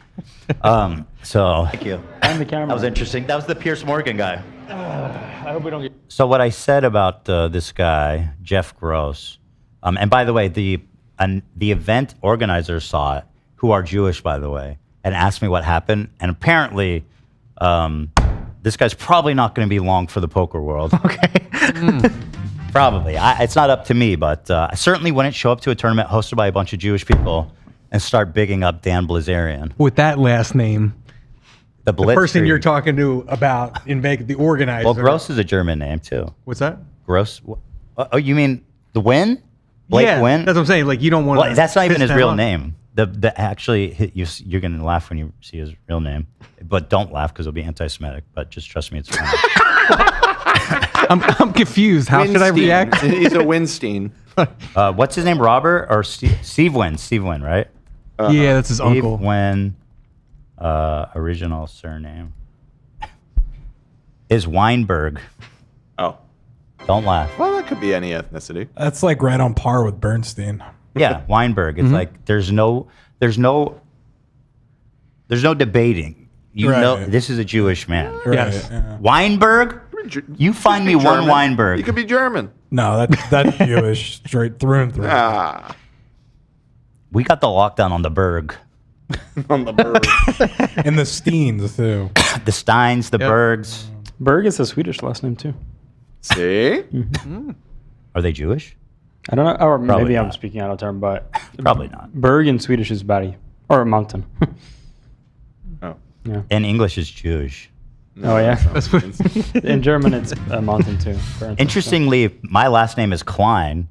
So, Thank you. And the camera. that was interesting. That was the Pierce Morgan guy. I hope we don't get... So what I said about this guy, Jeff Gross, and by the way, the the event organizers saw it, who are Jewish, by the way, and asked me what happened. And apparently, this guy's probably not going to be long for the poker world. Okay. Probably. It's not up to me, but I certainly wouldn't show up to a tournament hosted by a bunch of Jewish people and start bigging up Dan Blippi. With that last name. The person you're talking to about in Vegas, the organizer. Well, Gross is a German name, too. What's that? Gross? Oh, you mean the Win? Blake Win? That's what I'm saying. Like, you don't want to. Well, that's not even his real name. Actually, you're going to laugh when you see his real name. But don't laugh because it'll be anti-Semitic. But just trust me, it's funny. I'm confused. How should I react? He's a Winstein. What's his name? Robert or Steve Wynn? Steve Wynn, right? Yeah, that's his uncle. Steve Wynn, original surname is Weinberg. Oh. Don't laugh. Well, that could be any ethnicity. That's like right on par with Bernstein. Yeah, Weinberg. It's like there's no debating. You know, this is a Jewish man. Right, yes. Yeah. Weinberg. You find me one Weinberg. You could be German. No, that's Jewish straight through and through. We got the lockdown on the Berg. On the Berg. And the Steens, too. The Steins, the Bergs. Berg is a Swedish last name, too. See? Are they Jewish? I don't know. Or Probably maybe I'm not. speaking out of turn, but Probably not. Berg in Swedish is berg or mountain. Oh. Yeah. In English, it's Jewish. Oh, yeah. In German, it's a mountain, too. Interestingly, my last name is Klein,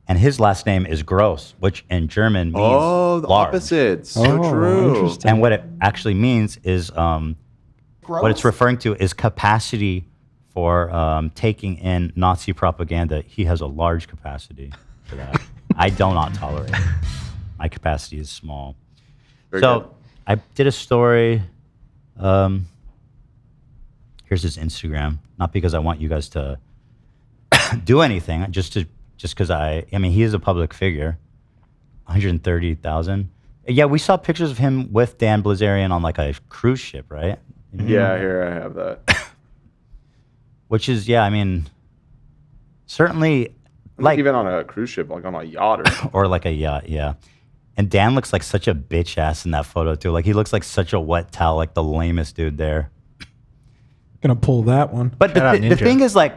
and his last name is Gross, which in German means the large. opposites. So true. And what it actually means is, what it's referring to is capacity for taking in Nazi propaganda. He has a large capacity for that. I do not tolerate it. My capacity is small. Very so good. I did a story. Here's his Instagram. Not because I want you guys to do anything, just because I mean, he is a public figure. 130,000. Yeah, we saw pictures of him with Dan Bilzerian on like a cruise ship, right? Yeah, here I have that. Which is, yeah, I mean, certainly like even on a cruise ship, like on a yacht or like a yacht, yeah. And Dan looks like such a bitch ass in that photo too. Like he looks like such a wet towel, like the lamest dude there. Gonna pull that one. But the thing is, like,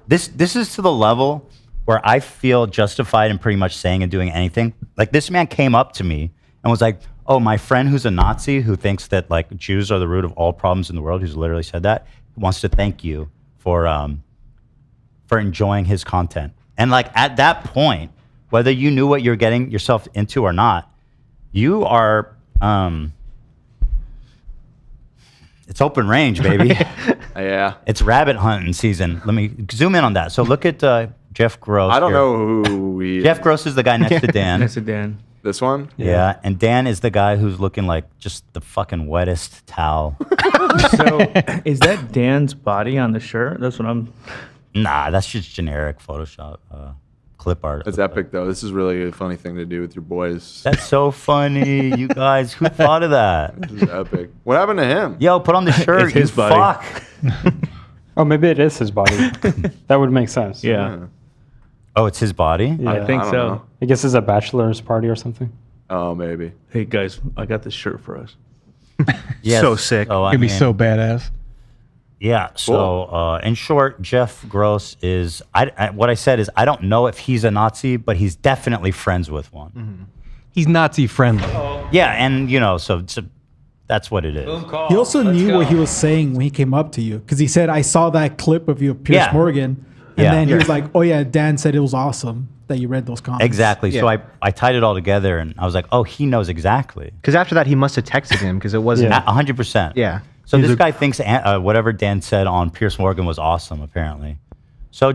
this is to the level where I feel justified in pretty much saying and doing anything. Like this man came up to me and was like, "Oh, my friend who's a Nazi who thinks that like Jews are the root of all problems in the world, who's literally said that, wants to thank you for enjoying his content." And like at that point, whether you knew what you're getting yourself into or not, you are. It's open range, baby. Yeah. It's rabbit hunting season. Let me zoom in on that. So look at Jeff Gross. I don't here. know who he Jeff Gross is the guy next to Dan. Next to Dan. This one? Yeah. And Dan is the guy who's looking like just the fucking wettest towel. So is that Dan's body on the shirt? That's what I'm. Nah, that's just generic Photoshop clip art. It's epic, though. This is really a funny thing to do with your boys. That's so funny, you guys. Who thought of that? This is epic. What happened to him? Yo, put on the shirt. It's his you body. Fuck. Oh, maybe it is his body. That would make sense. Yeah. Oh, it's his body? Yeah. I think I don't so. know. I guess it's a bachelor's party or something. Oh, maybe. Hey guys, I got this shirt for us. Yes. So sick. So, It'd be so badass. Yeah. So, in short, Jeff Gross is. What I said is I don't know if he's a Nazi, but he's definitely friends with one. Mm-hmm. He's Nazi friendly. Yeah, and you know, so that's what it is. He also knew what he was saying when he came up to you, because he said, "I saw that clip of you, Piers Yeah. Morgan," and then he was like, "Oh yeah, Dan said it was awesome that you read those comments." Exactly. So I tied it all together, and I was like, oh, he knows exactly. Because after that, he must have texted him because it wasn't. 100%. Yeah. So this guy thinks whatever Dan said on Piers Morgan was awesome, apparently. So,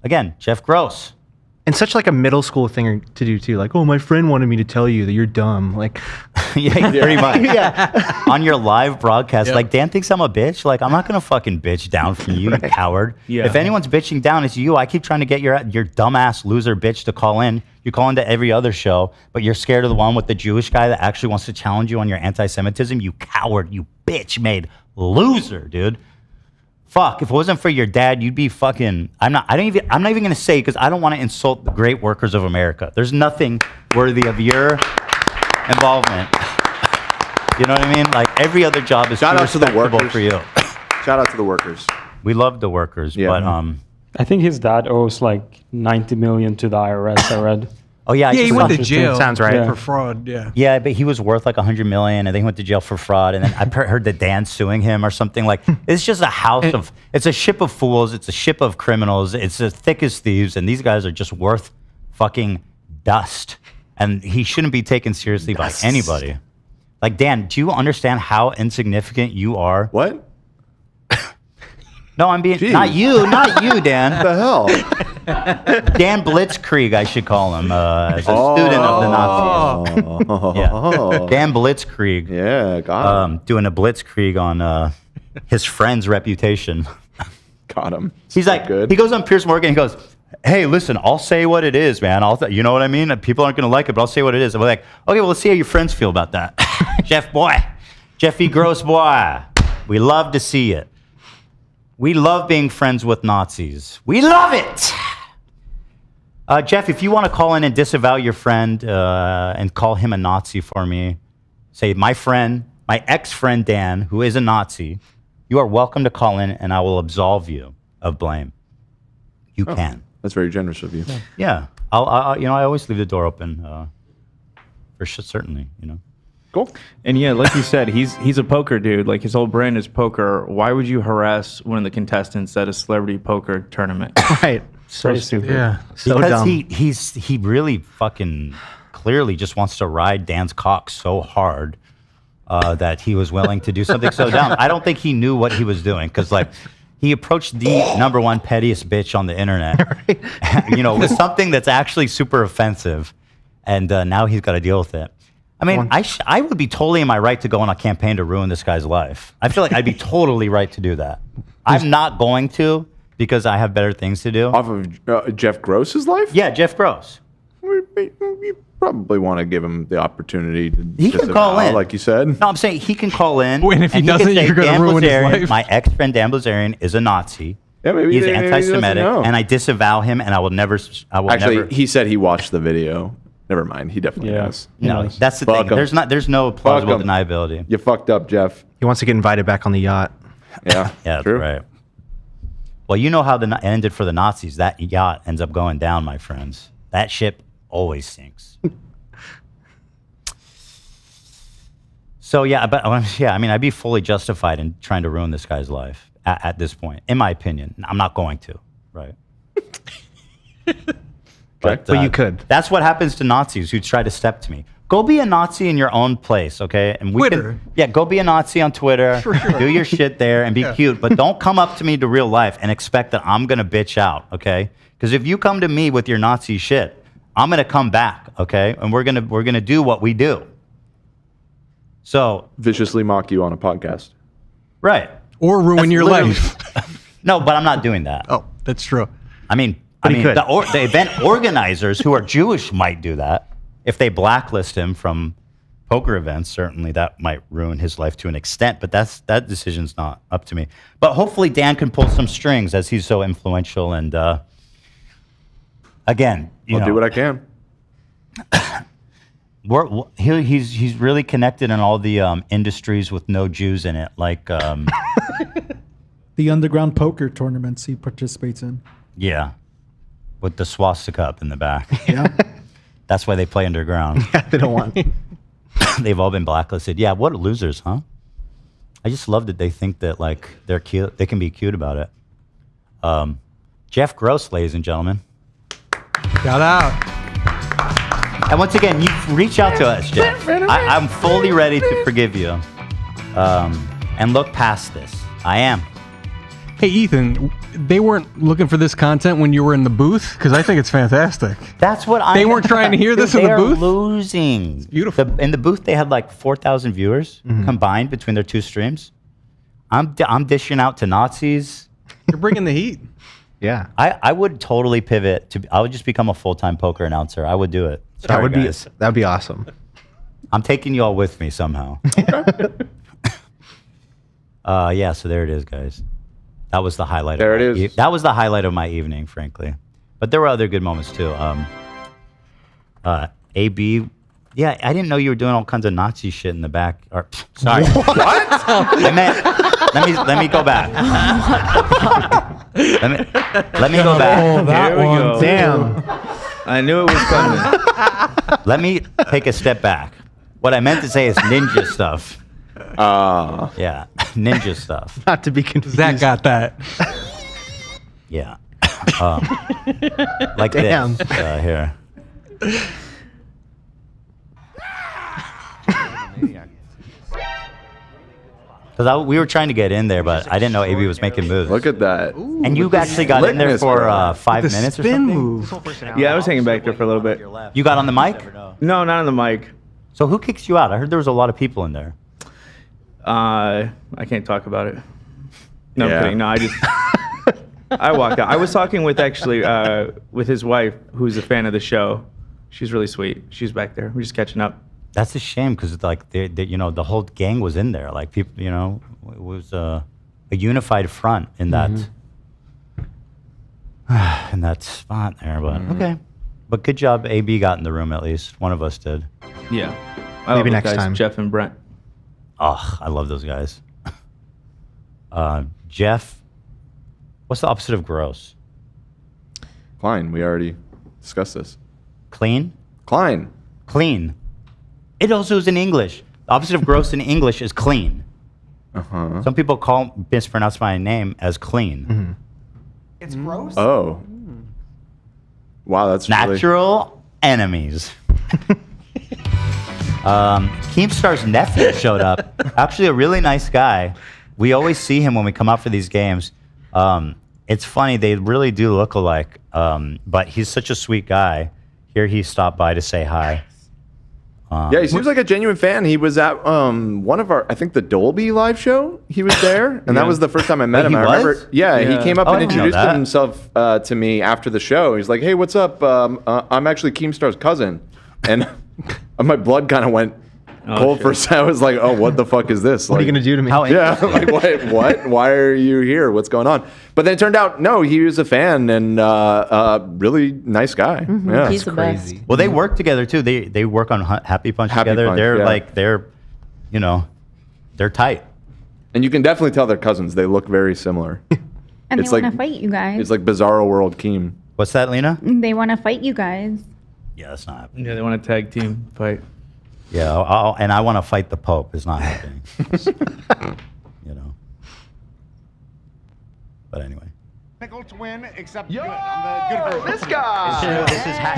again, Jeff Gross. And such like a middle school thing to do too. Like, oh, my friend wanted me to tell you that you're dumb. Like, Yeah, pretty much. yeah. On your live broadcast, like, Dan thinks I'm a bitch. Like, I'm not going to fucking bitch down from you, you coward. Yeah. If anyone's bitching down, it's you. I keep trying to get your dumbass loser bitch to call in. You call into every other show, but you're scared of the one with the Jewish guy that actually wants to challenge you on your anti-Semitism. You coward, you bitch-made loser, dude. Fuck, if it wasn't for your dad, you'd be fucking. I'm not even gonna say because I don't want to insult the great workers of America. There's nothing worthy of your involvement. You know what I mean? Like every other job is Shout out to the workers for you. Shout out to the workers. We love the workers, but I think his dad owes like 90 million to the IRS. I read. Oh yeah, he went to jail. Sounds right. For fraud. Yeah. Yeah, but he was worth like 100 million, and then he went to jail for fraud. And then I heard that Dan's suing him or something. Like it's just a house of. It's a ship of fools. It's a ship of criminals. It's as thick as thieves, and these guys are just worth fucking dust. And he shouldn't be taken seriously by anybody. Like Dan, do you understand how insignificant you are? What? No, I'm being not you, Dan. What the hell? Dan Blitzkrieg, I should call him, as a student of the Nazis. Yeah. Dan Blitzkrieg. Yeah, got him. Doing a blitzkrieg on his friend's reputation. Got him. He's like, he goes on Piers Morgan. He goes, "Hey, listen, I'll say what it is, man. You know what I mean? People aren't gonna like it, but I'll say what it is." And we're like, "Okay, well, let's see how your friends feel about that." Jeffy Gross boy. We love to see it. We love being friends with Nazis. We love it. Jeff, if you want to call in and disavow your friend and call him a Nazi for me, say my ex-friend Dan, who is a Nazi, you are welcome to call in and I will absolve you of blame. You can. That's very generous of you. Yeah. I always leave the door open for sure, certainly, Cool. And yeah, like you said, he's a poker dude. Like his whole brand is poker. Why would you harass one of the contestants at a celebrity poker tournament? Right. So stupid. Yeah. So because dumb. he really fucking clearly just wants to ride Dan's cock so hard that he was willing to do something so dumb. I don't think he knew what he was doing because like he approached the number one pettiest bitch on the internet, with something that's actually super offensive, and now he's got to deal with it. I mean, I would be totally in my right to go on a campaign to ruin this guy's life. I feel like I'd be totally right to do that. I'm not going to because I have better things to do. Off of Jeff Gross's life? Yeah, Jeff Gross. You probably want to give him the opportunity to He can call in, like you said. No, I'm saying he can call in. And if he doesn't, can say, you're going to ruin his life. My ex-friend Dan Bilzerian is a Nazi. Yeah, maybe he's maybe he anti-Semitic, doesn't know. and I disavow him, and I will never. Actually, he said he watched the video. Never mind. He definitely has. No, that's the thing. There's no plausible deniability. You fucked up, Jeff. He wants to get invited back on the yacht. Yeah, that's right. Well, you know how it ended for the Nazis. That yacht ends up going down, my friends. That ship always sinks. So yeah, I mean, I'd be fully justified in trying to ruin this guy's life at this point, in my opinion. I'm not going to, right? But you could. That's what happens to Nazis who try to step to me. Go be a Nazi in your own place, okay? And Twitter. Go be a Nazi on Twitter. For sure. Do your shit there and be cute, but don't come up to me to real life and expect that I'm gonna bitch out, okay? Because if you come to me with your Nazi shit, I'm gonna come back, okay? And we're gonna do what we do. So viciously mock you on a podcast, right? Or ruin your life. No, but I'm not doing that. Oh, that's true. I mean, the event organizers who are Jewish might do that. If they blacklist him from poker events, certainly that might ruin his life to an extent, but that decision's not up to me. But hopefully Dan can pull some strings as he's so influential and again, I'll do what I can. He's really connected in all the industries with no Jews in it, like the underground poker tournaments he participates in. Yeah. With the swastika up in the back. Yeah. That's why they play underground. Yeah, they don't want. They've all been blacklisted. Yeah, what losers, huh? I just love that they think that like they're cute. They can be cute about it. Jeff Gross, ladies and gentlemen. Shout out. And once again, you reach out to us, Jeff. I'm fully ready to forgive you and look past this. I am. Hey, Ethan, they weren't looking for this content when you were in the booth? Because I think it's fantastic. That's what They weren't trying to hear this in the booth? They are losing. It's beautiful. In the booth, they had like 4,000 viewers combined between their two streams. I'm dishing out to Nazis. You're bringing the heat. Yeah. I would totally pivot to. I would just become a full-time poker announcer. I would do it. Sorry, guys. That'd be awesome. I'm taking you all with me somehow. Yeah, so there it is, guys. That was the highlight. There it is. That was the highlight of my evening, frankly. But there were other good moments too. AB, yeah, I didn't know you were doing all kinds of Nazi shit in the back. Or, sorry. What? I meant, let me go back. let me go back. Oh, that Here we one. go. Damn. I knew it was coming. Let me take a step back. What I meant to say is ninja stuff. Yeah, ninja stuff. Not to be confused. Zach got that. Yeah. Like Damn. this here. Because we were trying to get in there, but I didn't know AB was making moves. Look at that. And you actually got in there for 5 minutes or something? Move. Yeah, I was hanging back there for a little bit. You got on the mic? No, not on the mic. So who kicks you out? I heard there was a lot of people in there. I can't talk about it. No, Yeah. I'm kidding. No, I just I walked out. I was talking with with his wife, who's a fan of the show. She's really sweet. She's back there. We're just catching up. That's a shame because like the whole gang was in there. Like people, it was a unified front in that in that spot there. But okay, but good job. AB got in the room at least. One of us did. Yeah. Maybe next time. Jeff and Brent. Oh, I love those guys. Jeff, what's the opposite of gross? Klein. We already discussed this. Clean? Klein. Clean. It also is in English. The opposite of gross in English is clean. Uh-huh. Some people mispronounce my name as clean. Mm-hmm. It's gross. Oh. Wow, that's Natural enemies. Keemstar's nephew showed up. Actually, a really nice guy. We always see him when we come out for these games. It's funny, they really do look alike. But he's such a sweet guy. Here he stopped by to say hi. Yeah, he seems like a genuine fan. He was at one of our, I think the Dolby live show. He was there, and that was the first time I met him. He I was? remember. Yeah, he came up Oh, I and didn't know introduced that. himself to me after the show. He's like, "Hey, what's up? I'm actually Keemstar's cousin," and my blood kind of went cold for a second. I was like, "Oh, what the fuck is this? What are you gonna do to me?" Yeah, like what? Why are you here? What's going on? But then it turned out, no, he was a fan and really nice guy. Yeah, He's the best. Well, they work together too. They work on Happy Punch together. Punch, they're yeah. like they're tight. And you can definitely tell they're cousins. They look very similar. And It's they want like- to fight you guys. It's like Bizarro World Keem. What's that, Lena? They want to fight you guys. Yeah, that's not happening. Yeah, they want a tag team fight. Yeah, and I want to fight the Pope. It's not happening. But anyway. Nickel to win, except good. I'm the good version. This guy.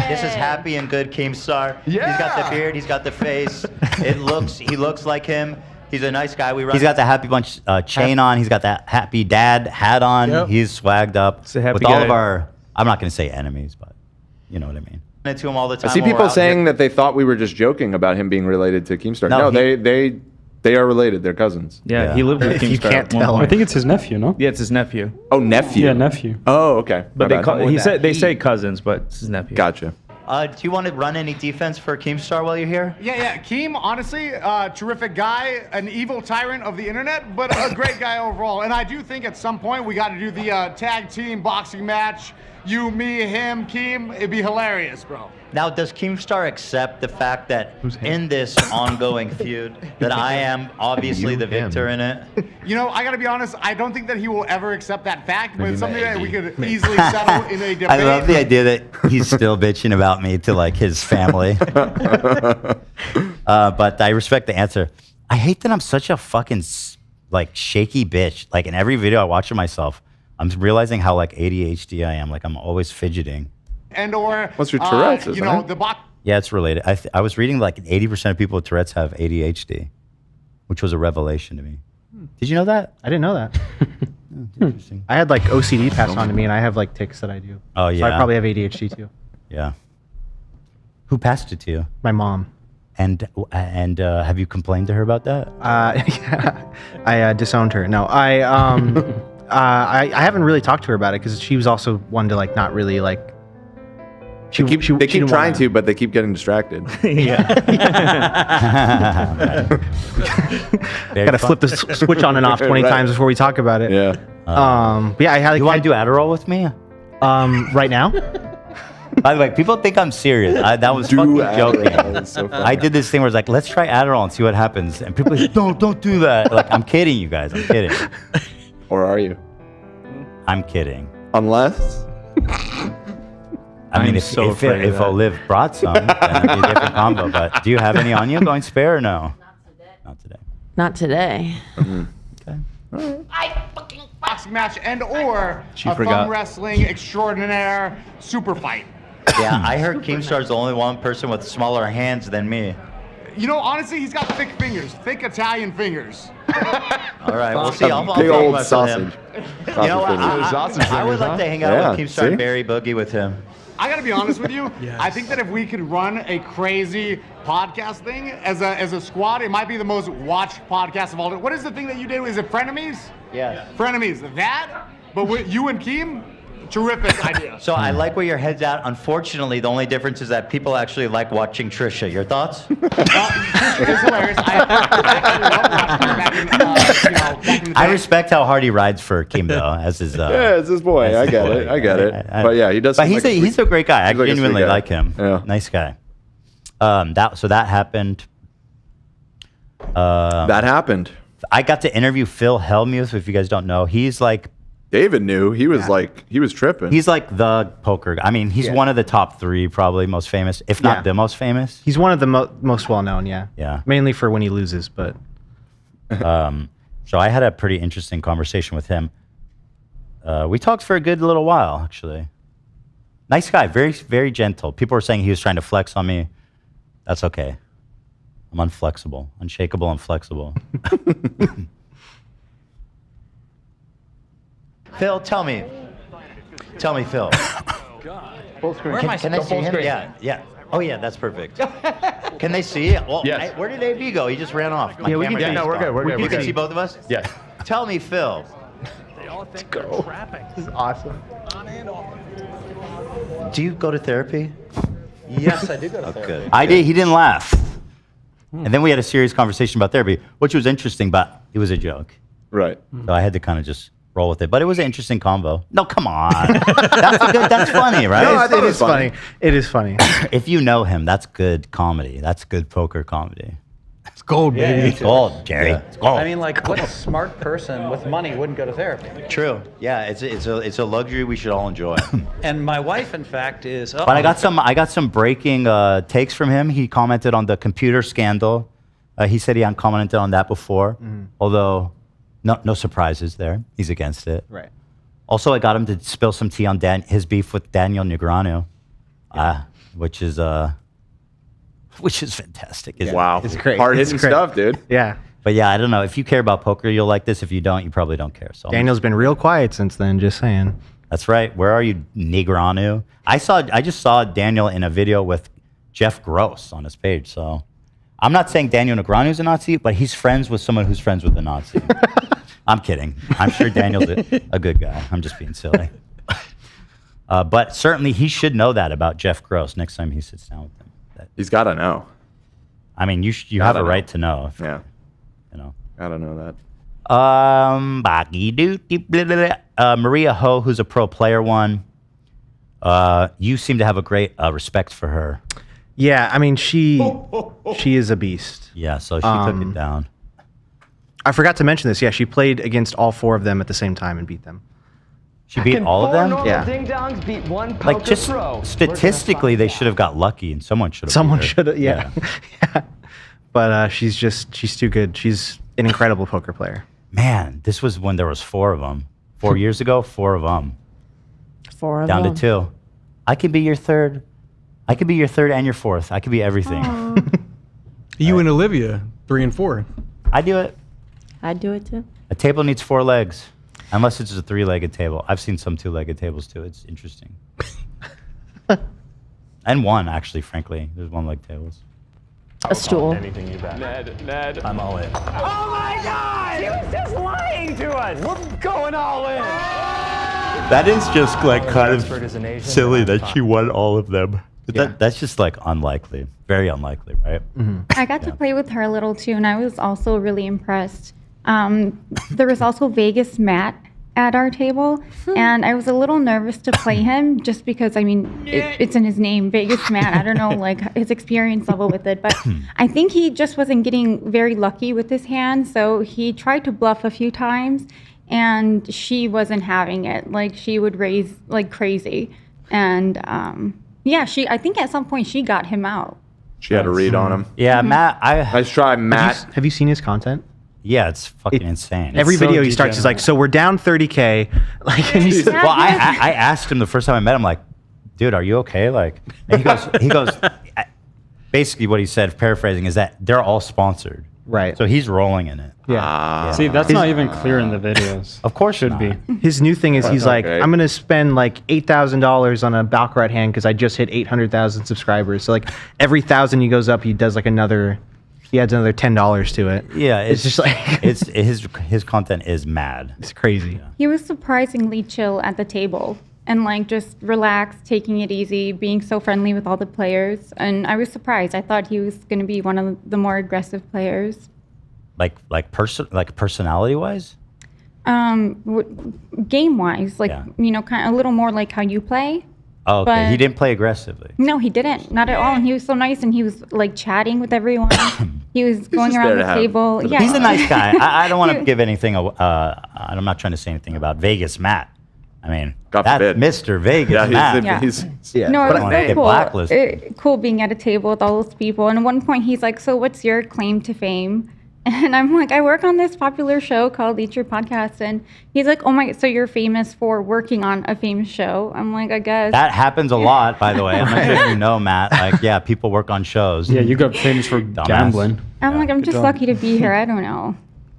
This is happy and good Keemstar. Yeah. He's got the beard. He's got the face. He looks like him. He's a nice guy. He's got the Happy Bunch chain on. He's got that Happy Dad hat on. Yep. He's swagged up It's a happy with all guy. of our. I'm not going to say enemies, but you know what I mean. To him all the I time. see when we're people out saying here. that they thought we were just joking about him being related to Keemstar. No, No, they are related. They're cousins. Yeah, he lived with If you Keemstar can't at one tell. I point. think it's his nephew, no? Yeah, it's his nephew. Oh, nephew. Yeah, nephew. Oh, okay. But My they bad. say cousins, but it's his nephew. Gotcha. Do you want to run any defense for Keemstar while you're here? Yeah. Keem, honestly, terrific guy, an evil tyrant of the internet, but a great guy overall. And I do think at some point we got to do the tag team boxing match. You, me, him, Keem. It'd be hilarious, bro. Now, does Keemstar accept the fact that in this ongoing feud that I am obviously the victor in it? You know, I got to be honest, I don't think that he will ever accept that fact, but Maybe it's something that we maybe. could easily settle in a debate. I love the idea that he's still bitching about me to like his family. But I respect the answer. I hate that I'm such a fucking like shaky bitch. Like in every video I watch of myself, I'm realizing how like ADHD I am. Like I'm always fidgeting. And or, What's your Tourette's, you isn't know, it? the box. Yeah, it's related. I was reading like 80% of people with Tourette's have ADHD, which was a revelation to me. Did you know that? I didn't know that. Interesting. I had like OCD passed on to me, and I have like tics that I do. Oh, So yeah. I probably have ADHD too. Yeah. Who passed it to you? My mom. And have you complained to her about that? Yeah, I disowned her. No, I haven't really talked to her about it because she was also one to like not really like. They keep didn't trying wanna- to, but they keep getting distracted. Gotta flip the switch on and off 20 Right. times before we talk about it. Yeah. Yeah, I had. You want to do Adderall with me? Right now? By the way, people think I'm serious. That was fucking joking. So I did this thing where it's like, let's try Adderall and see what happens. And people are like, don't do that. Like, I'm kidding, you guys. I'm kidding. Or are you? I'm kidding. Unless. I mean, if Olive brought some, then it'd be a different combo. But do you have any on you going spare or no? Not today. Not today. Okay. Boxing match and or a forgot. fun wrestling extraordinaire super fight. Yeah, I heard Keemstar's the only one person with smaller hands than me. You know, honestly, he's got thick fingers, thick Italian fingers. All right, we'll see. I'll Big talk old about sausage. him. You know what? I would like to hang out with Keemstar and Barry Boogie with him. I gotta be honest with you. I think that if we could run a crazy podcast thing as a squad, it might be the most watched podcast of all time. What is the thing that you did? Is it Frenemies? Yeah. Frenemies. That, but with you and Keem, terrific idea. So I like where your head's at. Unfortunately, the only difference is that people actually like watching Trisha. Your thoughts? It's hilarious. I respect how hard he rides for Keem, though, as his. Yeah, it's his boy. I get it. I get it. But yeah, he does. But he's a great guy. I like a genuinely sweet guy. like him. Yeah. Nice guy. That happened. That happened. I got to interview Phil Hellmuth. If you guys don't know, he's like. David knew. He was he was tripping. He's like the poker guy. I mean, he's one of the top 3, probably most famous, if not the most famous. He's one of the most well-known, yeah. Yeah. Mainly for when he loses, but... So I had a pretty interesting conversation with him. We talked for a good little while, actually. Nice guy, very, very gentle. People were saying he was trying to flex on me. That's okay. I'm unflexible, unshakable and flexible. Phil, tell me, Phil. Full screen. Can they see him? Yeah. Oh yeah, that's perfect. Can they see? Well, Yes. where did AB go? He just ran off. My we can camera see. No, we're good. We're good. You We're can good. see both of us? Yes. Tell me, Phil. They all think they're trapping. This is awesome. Do you go to therapy? Yes, I do go to therapy. Good. I did. He didn't laugh. And then we had a serious conversation about therapy, which was interesting, but it was a joke. Right. So I had to kind of just roll with it. But it was an interesting combo. No, come on. That's funny, right? No, it is funny. It is funny. If you know him, that's good comedy. That's good poker comedy. It's gold, baby. It's gold, Jerry. Yeah. It's gold. I mean, like, what smart person with money wouldn't go to therapy? True. Yeah, it's a luxury we should all enjoy. And my wife, in fact, is. But I got some breaking takes from him. He commented on the computer scandal. He said he hadn't commented on that before, although no surprises there. He's against it. Right. Also, I got him to spill some tea on his beef with Daniel Negreanu, which is fantastic. Wow. It's great. Hard-hitting stuff, dude. Yeah. But yeah, I don't know. If you care about poker, you'll like this. If you don't, you probably don't care. So Daniel's been real quiet since then, just saying. That's right. Where are you, Negreanu? I just saw Daniel in a video with Jeff Gross on his page. So I'm not saying Daniel Negreanu's a Nazi, but he's friends with someone who's friends with a Nazi. I'm kidding. I'm sure Daniel's a good guy. I'm just being silly. But certainly he should know that about Jeff Gross next time he sits down with him. He's got to know. I mean, you have a right to know. Yeah. You know. Gotta know that. Maria Ho, who's a pro player, won. You seem to have a great respect for her. Yeah, I mean, she is a beast. Yeah, so she took it down. I forgot to mention this. Yeah, she played against all 4 of them at the same time and beat them. She beat all of them? Yeah. Ding dongs beat one poker Like, just pro. statistically, they should have got lucky, and someone should have. Someone should have, yeah. Yeah. But she's too good. She's an incredible poker player. Man, this was when there was 4 of them. 4 years ago, 4 of them. 4 of Down them. to 2. I could be your third. I could be your third and your fourth. I could be everything. You and Olivia, 3 and 4. I do it. I'd do it too. A table needs 4 legs, unless it's a 3-legged table. I've seen some 2-legged tables too. It's interesting. And 1, actually, frankly. There's 1-leg tables. A stool. Anything you bet. Ned. I'm all in. Oh my God! She was just lying to us. We're going all in. That is just like kind Expert is an Asian, silly and I'm that she won all of them. Yeah. That's just like unlikely. Very unlikely, right? I got to play with her a little too, and I was also really impressed. There was also Vegas Matt, at our table, and I was a little nervous to play him just because, I mean, it's in his name, Vegas Matt. I don't know, like, his experience level with it, but I think he just wasn't getting very lucky with his hand, so he tried to bluff a few times, and she wasn't having it. Like, she would raise like crazy, and I think at some point she got him out. She had a read on him. Yeah, Matt. Nice try, Matt. Have you seen his content? Yeah, it's fucking insane. Every video he starts is like, so we're down 30K. Like, and he's, well, I asked him the first time I met him, like, dude, are you okay? Like, and he goes, basically what he said, paraphrasing, is that they're all sponsored. Right. So he's rolling in it. Yeah. See, that's not even clear in the videos. Of course should be. His new thing is he's like, I'm going to spend like $8,000 on a Baccarat hand because I just hit 800,000 subscribers. So like every 1,000 he goes up, he does like he adds another $10 to it. Yeah, it's just like his content is mad. It's crazy. Yeah. He was surprisingly chill at the table and like just relaxed, taking it easy, being so friendly with all the players. And I was surprised. I thought he was going to be one of the more aggressive players. Like personality wise? Game wise, like kind of a little more like how you play. Oh, okay. He didn't play aggressively. No, he didn't. Not at all. And he was so nice, and he was like chatting with everyone. He was going around the table. Yeah, he's a nice guy. I don't want to give anything. I'm not trying to say anything about Vegas Matt. I mean, that's Mr. Vegas Matt. No, it was so cool. Cool being at a table with all those people. And at one point, he's like, "So, what's your claim to fame?" And I'm like, I work on this popular show called Eat Your Podcast. And he's like, oh my, so you're famous for working on a famous show? I'm like, I guess. That happens a lot, by the way. I'm not sure if you know, Matt. Like, yeah, people work on shows. Yeah, you got famous for gambling. I'm like, I'm just lucky to be here. I don't know.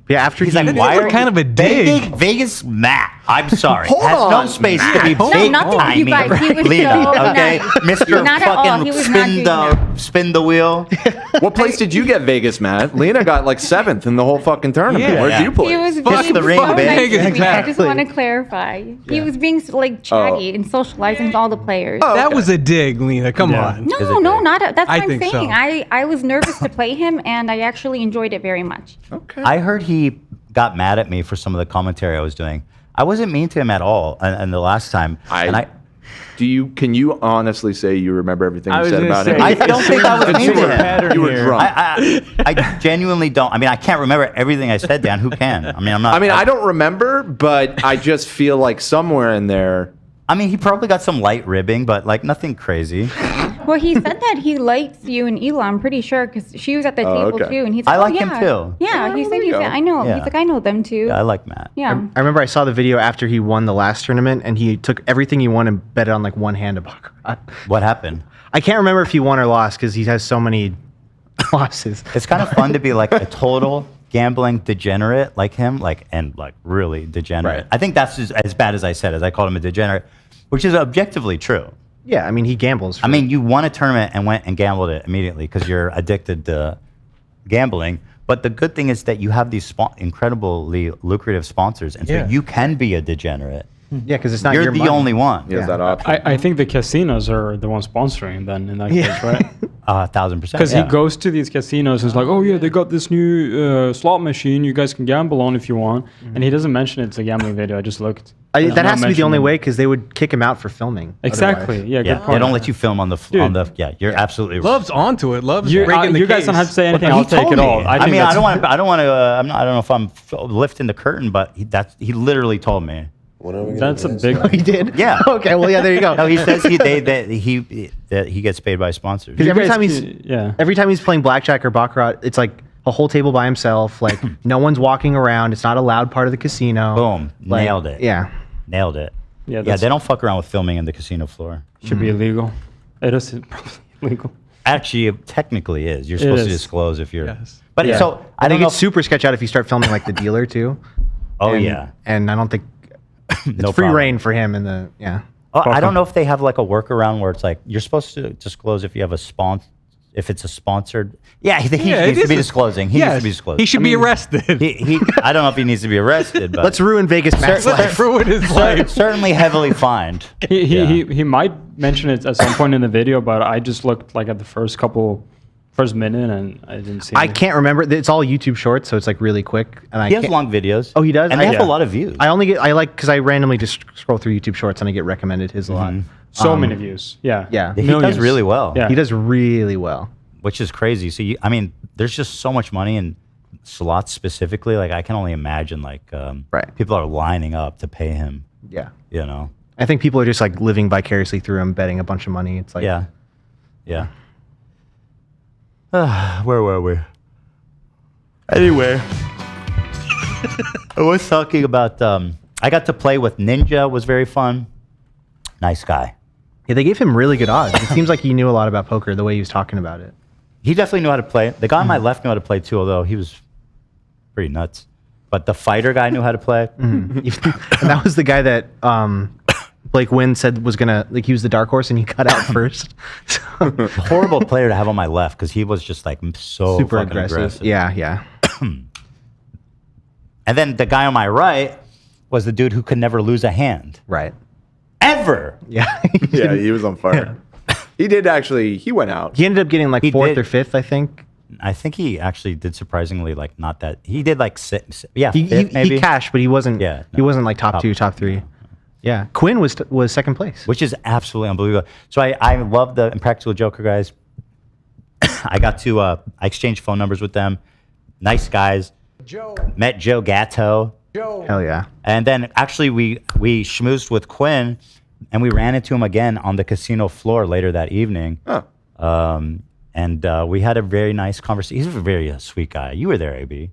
Yeah, after he's like, why are kind of a dig? Vegas Matt. I'm sorry. Hold has on, no space Matt. to be big nothing, you guys. He was Lena, so okay? nice. Mr. Not at all. fucking He was not spin the wheel. What place did you get, Vegas Matt? Lena got like 7th in the whole fucking tournament. Yeah. Where'd you play? He was Kiss being the ring, so bitch. nice to me. I Exactly. just want to clarify. He was being like chatty and socializing with all the players. That was a dig, Lena. Come on. No, not that's what I'm think saying. so. I was nervous to play him, and I actually enjoyed it very much. Okay. I heard he got mad at me for some of the commentary I was doing. I wasn't mean to him at all. And the last time, Can you honestly say you remember everything you said about him? I don't think I was mean to him. You were drunk. I genuinely don't. I mean, I can't remember everything I said, Dan. Who can? I mean, I'm not. I don't remember, but I just feel like somewhere in there. I mean, he probably got some light ribbing, but like nothing crazy. Well, he said that he likes you and Ela. I'm pretty sure because she was at the table too, and he's like, I like oh, him yeah. too. Yeah, he said he's. I know. Yeah. He's like, I know them too. Yeah, I like Matt. Yeah. I remember I saw the video after he won the last tournament, and he took everything he won and bet it on like one hand of Baccarat. What happened? I can't remember if he won or lost because he has so many losses. It's kind of fun to be like a total gambling degenerate like him, and really degenerate. Right. I think that's as bad as I said, as I called him a degenerate, which is objectively true. Yeah, I mean, he gambles. I mean, you won a tournament and went and gambled it immediately because you're addicted to gambling. But the good thing is that you have these incredibly lucrative sponsors, and so you can be a degenerate. Yeah, because it's not you're your the money. only one. He has that option. I think the casinos are the ones sponsoring then in that case, right? 1,000%. Because he goes to these casinos and is like, oh yeah, they got this new slot machine you guys can gamble on if you want. And he doesn't mention it's a gambling video. I just looked. That has to be the only way because they would kick him out for filming. Exactly. Otherwise. Yeah, good point. They don't let you film on the. Yeah, you're absolutely right. Love's onto it. Love's You breaking the guys case. don't have to say anything. He I'll take told it me. all. I mean, I don't want to. I don't know if I'm lifting the curtain, but he literally told me. That's a big. He did. Yeah. Okay. Well, yeah. There you go. No, he says he gets paid by sponsors. Because every time he's playing blackjack or baccarat, it's like a whole table by himself. Like no one's walking around. It's not a loud part of the casino. Boom. Nailed it. Yeah. Nailed it. Yeah. They don't fuck around with filming in the casino floor. Should be illegal. It is probably illegal. Actually, it technically is. You're supposed to disclose if you're. Yes. But so I don't know. It's super sketch out if you start filming like the dealer too. Oh yeah. And I don't think it's No free problem. reign for him in the I don't know if they have like a workaround where it's like you're supposed to disclose if you have if it's a sponsored. Yeah, he needs to be disclosing. He needs to be disclosing. He should be arrested. I don't know if he needs to be arrested, but let's ruin Vegas Matt's life. Ruin his life. Certainly heavily fined. He might mention it at some point in the video, but I just looked like at the first couple first minute, and I didn't see. I can't remember. It's all YouTube shorts, so it's like really quick. And He has long videos. Oh, he does, and they have a lot of views. I like because I randomly just scroll through YouTube shorts and I get recommended his a lot. So many views. Yeah. Yeah. He does really well. Yeah. He does really well. Which is crazy. So, I mean, there's just so much money in slots specifically. Like, I can only imagine, like, people are lining up to pay him. Yeah. You know? I think people are just like living vicariously through him, betting a bunch of money. It's like, Yeah. Where were we? Anyway, I was talking about, I got to play with Ninja, was very fun. Nice guy. Yeah, they gave him really good odds. It seems like he knew a lot about poker the way he was talking about it. He definitely knew how to play. The guy on my left knew how to play too, although he was pretty nuts. But the fighter guy knew how to play. And that was the guy that Blake Wynn said was gonna, like, he was the dark horse and he cut out first. Horrible player to have on my left because he was just like so Super fucking aggressive. Yeah. And then the guy on my right was the dude who could never lose a hand. Right. Ever. Yeah. Yeah, he was on fire. He did actually. He went out. He ended up getting like fourth or fifth, I think. I think he actually did surprisingly like not that. He did like six. Yeah, He fifth, maybe. he cashed, but he wasn't. Yeah, he wasn't like top two, top three. Yeah, Quinn was second place, which is absolutely unbelievable. So I love the Impractical Joker guys. I got to I exchanged phone numbers with them. Nice guys. Met Joe Gatto. Hell yeah. And then actually we schmoozed with Quinn, and we ran into him again on the casino floor later that evening. And we had a very nice conversation. He's a very sweet guy. You were there, AB.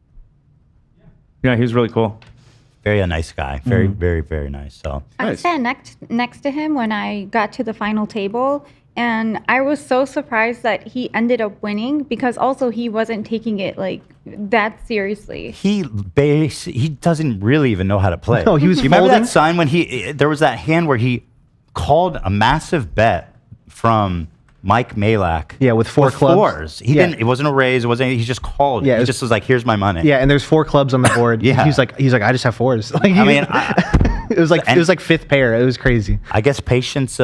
Yeah, he was really cool. Very nice guy. Very, very, very nice. So I sat next to him when I got to the final table, and I was so surprised that he ended up winning because also he wasn't taking it like that seriously. He doesn't really even know how to play. No, he was You remember folding? that sign when there was that hand where he called a massive bet from Mike Malak. Yeah, with four clubs. Fours. He didn't. It wasn't a raise. It wasn't. He just called. Yeah, He just was like, "Here's my money." Yeah, and there's four clubs on the board. Yeah. he's like, I just have fours. Like, I mean, it was like fifth pair. It was crazy. I guess patience.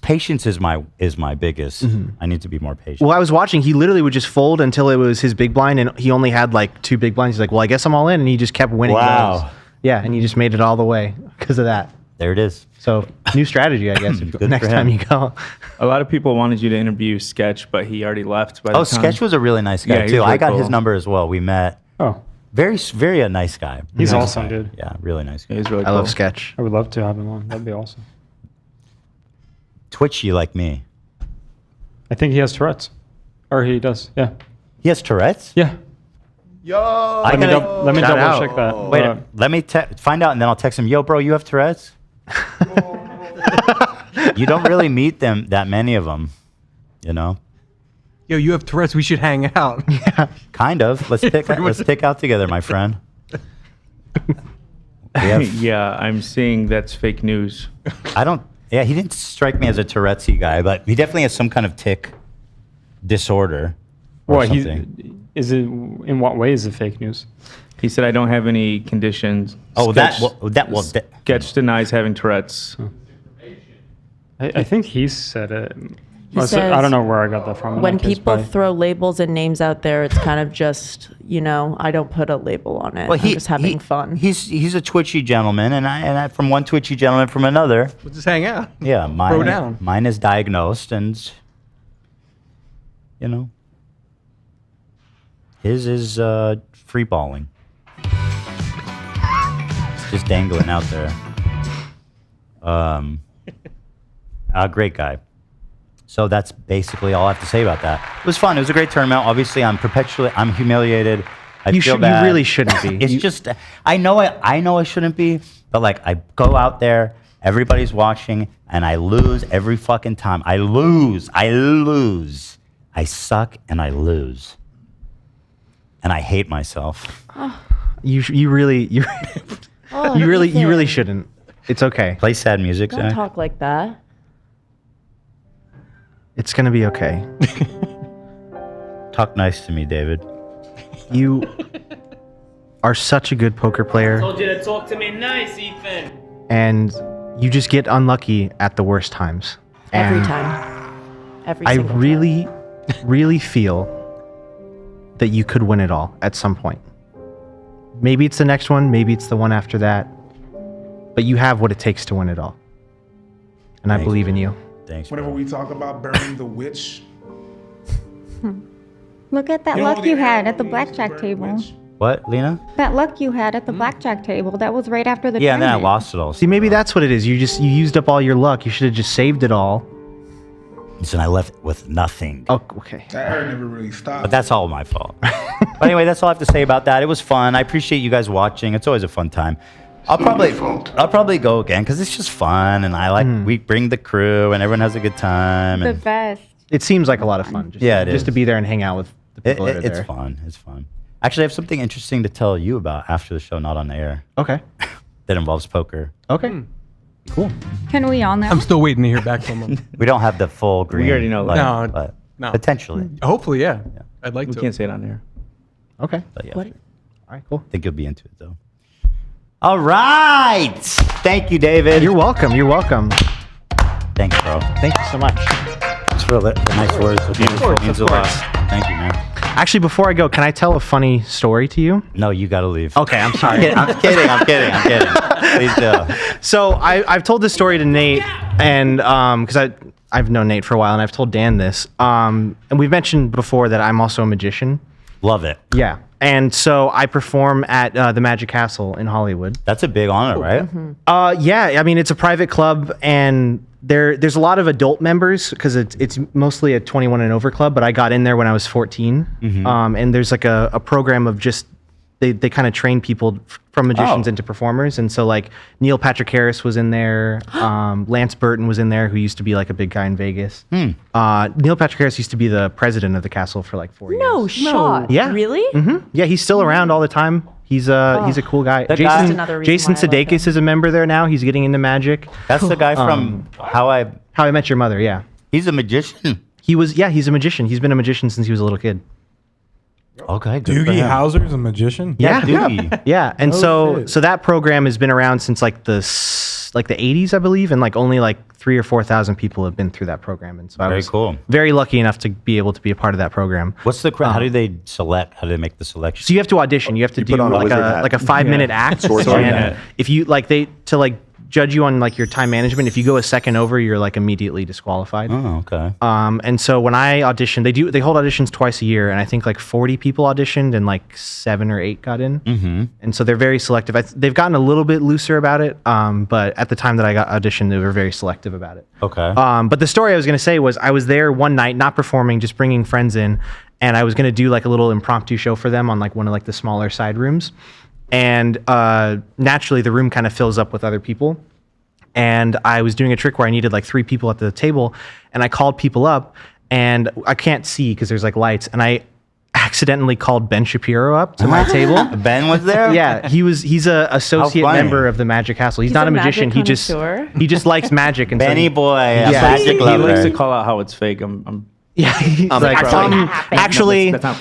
Patience is my biggest. I need to be more patient. Well, I was watching. He literally would just fold until it was his big blind, and he only had like two big blinds. He's like, "Well, I guess I'm all in," and he just kept winning. Wow. those. Yeah, and he just made it all the way because of that. There it is. So new strategy, I guess. Next for time him. you go. A lot of people wanted you to interview Sketch, but he already left by the time. Sketch was a really nice guy Yeah, he too. was I really got cool. his number as well. We met. Oh, very a nice guy. he's Nice awesome, guy. dude. Yeah, really nice guy. He's really I cool. love Sketch. I would love to have him on. That'd be awesome. Twitchy like me. I think he has Tourette's, or he does. Yeah. He has Tourette's. Yeah. Yo. Let me double out. check that. Wait, let me find out, and then I'll text him. Yo, bro, you have Tourette's? You don't really meet them that many of them, you know. Yo, you have Tourette's. We should hang out. Yeah. Kind of. Let's pick out together, my friend. Yeah, I'm seeing that's fake news. I don't. Yeah, he didn't strike me as a Tourette's guy, but he definitely has some kind of tic disorder. Or What something. is it? In what way is it fake news? He said, "I don't have any conditions." Oh, Sketch, that. Sketch denies having Tourette's. I think he said it. He I says don't know where I got that from. in When that case, people but- throw labels and names out there, it's kind of just, I don't put a label on it. I'm just having fun. He's a twitchy gentleman, and I from one twitchy gentleman from another. We'll just hang out. Yeah, Throw down. mine is diagnosed, and his is free balling. It's just dangling out there. Great guy. So that's basically all I have to say about that. It was fun. It was a great tournament. Obviously, I'm humiliated. I feel bad. You really shouldn't be. It's just, I know I shouldn't be, but like I go out there, everybody's watching, and I lose every fucking time. I lose. I suck and I lose. And I hate myself. You really shouldn't. It's okay. Play sad music, Don't Zach. talk like that. It's gonna be okay. Talk nice to me, David. You are such a good poker player, Told you to talk to me nice, Ethan. and you just get unlucky at the worst times. Every And time. Every I single really really feel that you could win it all at some point. Maybe it's the next one, maybe it's the one after that, but you have what it takes to win it all. And I believe in you. Thanks. Whenever we talk about burning the witch. Look at that luck you had at the blackjack table. What, Lena? That luck you had at the blackjack table. That was right after the Yeah, and then I tournament. lost it all. See, maybe that's what it is. You used up all your luck. You should have just saved it all. Listen, I left with nothing. Oh, okay. That hair never really stopped. But that's all my fault. But anyway, that's all I have to say about that. It was fun. I appreciate you guys watching. It's always a fun time. I'll probably go again because it's just fun, and I like we bring the crew, and everyone has a good time. The And best. It seems like a lot of fun. Just to be there and hang out with the people that are there. It's fun. It's fun. Actually, I have something interesting to tell you about after the show, not on the air. Okay. That involves poker. Okay. Cool. Can we all know? I'm still waiting to hear back from them. We don't have the full green. We already know that. light, No, but no. potentially. Hopefully, yeah. I'd like We to. can't say it on air. Okay. But yeah, What? All right, cool. I think you'll be into it though. All right. Thank you, David. You're welcome. You're welcome. Thanks, bro. Thank you so much. Thanks for the nice words. It means a lot. Thank you, man. Actually, before I go, can I tell a funny story to you? No, you got to leave. Okay, I'm sorry. I'm kidding. Please do. So I've told this story to Nate, and because I've known Nate for a while, and I've told Dan this. And we've mentioned before that I'm also a magician. Love it. Yeah. And so I perform at the Magic Castle in Hollywood. That's a big honor, right? Yeah, I mean, it's a private club, and there's a lot of adult members because it's mostly a 21 and over club, but I got in there when I was 14. And there's like a program of just, they kind of train people from magicians into performers. And so like Neil Patrick Harris was in there. Lance Burton was in there, who used to be like a big guy in Vegas. Neil Patrick Harris used to be the president of the castle for like 4 years. No shot. Yeah. Really? Yeah, he's still around all the time. He's a cool guy. That guy- Jason, another reason Jason why I love Sudeikis is a member there now. He's getting into magic. That's the guy from How I Met Your Mother. Yeah, He's a magician. he's a magician. He's been a magician since he was a little kid. Okay, good for Doogie him. Howser's a magician. Yeah, Doogie. yeah. And Oh, shit. so that program has been around since like the 80s, I believe, and like only like 3,000 or 4,000 people have been through that program. And so I Very was cool. very lucky enough to be able to be a part of that program. What's the how do they select? How do they make the selection? So you have to audition. You have to do put on a like wizard a hat. like a 5-minute act. Sword and hat. if you like to judge you on like your time management, if you go a second over, you're like immediately disqualified. Oh, okay. And so when I auditioned, they hold auditions twice a year, and I think like 40 people auditioned, and like 7 or 8 got in. Mm-hmm. And so they're very selective. They've gotten a little bit looser about it, but at the time that I got auditioned, they were very selective about it. Okay. But the story I was going to say was I was there one night, not performing, just bringing friends in, and I was going to do like a little impromptu show for them on like one of like the smaller side rooms. And naturally, the room kind of fills up with other people. And I was doing a trick where I needed like 3 people at the table, and I called people up, and I can't see because there's like lights, and I accidentally called Ben Shapiro up to my table. Ben was there? Yeah, he's a associate funny. member of the Magic Castle. He's He's not a a magician. magic He just connoisseur. likes magic. And Benny so boy, a Yeah. magic He lover. likes to call out how it's fake. I'm yeah, he's like, actually, that's not,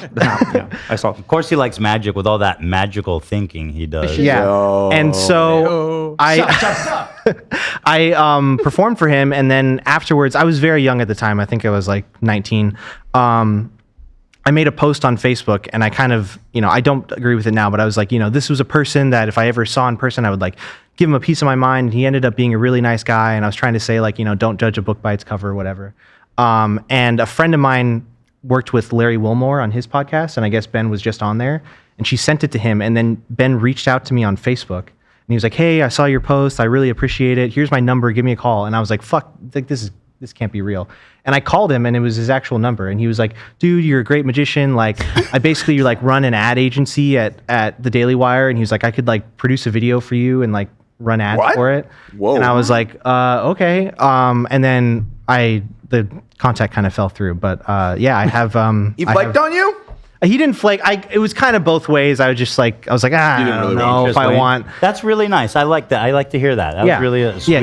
yeah, I saw. Of course, he likes magic with all that magical thinking he does. yeah. Yo. And so I performed for him, and then afterwards, I was very young at the time. I think I was like 19. I made a post on Facebook, and I kind of, I don't agree with it now, but I was like, this was a person that if I ever saw in person, I would like give him a piece of my mind. He ended up being a really nice guy, and I was trying to say like, don't judge a book by its cover or whatever. And a friend of mine worked with Larry Wilmore on his podcast, and I guess Ben was just on there, and she sent it to him, and then Ben reached out to me on Facebook, and he was like, hey, I saw your post, I really appreciate it, here's my number, give me a call. And I was like, fuck, like this can't be real. And I called him, and it was his actual number, and he was like, dude, you're a great magician, like I basically like run an ad agency at the Daily Wire, and he was like, I could like produce a video for you and like run ads for it. Whoa. And I was like, okay. And then the contact kind of fell through, but yeah, I have. He flaked on you? He didn't flake. It was kind of both ways. I was like, I don't know if I want. That's really nice. I like that. I like to hear that. That was really a sweet. Yeah,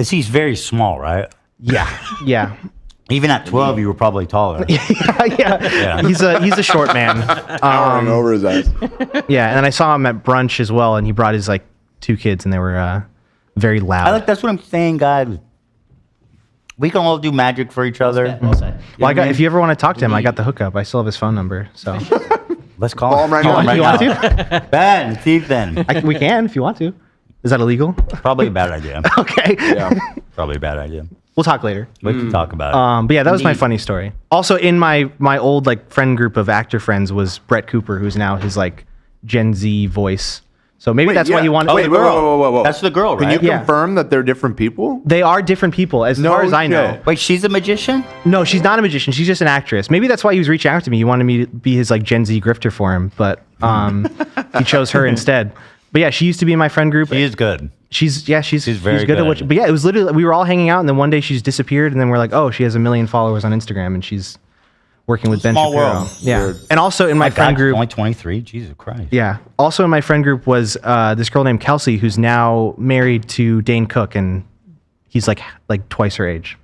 he's very small, right? Yeah. Even at 12, you were probably taller. yeah. He's a short man. Towering over his eyes. Yeah, and then I saw him at brunch as well, and he brought his like 2 kids, and they were very loud. That's what I'm saying, guys. We can all do magic for each other. Well, I got. If you ever want to talk to him, I got the hookup. I still have his phone number. So let's call him right now. You want to? Ben, it's Ethan. We can if you want to. Is that illegal? Probably a bad idea. Okay. Yeah. Probably a bad idea. We'll talk later. We can talk about it. But yeah, that was my funny story. Also, in my old like friend group of actor friends was Brett Cooper, who's now his like Gen Z voice. So maybe that's why you want. Wait, whoa. That's the girl, right? Can you confirm that they're different people? They are different people, as far as I know. Wait, she's a magician? No, she's not a magician. She's just an actress. Maybe that's why he was reaching out to me. He wanted me to be his like Gen Z grifter for him, but he chose her instead. But yeah, she used to be in my friend group. She is good. She's very good at what. But yeah, it was literally we were all hanging out, and then one day she's disappeared, and then we're like, oh, she has 1 million followers on Instagram, and she's working with Ben Small Shapiro. world. Yeah, Weird. and also in my friend group, only 23. Jesus Christ. yeah. Also in my friend group was this girl named Kelsey, who's now married to Dane Cook, and he's like twice her age.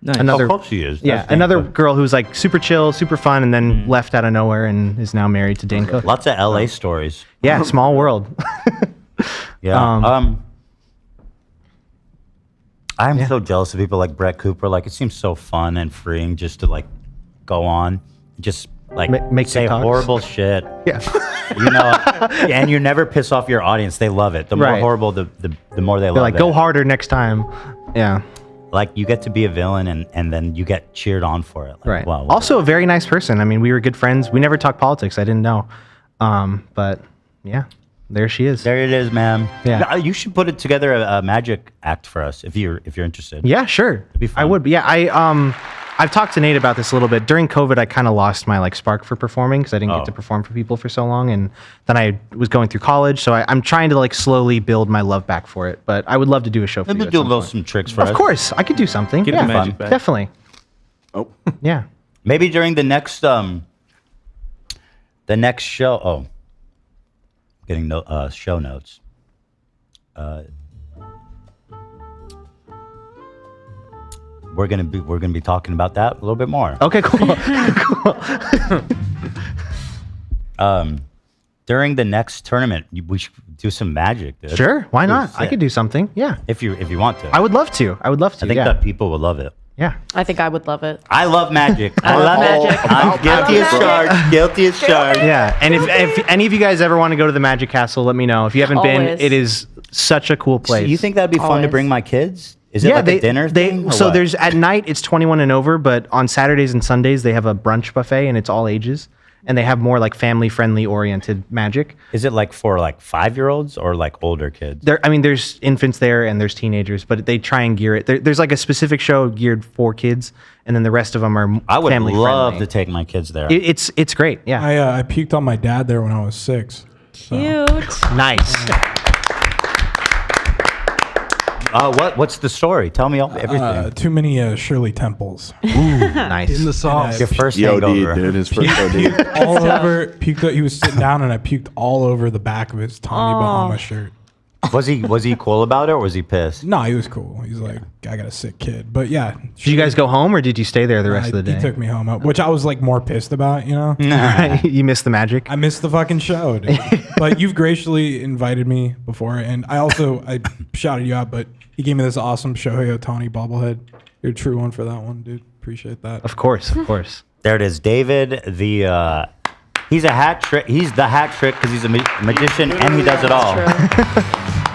Nice. Another, Of course she is. Yeah, That's Dane another Cook. girl who's like super chill, super fun, and then left out of nowhere and is now married to Dane Cook. Lots of LA stories. Yeah, small world. Yeah. I'm so jealous of people like Brett Cooper. Like, it seems so fun and freeing just to like go on, just like make say TikToks. horrible shit. Yeah. You know, and you never piss off your audience. They love it. The more Right. horrible, the more they They're love like, it. go harder next time. Yeah. Like, you get to be a villain and then you get cheered on for it. Like, Right. Wow. Also a very nice person. I mean, we were good friends. We never talked politics. I didn't know. But yeah, there she is. There it is, ma'am. Yeah. You should put it together a magic act for us if you're interested. Yeah, sure. I would. But yeah, I've talked to Nate about this a little bit. During COVID, I kind of lost my like spark for performing because I didn't get to perform for people for so long, and then I was going through college. So I'm trying to like slowly build my love back for it. But I would love to do a show for you. Maybe at do some point. some tricks for us. Of course, I could do something. Give yeah, the magic back. Definitely. Oh, yeah. Maybe during the next show. Oh, getting show notes. We're gonna be talking about that a little bit more. Okay, cool. During the next tournament, we should do some magic, dude. Sure, why not? Sick. I could do something. Yeah. If you want to. I would love to. I think that people would love it. Yeah. I think I would love it. I love magic. I love magic. I'm guilty as charged. Guilty as charged. Yeah, and if any of you guys ever want to go to the Magic Castle, let me know. If you haven't been, Always. it is such a cool place. You think that'd be fun to bring my kids? Is it yeah, like a dinner thing? or So what? there's at night it's 21 and over, but on Saturdays and Sundays they have a brunch buffet and it's all ages, and they have more like family friendly oriented magic. Is it like for like 5-year-olds or like older kids? There's infants there and there's teenagers, but they try and gear it. There's like a specific show geared for kids, and then the rest of them are I would family love friendly. to take my kids there. It's great. Yeah. I puked on my dad there when I was 6. Cute. Nice. What's the story? Tell me everything. Too many Shirley Temples. Ooh, nice. In the sauce. Your first Yo, hangover. dude, his first OD. all over. Puked. He was sitting down, and I puked all over the back of his Tommy Bahama shirt. Was he cool about it or was he pissed? No, he was cool. He's like, I got a sick kid. But yeah. Did you guys go home or did you stay there the rest of the day? He took me home, which I was like more pissed about, you know? You missed the magic? I missed the fucking show, dude. But you've graciously invited me before. And I shouted you out, but he gave me this awesome Shohei Ohtani bobblehead. You're a true one for that one, dude. Appreciate that. Of course. There it is. David, he's a hat trick. He's the hat trick because he's a magician and he does it all.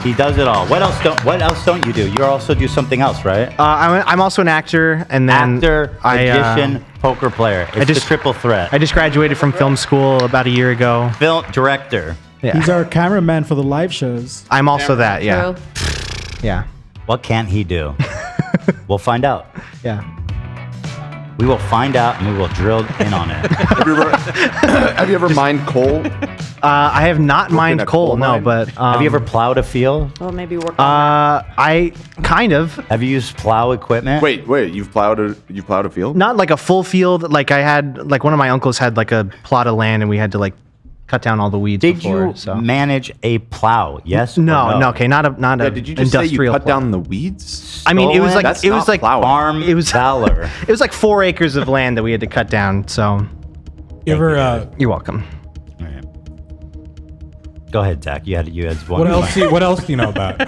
He does it all. What else don't you do? You also do something else, right? I'm also an actor, and then actor, magician, poker player. It's the triple threat. I just graduated from film school about a year ago. Film director. Yeah. He's our cameraman for the live shows. I'm also that. Yeah. True. Yeah. What can't he do? We'll find out. Yeah. We will find out and we will drill in on it. Have you ever mined coal? I have not mined coal, no, mine? but Have you ever plowed a field? Well, maybe work on I kind of. Have you used plow equipment? Wait, you've plowed a field? Not like a full field. Like I had, like one of my uncles had like a plot of land, and we had to like cut down all the weeds. Did before, you so. manage a plow? Yes. or No. Okay, not a Did you just say you industrial cut plow. down the weeds? I mean, it was like That's it was not like plowing. Farm it was valor. It was like 4 acres of land that we had to cut down. So You ever you're welcome. Go ahead, Zach. You had one. What else do you know about?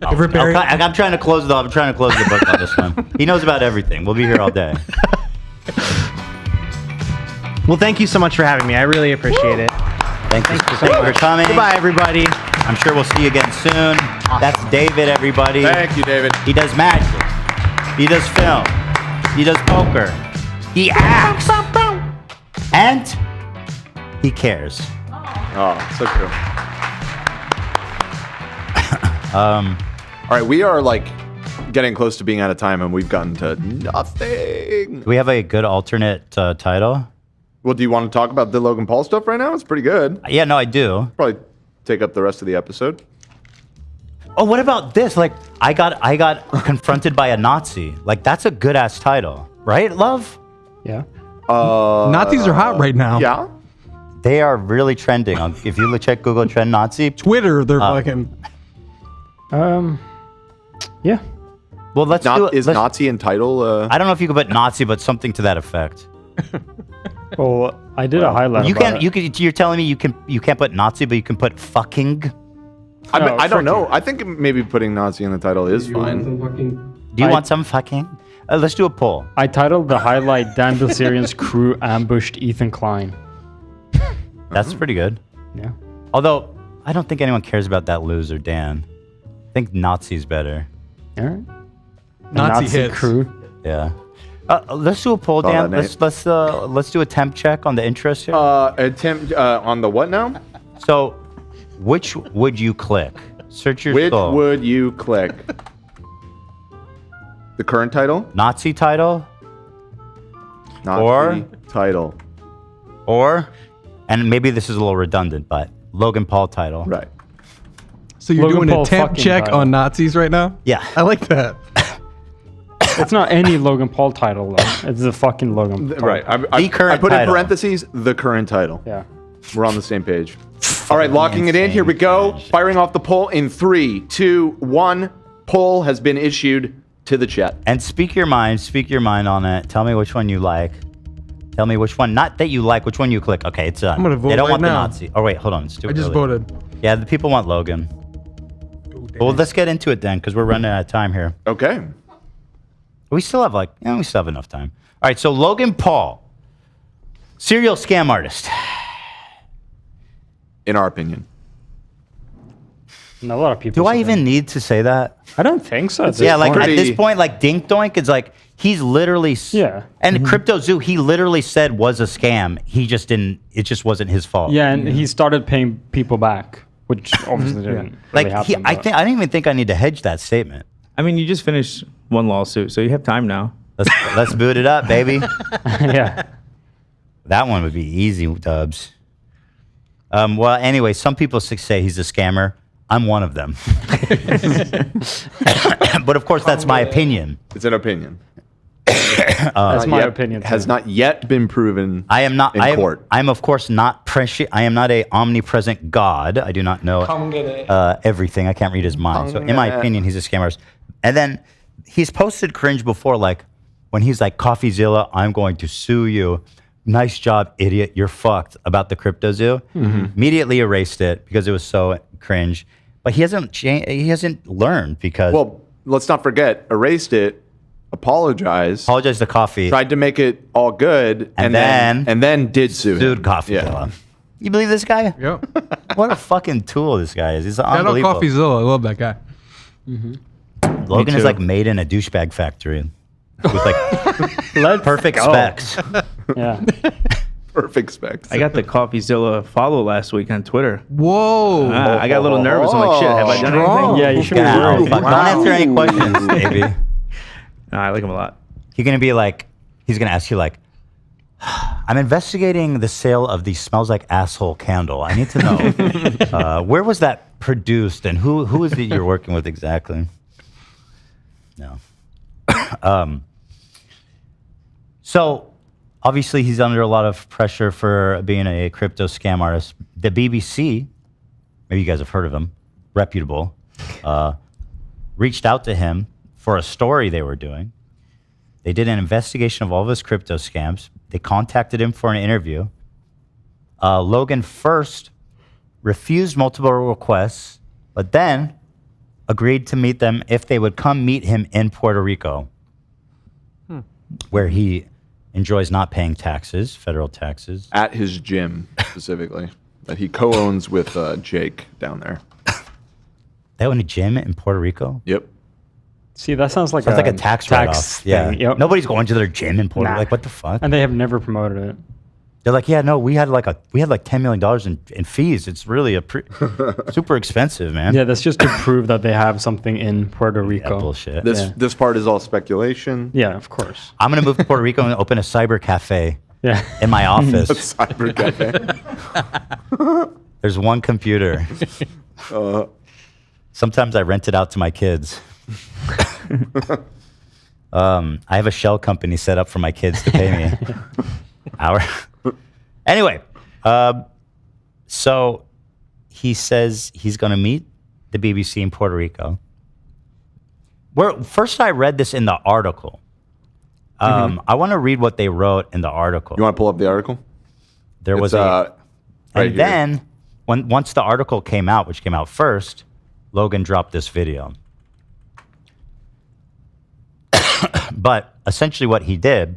I'm trying to close the book on this one. He knows about everything. We'll be here all day. Well, thank you so much for having me. I really appreciate it. Thank you for coming. Goodbye, everybody. I'm sure we'll see you again soon. Awesome. That's David, everybody. Thank you, David. He does magic. He does film. He does poker. He acts. And he cares. Oh, so true. All right, we are like getting close to being out of time, and we've gotten to nothing. Do we have a good alternate title? Well, do you want to talk about the Logan Paul stuff right now? It's pretty good. Yeah, no, I do. Probably take up the rest of the episode. Oh, what about this? Like, I got confronted by a Nazi. Like, that's a good ass title, right, love? Yeah. Nazis are hot right now. Yeah. They are really trending. If you check Google Trend Nazi, Twitter, they're fucking. Yeah. Well, let's do it. Is Nazi in title? I don't know if you could put Nazi, but something to that effect. Well, I did a highlight. You're telling me you can't put Nazi, but you can put fucking. I don't know. I think maybe putting Nazi in the title is fine. Do you want some fucking? Let's do a poll. I titled the highlight Dan Bilzerian's crew ambushed Ethan Klein. That's pretty good. Yeah. Although I don't think anyone cares about that loser, Dan. I think Nazi's better. All right. Nazi hits. crew. Yeah. Let's do a poll, Dan. Let's do a temp check on the interest here. Attempt on the what now? So, which would you click? Search your Which soul. would you click? The current title? Nazi title? Nazi title. Or, and maybe this is a little redundant, but Logan Paul title. Right. So you're Logan doing a Paul temp fucking check title. on Nazis right now? Yeah. I like that. It's not any Logan Paul title though. It's the fucking Logan. Paul. Right. I current put title. in parentheses the current title. Yeah. We're on the same page. All right, locking it in. Here we go. Firing off the poll in 3, 2, 1. Poll has been issued to the chat. And speak your mind on it. Tell me which one you like. Tell me which one, not that you like, which one you click. Okay, it's done. I'm gonna vote They don't right want now. the Nazi. Oh wait, hold on. Let's do it I just early. voted. Yeah, the people want Logan. Well, let's get into it then, because we're running out of time here. Okay. We still have we still have enough time. All right, so Logan Paul, serial scam artist. In our opinion. And a lot of people. Do I even need to say that? I don't think so. Yeah, like at this point, like Dink Doink is like he's literally and Crypto Zoo he literally said was a scam. He just didn't. It just wasn't his fault. Yeah, and he started paying people back, which obviously didn't. Really happen, I don't even think I need to hedge that statement. I mean, you just finished one lawsuit, so you have time now. Let's boot it up, baby. Yeah. That one would be easy, Dubs. Well, anyway, some people say he's a scammer. I'm one of them. But of course, that's my opinion. It's an opinion. That's my opinion. Has not yet been proven. I am not in court. I'm of course not prescient. I am not a omnipresent God. I do not know everything. I can't read his mind. So, in my opinion, he's a scammer. And then he's posted Cringe before, like when he's like, "CoffeeZilla, I'm going to sue you. Nice job, idiot. You're fucked." About the Crypto Zoo. Immediately erased it because it was so cringe. But he hasn't changed. He hasn't learned because. Well, let's not forget. Erased it. Apologized to Coffee. Tried to make it all good, and then did sue. Sued CoffeeZilla. You believe this guy? Yep. What a fucking tool this guy is. He's I know unbelievable. CoffeeZilla. I love that guy. Logan is like made in a douchebag factory with like perfect specs. Yeah. Perfect specs. I got the CoffeeZilla follow last week on Twitter. Whoa. I got a little nervous. I'm like, shit, have I done anything? Yeah, you should be worried. Don't answer any questions, baby. No, I like him a lot. He's gonna be like, he's gonna ask you like, I'm investigating the sale of the smells like asshole candle. I need to know where was that produced and who is it you're working with exactly? No. So obviously he's under a lot of pressure for being a crypto scam artist. The BBC, maybe you guys have heard of him, reputable, reached out to him for a story they were doing. They did an investigation of all of his crypto scams. They contacted him for an interview. Logan first refused multiple requests, but then agreed to meet them if they would come meet him in Puerto Rico, where he enjoys not paying taxes, federal taxes. At his gym, specifically, that he co-owns with Jake down there. They own a gym in Puerto Rico? Yep. See, that sounds like a tax write-off. Yeah. thing. Yep. Nobody's going to their gym in Puerto Rico. Nah. Like, what the fuck? And they have never promoted it. They're like, yeah, no, we had like $10 million in fees. It's really super expensive, man. Yeah, that's just to prove that they have something in Puerto Rico. Bullshit. This part is all speculation. Yeah, of course. I'm gonna move to Puerto Rico and open a cyber cafe. In my office. A cyber cafe. There's one computer. Sometimes I rent it out to my kids. I have a shell company set up for my kids to pay me. Anyway, so he says he's going to meet the BBC in Puerto Rico. First, I read this in the article. I want to read what they wrote in the article. You want to pull up the article? There was then once the article came out, which came out first, Logan dropped this video. But essentially what he did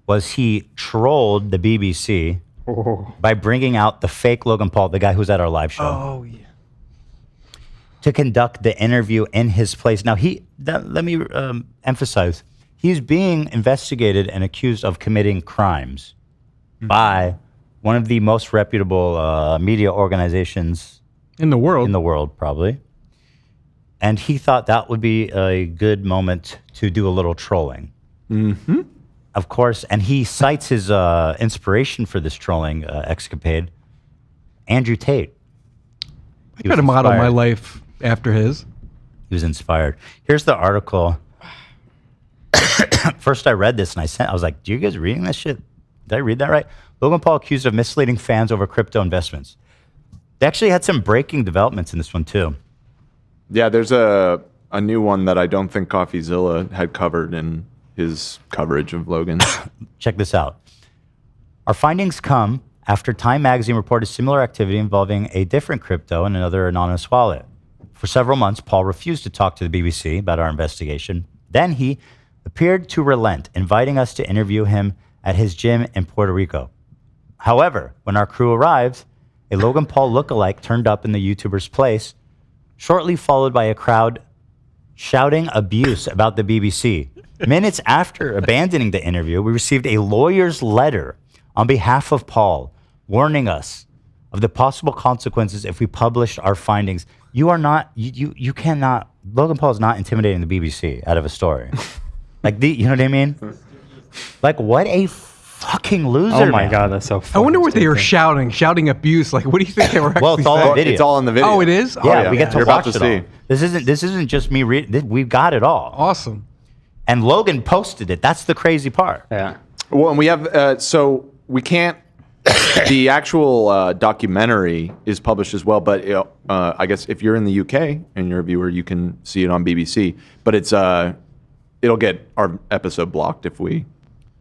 was he trolled the BBC by bringing out the fake Logan Paul, the guy who's at our live show. Oh, yeah. To conduct the interview in his place. Now, let me emphasize, he's being investigated and accused of committing crimes by one of the most reputable media organizations in the world. In the world, probably. And he thought that would be a good moment to do a little trolling. Mm-hmm. Of course, and he cites his inspiration for this trolling escapade, Andrew Tate. I try to model my life after his. He was inspired. Here's the article. First, I read this and I was like, "Do you guys reading this shit? Did I read that right?" Logan Paul accused of misleading fans over crypto investments. They actually had some breaking developments in this one too. Yeah, there's a new one that I don't think CoffeeZilla had covered in his coverage of Logan. Check this out. Our findings come after Time Magazine reported similar activity involving a different crypto and another anonymous wallet. For several months, Paul refused to talk to the BBC about our investigation. Then he appeared to relent, inviting us to interview him at his gym in Puerto Rico. However, when our crew arrived, a Logan Paul lookalike turned up in the YouTuber's place, shortly followed by a crowd shouting abuse about the BBC. Minutes after abandoning the interview, we received a lawyer's letter on behalf of Paul, warning us of the possible consequences if we published our findings. You cannot, Logan Paul is not intimidating the BBC out of a story. You know what I mean? Like, what a fucking loser. Oh my God, that's so funny. I wonder what they were shouting abuse. Like, what do you think they were actually Well, it's all saying? on video. It's all in the video. Oh, it is? Yeah, we get to You're watch about it to all. see. This isn't just me reading. We've got it all. Awesome. And Logan posted it. That's the crazy part. Yeah. Well, and we have, so we can't, the actual documentary is published as well, but I guess if you're in the UK and you're a viewer, you can see it on BBC, but it'll get our episode blocked if we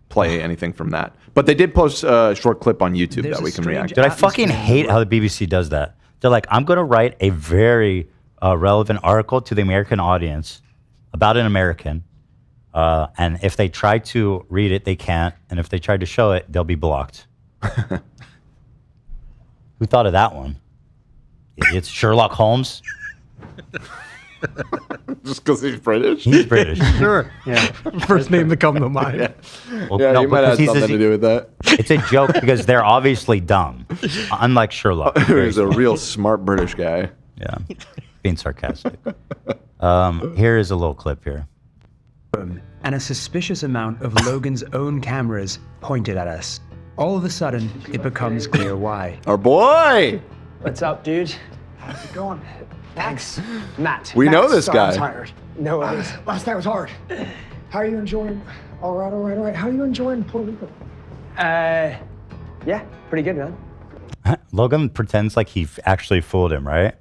play anything from that. But they did post a short clip on YouTube that we can react to. Dude, I fucking hate how the BBC does that. They're like, I'm going to write a very relevant article to the American audience about an American. And if they try to read it, they can't. And if they try to show it, they'll be blocked. Who thought of that one? It's Sherlock Holmes. Just because he's British? He's British. Sure. Yeah. First name to come to mind. Well, Yeah, no, he might because have something to do with that. It's a joke because they're obviously dumb, unlike Sherlock. He's a real smart British guy. Yeah, being sarcastic. Here is a little clip here. And a suspicious amount of Logan's own cameras pointed at us. All of a sudden, it becomes clear why. Our boy! What's up, dude? How's it going? Thanks. Matt. We know Matt, this sorry, guy. I'm tired. No worries. Last night was hard. How are you enjoying? All right. How are you enjoying Puerto Rico? Yeah, pretty good, man. Logan pretends like he actually fooled him, right?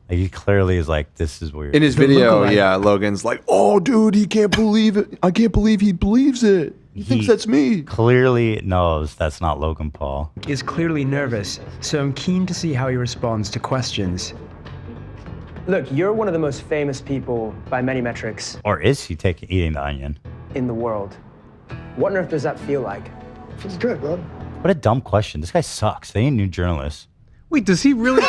Like, he clearly is like, this is weird. In his video, yeah, Logan's like, "Oh, dude, he can't believe it. I can't believe he believes it. He thinks that's me." Clearly knows that's not Logan Paul. Is clearly nervous, so I'm keen to see how he responds to questions. Look, you're one of the most famous people by many metrics Or is he eating the onion? in the world. What on earth does that feel like? Feels good, bro. What a dumb question. This guy sucks. They need new journalists. Wait, does he really?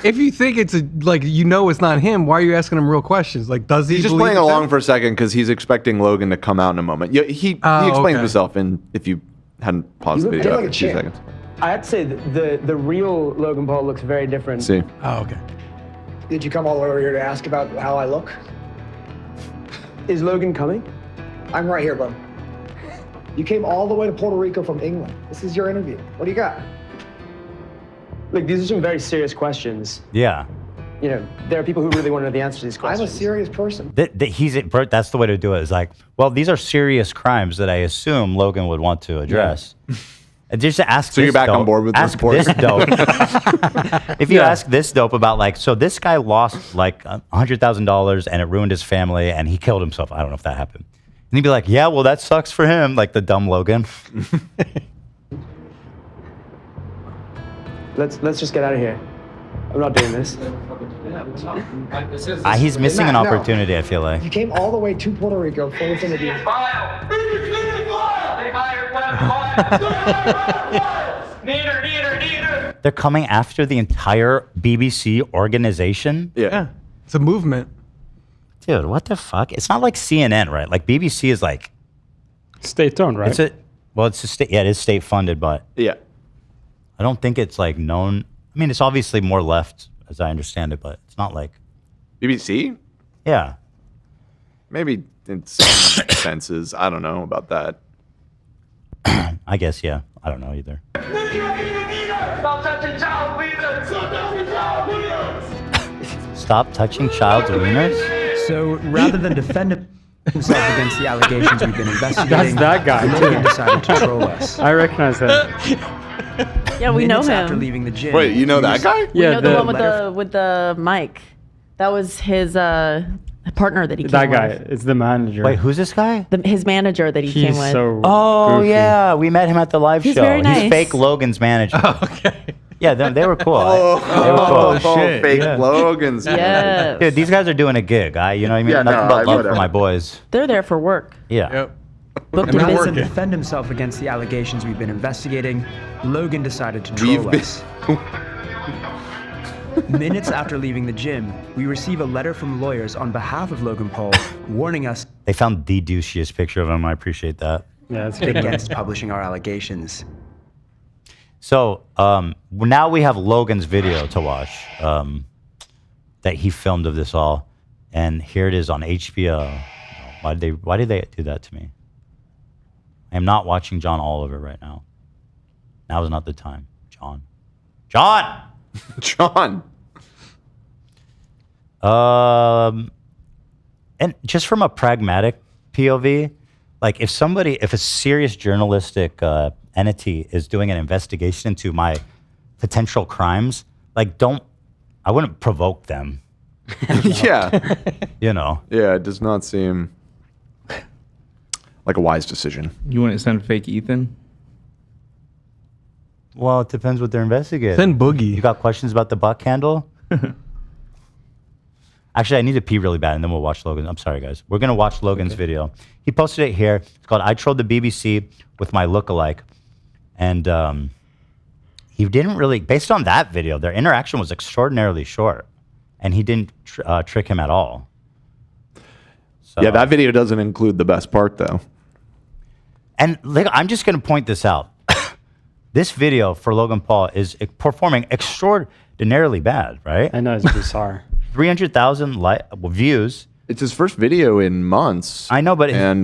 if you think it's it's not him, why are you asking him real questions? Like, does he? He's just believe playing it's along him? for a second because he's expecting Logan to come out in a moment. Yeah, he explains okay. himself, and if you hadn't paused the You look video like a for 2 champ. seconds. I have to say, the real Logan Paul looks very different. See. Oh, okay. Did you come all the way over here to ask about how I look? Is Logan coming? I'm right here, bro. You came all the way to Puerto Rico from England. This is your interview. What do you got? Look, these are some very serious questions. Yeah. You know, there are people who really want to know the answer to these I'm questions. a serious person. That's the way to do it. Is like, well, these are serious crimes that I assume Logan would want to address. And just ask. So you're back on board with this ask report? this dope. If you ask this dope about like, so this guy lost like $100,000 and it ruined his family and he killed himself. I don't know if that happened. And he'd be like, yeah, well, that sucks for him. Like the dumb Logan. Let's just get out of here. I'm not doing this. He's missing an opportunity, I feel like. You came all the way to Puerto Rico for this interview. They're coming after the entire BBC organization? Yeah. It's a movement. Dude, what the fuck? It's not like CNN, right? Like BBC is like state-owned, right? It's a state. Yeah, it is state funded, but yeah, I don't think it's like known. I mean, it's obviously more left, as I understand it, but it's not like BBC. Yeah, maybe in some senses. I don't know about that. I guess yeah. I don't know either. Stop touching child's wieners? So rather than defend himself against the allegations we've been investigating, That's that guy, Logan too. decided to troll us. I recognize him. Yeah, we know Minutes after him. leaving the gym. Wait, you know that guy? We know the one letter- with the mic. That was his partner that he came That guy with. is the manager. Wait, who's this guy? His manager that he came He's with. so Oh goofy. yeah, we met him at the live He's show. very nice. He's fake Logan's manager. Oh, okay. Yeah, they were cool. They were cool. Fake Logan's. Yes. Dude, these guys are doing a gig. You know what I mean? Yeah, Nothing no, but love whatever. for my boys. They're there for work. Yeah. Booked And and rather than busy. defend himself against the allegations we've been investigating, Logan decided to troll us. Minutes after leaving the gym, we receive a letter from lawyers on behalf of Logan Paul warning us They found the douchiest picture of him. I appreciate that. Yeah, that's good. against publishing our allegations. So now we have Logan's video to watch that he filmed of this all, and here it is on HBO. Why did they do that to me? I am not watching John Oliver right now. Now is not the time, John. John. John. And just from a pragmatic POV, like if a serious journalistic entity is doing an investigation into my potential crimes, like I wouldn't provoke them. Yeah. You know. Yeah, it does not seem like a wise decision. You want to send fake Ethan? Well, it depends what they're investigating. Send Boogie. You got questions about the buck handle? Actually, I need to pee really bad, and then we'll watch Logan. I'm sorry, guys. We're going to watch Logan's video. He posted it here. It's called I Trolled the BBC with My Lookalike. And he didn't really, based on that video, their interaction was extraordinarily short. And he didn't trick him at all. So, Yeah, that video doesn't include the best part, though. And like, I'm just going to point this out. This video for Logan Paul is performing extraordinarily bad, right? I know, it's bizarre. 300,000 views. It's his first video in months. I know, but and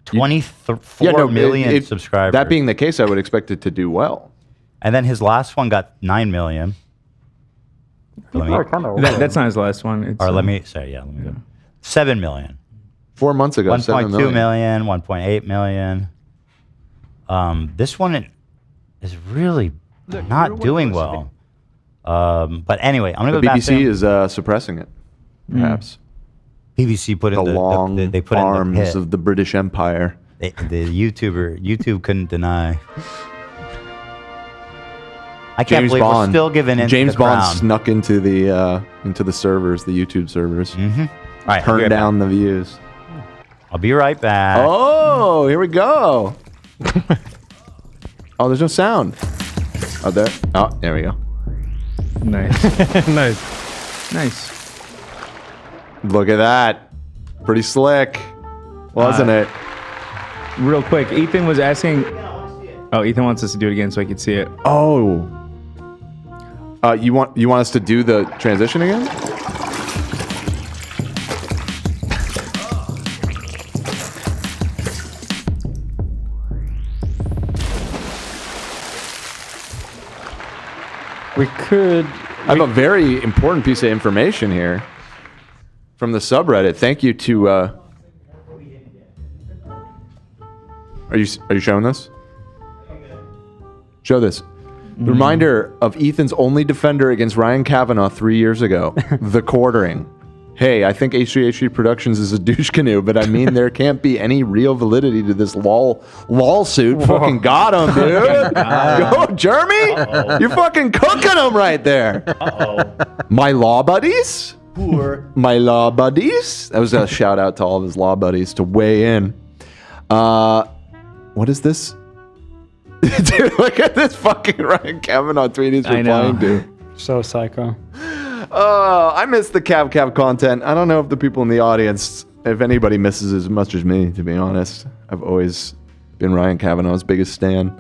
24 million subscribers. That being the case, I would expect it to do well. And then his last one got 9 million. That's not his last one. It's, Let me go. 7 million. 4 months ago, 7 1.2 million. million, 1.8 million. This one is really not doing well. But anyway, I'm gonna The go BBC back to is suppressing it, perhaps. BBC put in the long they put arms in the pit. of the British Empire. The YouTube couldn't deny. I can't believe we're still giving in. James to the Bond crown. snuck into the servers, the YouTube servers. Mm-hmm. All right, turned down the views. I'll be right back. Oh, here we go. Oh, there's no sound. Oh, there we go. Nice. Nice. Look at that. Pretty slick, wasn't it? Real quick, Ethan was asking. Oh, Ethan wants us to do it again so I can see it. Oh. You want us to do the transition again? We could. I have a very important piece of information here from the subreddit. Thank you to. Are you showing this? Show this. The reminder of Ethan's only defender against Ryan Kavanaugh 3 years ago. The quartering. Hey, I think H3H3 Productions is a douche canoe, but I mean there can't be any real validity to this lawsuit. Whoa. Fucking got him, dude. Go, Jeremy. You're fucking cooking him right there. My law buddies. My law buddies. That was a shout out to all of his law buddies to weigh in. What is this? Dude, look at this fucking Ryan Kavanaugh tweet he's replying to. So psycho. I miss the Cav content. I don't know if the people in the audience, if anybody misses as much as me, to be honest. I've always been Ryan Kavanaugh's biggest stan.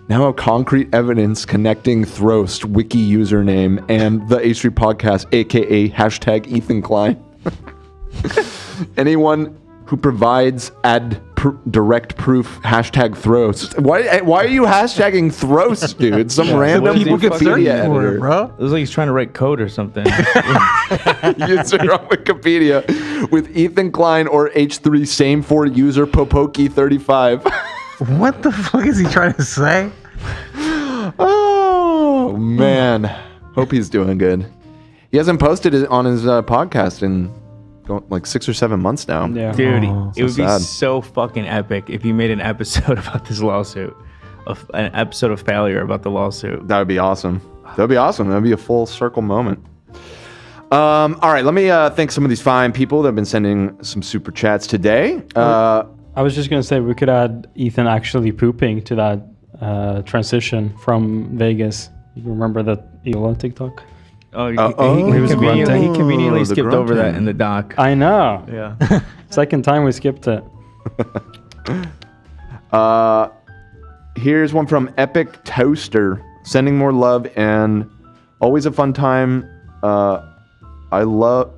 Now have concrete evidence connecting Throst wiki username and the H3 podcast, aka hashtag Ethan Klein. Anyone who provides direct proof hashtag Throst. Why are you hashtagging Throst, dude? Some random people get Wikipedia searching for editor. it, bro. It was like he's trying to write code or something. User on Wikipedia with Ethan Klein or H3 same for user Popoki35. What the fuck is he trying to say? Oh man, hope he's doing good. He hasn't posted it on his podcast in like 6 or 7 months now. Yeah. Dude, So it would sad. be so fucking epic if you made an episode about this lawsuit, an episode of failure about the lawsuit. That would be awesome. That would be awesome. That would be a full circle moment. All right, let me thank some of these fine people that have been sending some super chats today. I was just gonna say we could add Ethan actually pooping to that transition from Vegas. You remember that Ela TikTok? Oh, he was grunting. He conveniently skipped over that in the doc. I know. Yeah. Second time we skipped it. Here's one from Epic Toaster. Sending more love and always a fun time. I love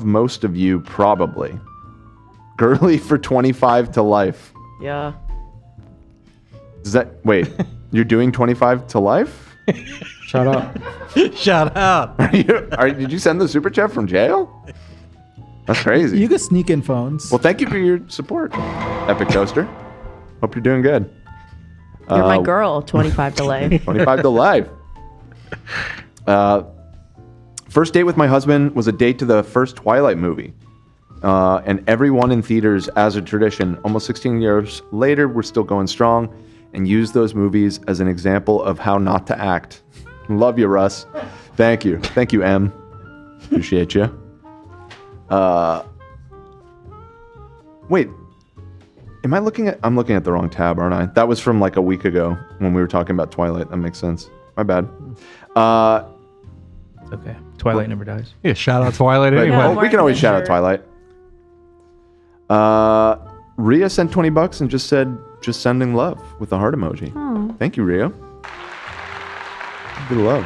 most of you, probably. Girly for 25 to life. Yeah. Is that wait? You're doing 25 to life? Shut up. Shout out. Did you send the super chat from jail? That's crazy. You could sneak in phones. Well, thank you for your support, Epic Toaster. Hope you're doing good. You're my girl, 25 to life. 25 to life. First date with my husband was a date to the first Twilight movie. And everyone in theaters as a tradition. Almost 16 years later, we're still going strong and use those movies as an example of how not to act. Love you, Russ. Thank you. Thank you, M. Appreciate you. Wait. I'm looking at the wrong tab, aren't I? That was from like a week ago when we were talking about Twilight. That makes sense. My bad. Okay. Twilight never dies. Yeah, shout out Twilight But, anyway. we can always shout out Twilight. Rhea sent $20 and just said, just sending love with the heart emoji. Oh. Thank you, Rhea. Good love.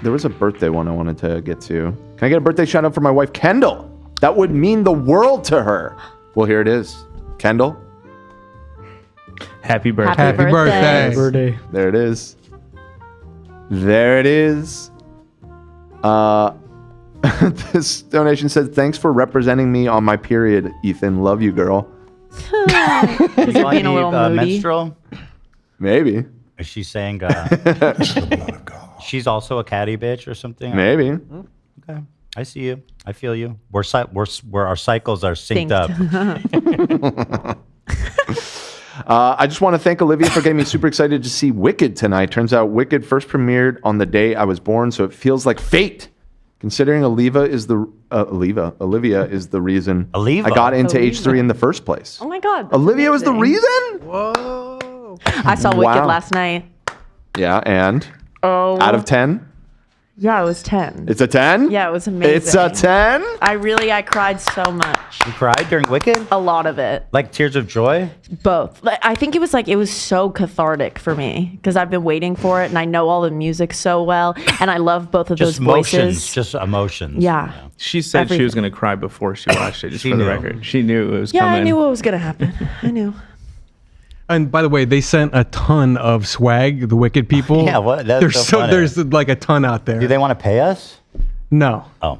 There was a birthday one I wanted to get to. Can I get a birthday shout out for my wife, Kendall? That would mean the world to her. Well, here it is. Kendall. Happy birthday. Happy birthday. There it is. There it is. This donation says, thanks for representing me on my period, Ethan. Love you, girl. Is it being a little moody? Menstrual? Maybe. Is she saying she's also a catty bitch or something? Maybe. Okay. I see you. I feel you. We're our cycles are synced up. I just want to thank Olivia for getting me super excited to see Wicked tonight. Turns out Wicked first premiered on the day I was born, so it feels like fate. Considering Olivia is the reason I got into H3 in the first place. Oh my God. Olivia was the reason? Whoa. I saw Wicked last night. Yeah, and? Oh. Out of 10? Yeah, it was 10. It's a 10? Yeah, it was amazing. It's a 10? I cried so much. You cried during Wicked? A lot of it. Like tears of joy? Both. I think it was so cathartic for me because I've been waiting for it and I know all the music so well and I love both of those voices. Just emotions. Yeah. She said she was going to cry before she watched it, just for the record. She knew it was coming. Yeah, I knew what was going to happen. I knew. And by the way, they sent a ton of swag, the Wicked people. Yeah, what? That's so funny. There's like a ton out there. Do they want to pay us? No. Oh.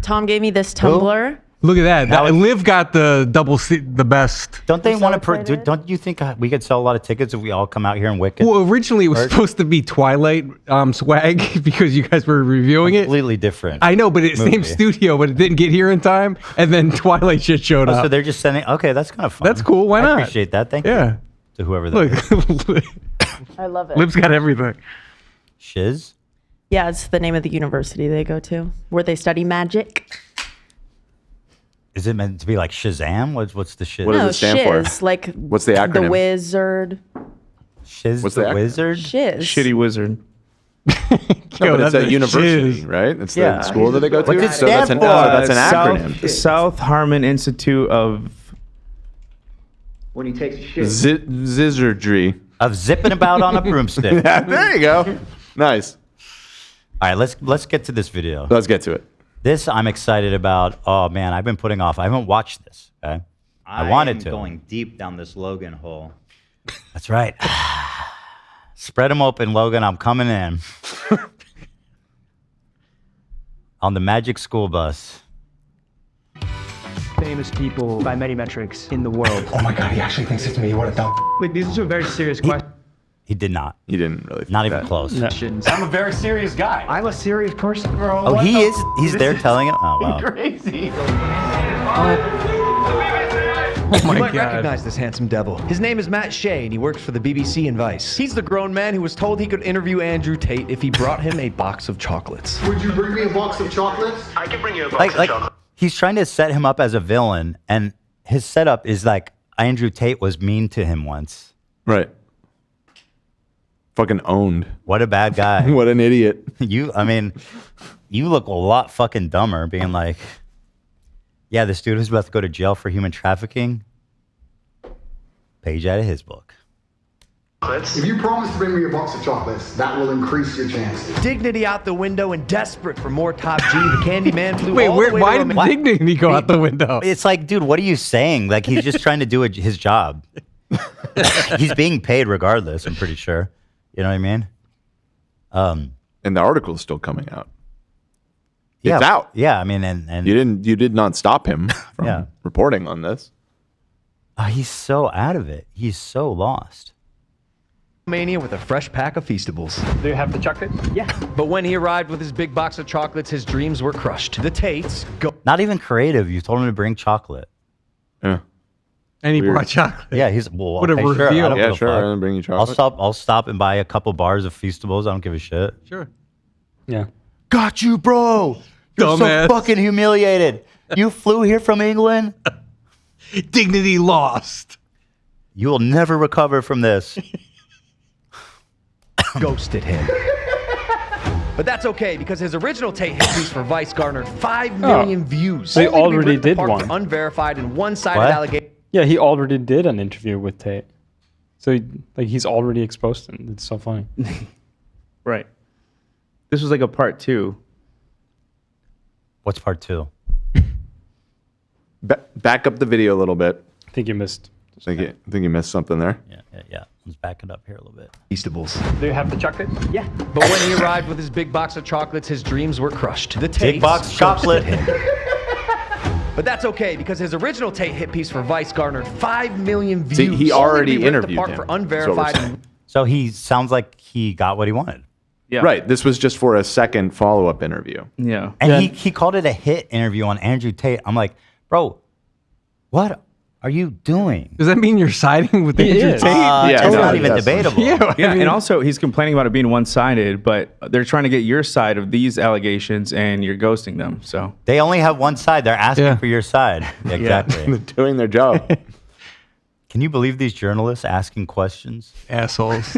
Tom gave me this tumbler. Look at that. Liv got the the best. Don't they want to? Don't you think we could sell a lot of tickets if we all come out here and Wicked? Well, originally it was supposed to be Twilight swag because you guys were reviewing it. Completely different. I know, but it's same studio, but it didn't get here in time, and then Twilight shit showed up. So they're just sending. Okay, that's kind of fun. That's cool. Why not? I appreciate that. Thank you. Yeah. To whoever that Look, I love it. Liv's got everything. Shiz? Yeah, it's the name of the university they go to where they study magic. Is it meant to be like Shazam? What's the shiz? What does it stand Shiz, for? like what's the acronym? The wizard. Shiz What's the the wizard? Shiz. Shitty wizard. No, but it's a university, shiz. right? It's the school that they go to. What's it So that's an acronym. South Harmon Institute of When he takes a shit. Zizardry. Of zipping about on a broomstick. Yeah, there you go. Nice. All right, let's get to this video. Let's get to it. This I'm excited about. Oh man, I've been putting off. I haven't watched this. Okay, I wanted to. Going deep down this Logan hole. That's right. Spread them open, Logan. I'm coming in. On the Magic School Bus. Famous people by many metrics in the world. Oh my God, he actually thinks it's me. What a dumb. Wait, these are some very serious questions. He did not. He didn't really. Not even close. I'm a very serious guy. I'm a serious person, bro. Oh, he is. He's there telling him. Oh wow. Crazy. Oh my You might God. recognize this handsome devil. His name is Matt Shea, and he works for the BBC and Vice. He's the grown man who was told he could interview Andrew Tate if he brought him a box of chocolates. Would you bring me a box of chocolates? I can bring you a box of chocolate. He's trying to set him up as a villain, and his setup is like Andrew Tate was mean to him once. Right. Fucking owned. What a bad guy. What an idiot. You look a lot fucking dumber being like, yeah, this dude who's about to go to jail for human trafficking. Page out of his book. If you promise to bring me a box of chocolates, that will increase your chances. Dignity out the window and desperate for more Top G, the Candyman flew Wait, all the way why to did Roma- dignity go out the window? It's like, dude, what are you saying? Like, he's just trying to do his job. He's being paid regardless, I'm pretty sure. You know what I mean? And the article's still coming out. Yeah, It's out. Yeah, I mean, and you did not stop him from reporting on this. He's so out of it. He's so lost. Mania with a fresh pack of Feastables. Do you have the chocolate? Yeah. But when he arrived with his big box of chocolates, his dreams were crushed. The Tates go. Not even creative. You told him to bring chocolate. Yeah. And he brought chocolate. Yeah, he's well. What a okay, sure, reveal. I don't give Yeah, a sure. fuck. I'm gonna bring you chocolate. I'll stop and buy a couple bars of Feastables. I don't give a shit. Sure. Yeah. Got you, bro. You're Dumbass. so fucking humiliated. You flew here from England. Dignity lost. You will never recover from this. Ghosted him. But that's okay because his original Tate hit piece for Vice garnered 5 million views. They Only to be already ripped did apart one. for unverified and one-sided What? allegations. Yeah, he already did an interview with Tate. So he's already exposed him. It's so funny. Right. This was like a part 2. What's part 2? Back up the video a little bit. I think you missed. I think you missed something there. Yeah. Let's back it up here a little bit. Feastables. Do you have the chocolate? Yeah. But when he arrived with his big box of chocolates, his dreams were crushed. The Tates Big box chocolate. ghosted him. But that's okay because his original Tate hit piece for Vice garnered 5 million views. See, he Only to already be ripped interviewed apart him. for That's what we're unverified saying. and So he sounds like he got what he wanted. Yeah. Right. This was just for a second follow-up interview. Yeah. And he called it a hit interview on Andrew Tate. I'm like, bro, what are you doing? Does that mean you're siding with Andrew Tate? It's not even debatable. Yeah, Yeah, and also he's complaining about it being one-sided, but they're trying to get your side of these allegations, and you're ghosting them. So They only have one side. They're asking for your side. Exactly. They're doing their job. Can you believe these journalists asking questions? Assholes.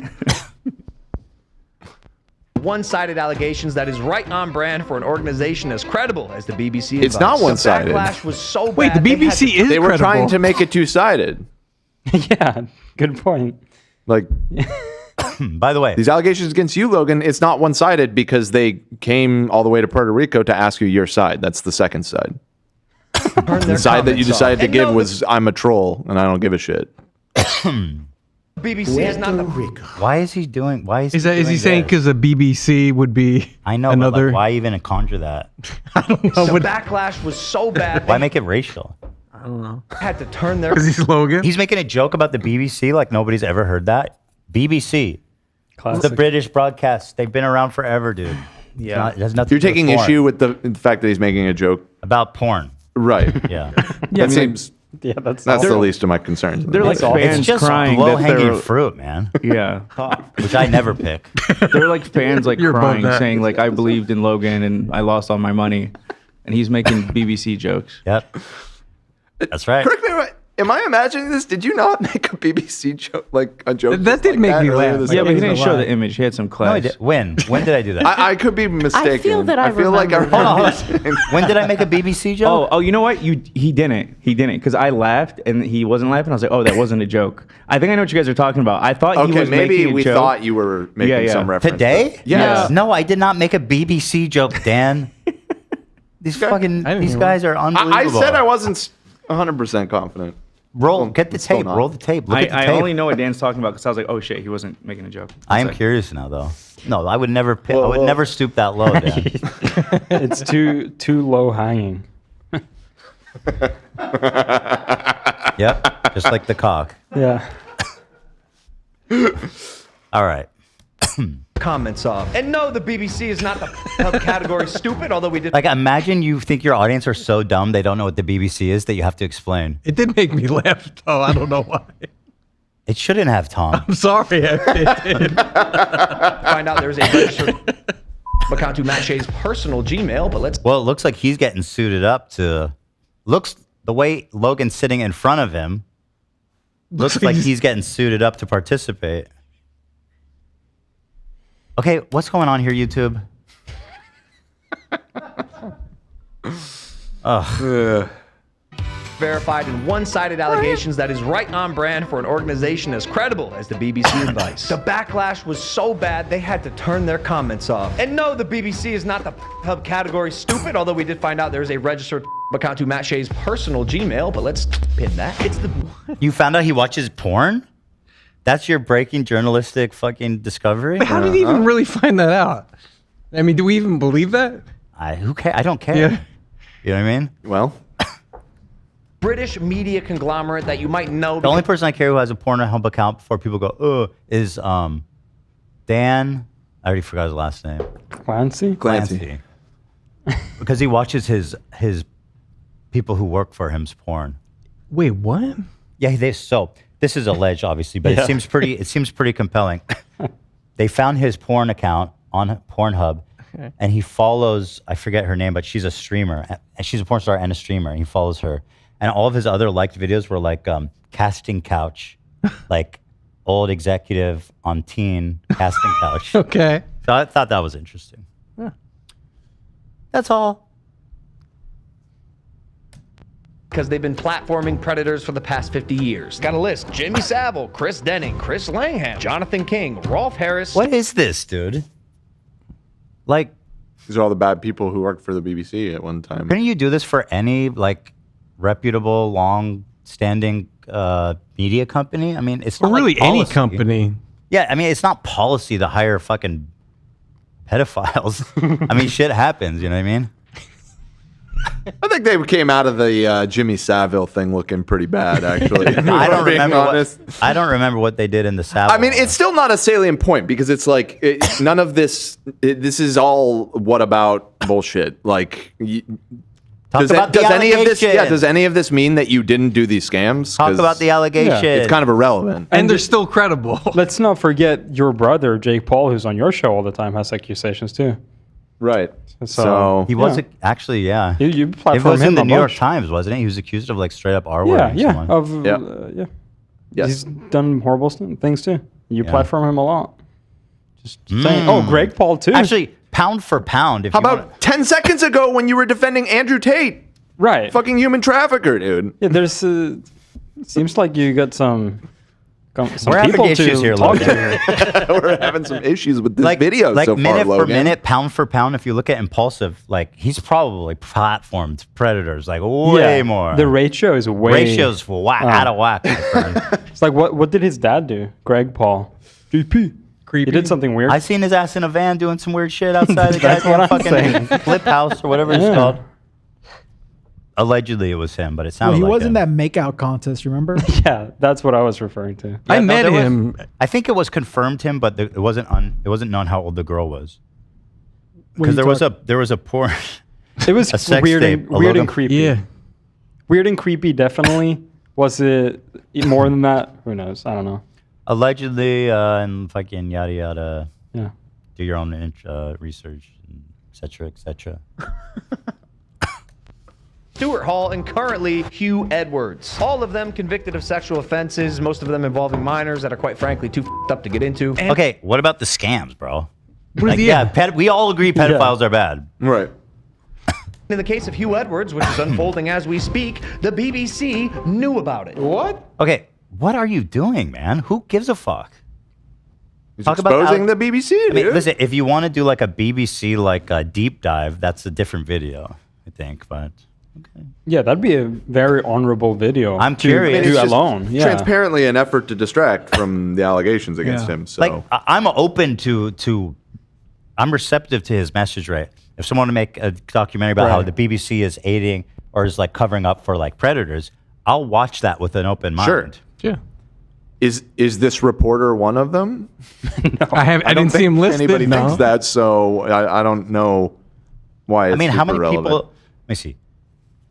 One-sided allegations that is right on brand for an organization as credible as the BBC. It's not one-sided. The backlash was so bad. Wait, the BBC is They were credible. trying to make it two-sided. Yeah, good point. Like, by the way, these allegations against you, Logan, it's not one-sided because they came all the way to Puerto Rico to ask you your side. That's the second side. The side that you decided to give was I'm a troll and I don't give a shit. BBC is not the. Why is he doing? Why is Is he saying because the BBC would be I know, another? but like, why even conjure that? The backlash was so bad. Why make it racial? I don't know. Had to turn their. Because he's Logan. He's making a joke about the BBC like nobody's ever heard that. BBC. Classic. The British broadcast. They've been around forever, dude. Yeah. It has nothing You're to do with taking porn. issue with the fact that he's making a joke about porn. Right. Yeah. That seems. Yeah, that's the least of my concerns. They're like fans It's just crying low that hanging they're fruit, man. Yeah. Which I never pick. They're like fans like You're above crying, that. saying like I believed in Logan and I lost all my money, and he's making BBC jokes. Yep. That's right. Correct me, am I imagining this? Did you not make a BBC joke, like a joke? That did make me earlier laugh. this Yeah, year? but he didn't show the image. He had some No, I class. did. When? When did I do that? I could be mistaken. that I feel like I remember remember that. you saying- When did I make a BBC joke? Oh, you know what? He didn't because I laughed and he wasn't laughing. I was like, oh, that wasn't a joke. I think I know what you guys are talking about. I thought he Okay, was maybe making a we joke. thought you were making some reference. Today? Yes. No, I did not make a BBC joke, Dan. These guys are unbelievable. I said I wasn't 100% confident. Get the Still tape. not. Roll the tape. Look at the I tape. only know what Dan's talking about because I was like, oh shit, he wasn't making a joke. I am curious now, though. No, I would never. I would never stoop that low, Dan. It's too low hanging. Yep, just like the cock. Yeah. All right. Comments off. And no, the BBC is not the category stupid, although we did. Like, imagine you think your audience are so dumb they don't know what the BBC is that you have to explain. It did make me laugh, though. I don't know why. It shouldn't have, Tom. I'm sorry. It did. Find out there's a registered account to Matt Shea's personal Gmail, but let's. Well, it looks like he's getting suited up to. Looks the way Logan's sitting in front of him. Looks like he's getting suited up to participate. Okay, what's going on here, YouTube? Oh. Verified and one-sided allegations that is right on brand for an organization as credible as the BBC advice. The backlash was so bad they had to turn their comments off. And no, the BBC is not the hub category stupid, although we did find out there's a registered account to Matt Shea's personal Gmail, but let's pin that. It's the You found out he watches porn? That's your breaking journalistic fucking discovery? But how did he even really find that out? I mean, do we even believe that? Who cares? I don't care. Yeah. You know what I mean? Well, British media conglomerate that you might know. The only person I care who has a Pornhub account before people go, is Dan. I already forgot his last name. Clancy? Clancy. Because he watches his people who work for him's porn. Wait, what? Yeah, this is alleged, obviously, but it seems pretty compelling. They found his porn account on Pornhub, and he follows, I forget her name, but she's a streamer. And she's a porn star and a streamer, and he follows her. And all of his other liked videos were like casting couch, like old executive on teen casting couch. Okay. So I thought that was interesting. Yeah. That's all. Because they've been platforming predators for the past 50 years. Got a list: Jimmy Savile, Chris Denning, Chris Langham, Jonathan King, Rolf Harris. What is this, dude? Like, these are all the bad people who worked for the BBC at one time. couldn't you do this for any like reputable, long-standing media company? I mean, it's not Or really like any policy. company. Yeah, I mean, it's not policy to hire fucking pedophiles. I mean, shit happens. You know what I mean? I think they came out of the Jimmy Savile thing looking pretty bad, actually. I don't remember what they did in the Savile. I mean, it's still not a salient point because it's like none of this. This is all what about bullshit. Like, does any of this? Yeah, does any of this mean that you didn't do these scams? Talk about the allegation. It's kind of irrelevant. And they're still credible. Let's not forget your brother, Jake Paul, who's on your show all the time, has accusations too. Right. So he was actually, yeah. You it platformed was in him the a New York bunch. Times, wasn't it? He was accused of like straight up R-wording someone. Yeah. He's done horrible things too. You platform him a lot. Just saying. Oh, Greg Paul too. Actually, pound for pound. How about 10 seconds ago when you were defending Andrew Tate? Right. Fucking human trafficker, dude. Yeah, there's. Seems like you got some We're having people issues to here, talk Logan. to. We're having some issues with this video like so far, minute Logan. for minute, pound for pound. If you look at Impulsive, like he's probably platformed predators like way more. The ratio is way ratio's out of whack. It's like what did his dad do? Greg Paul. GP. Creepy. He did something weird. I seen his ass in a van doing some weird shit outside the goddamn fucking flip house or whatever it's called. Allegedly, it was him, but it sounded Well, he like was in that makeout contest, remember? Yeah, that's what I was referring to. I met him. I think it was confirmed him, but it wasn't known how old the girl was. What are Because you there was a porn. It was a sex weird, tape, a weird Logan- and creepy. Yeah. Weird and creepy, definitely. Was it more than that? Who knows? I don't know. Allegedly, and fucking yada yada. Yeah. Do your own research, et cetera, et cetera. Stuart Hall, and currently Hugh Edwards. All of them convicted of sexual offenses, most of them involving minors that are quite frankly too f***ed up to get into. Okay, what about the scams, bro? What is we all agree pedophiles are bad. Right. In the case of Hugh Edwards, which is unfolding as we speak, the BBC knew about it. What? Okay, what are you doing, man? Who gives a fuck? He's exposing the BBC, dude. I mean, listen, if you want to do like a BBC like a deep dive, that's a different video, I think. But Yeah, that'd be a very honorable video. I'm to curious. do It's just alone. Yeah. transparently an effort to distract from the allegations against him. So like, I'm open to. I'm receptive to his message, right? If someone to make a documentary about how the BBC is aiding or is like covering up for like predators, I'll watch that with an open mind. Sure. Yeah. Is this reporter one of them? I didn't don't see him think listed. Anybody no. thinks that, so I don't know why. It's I mean, how many super relevant. people? Let me see.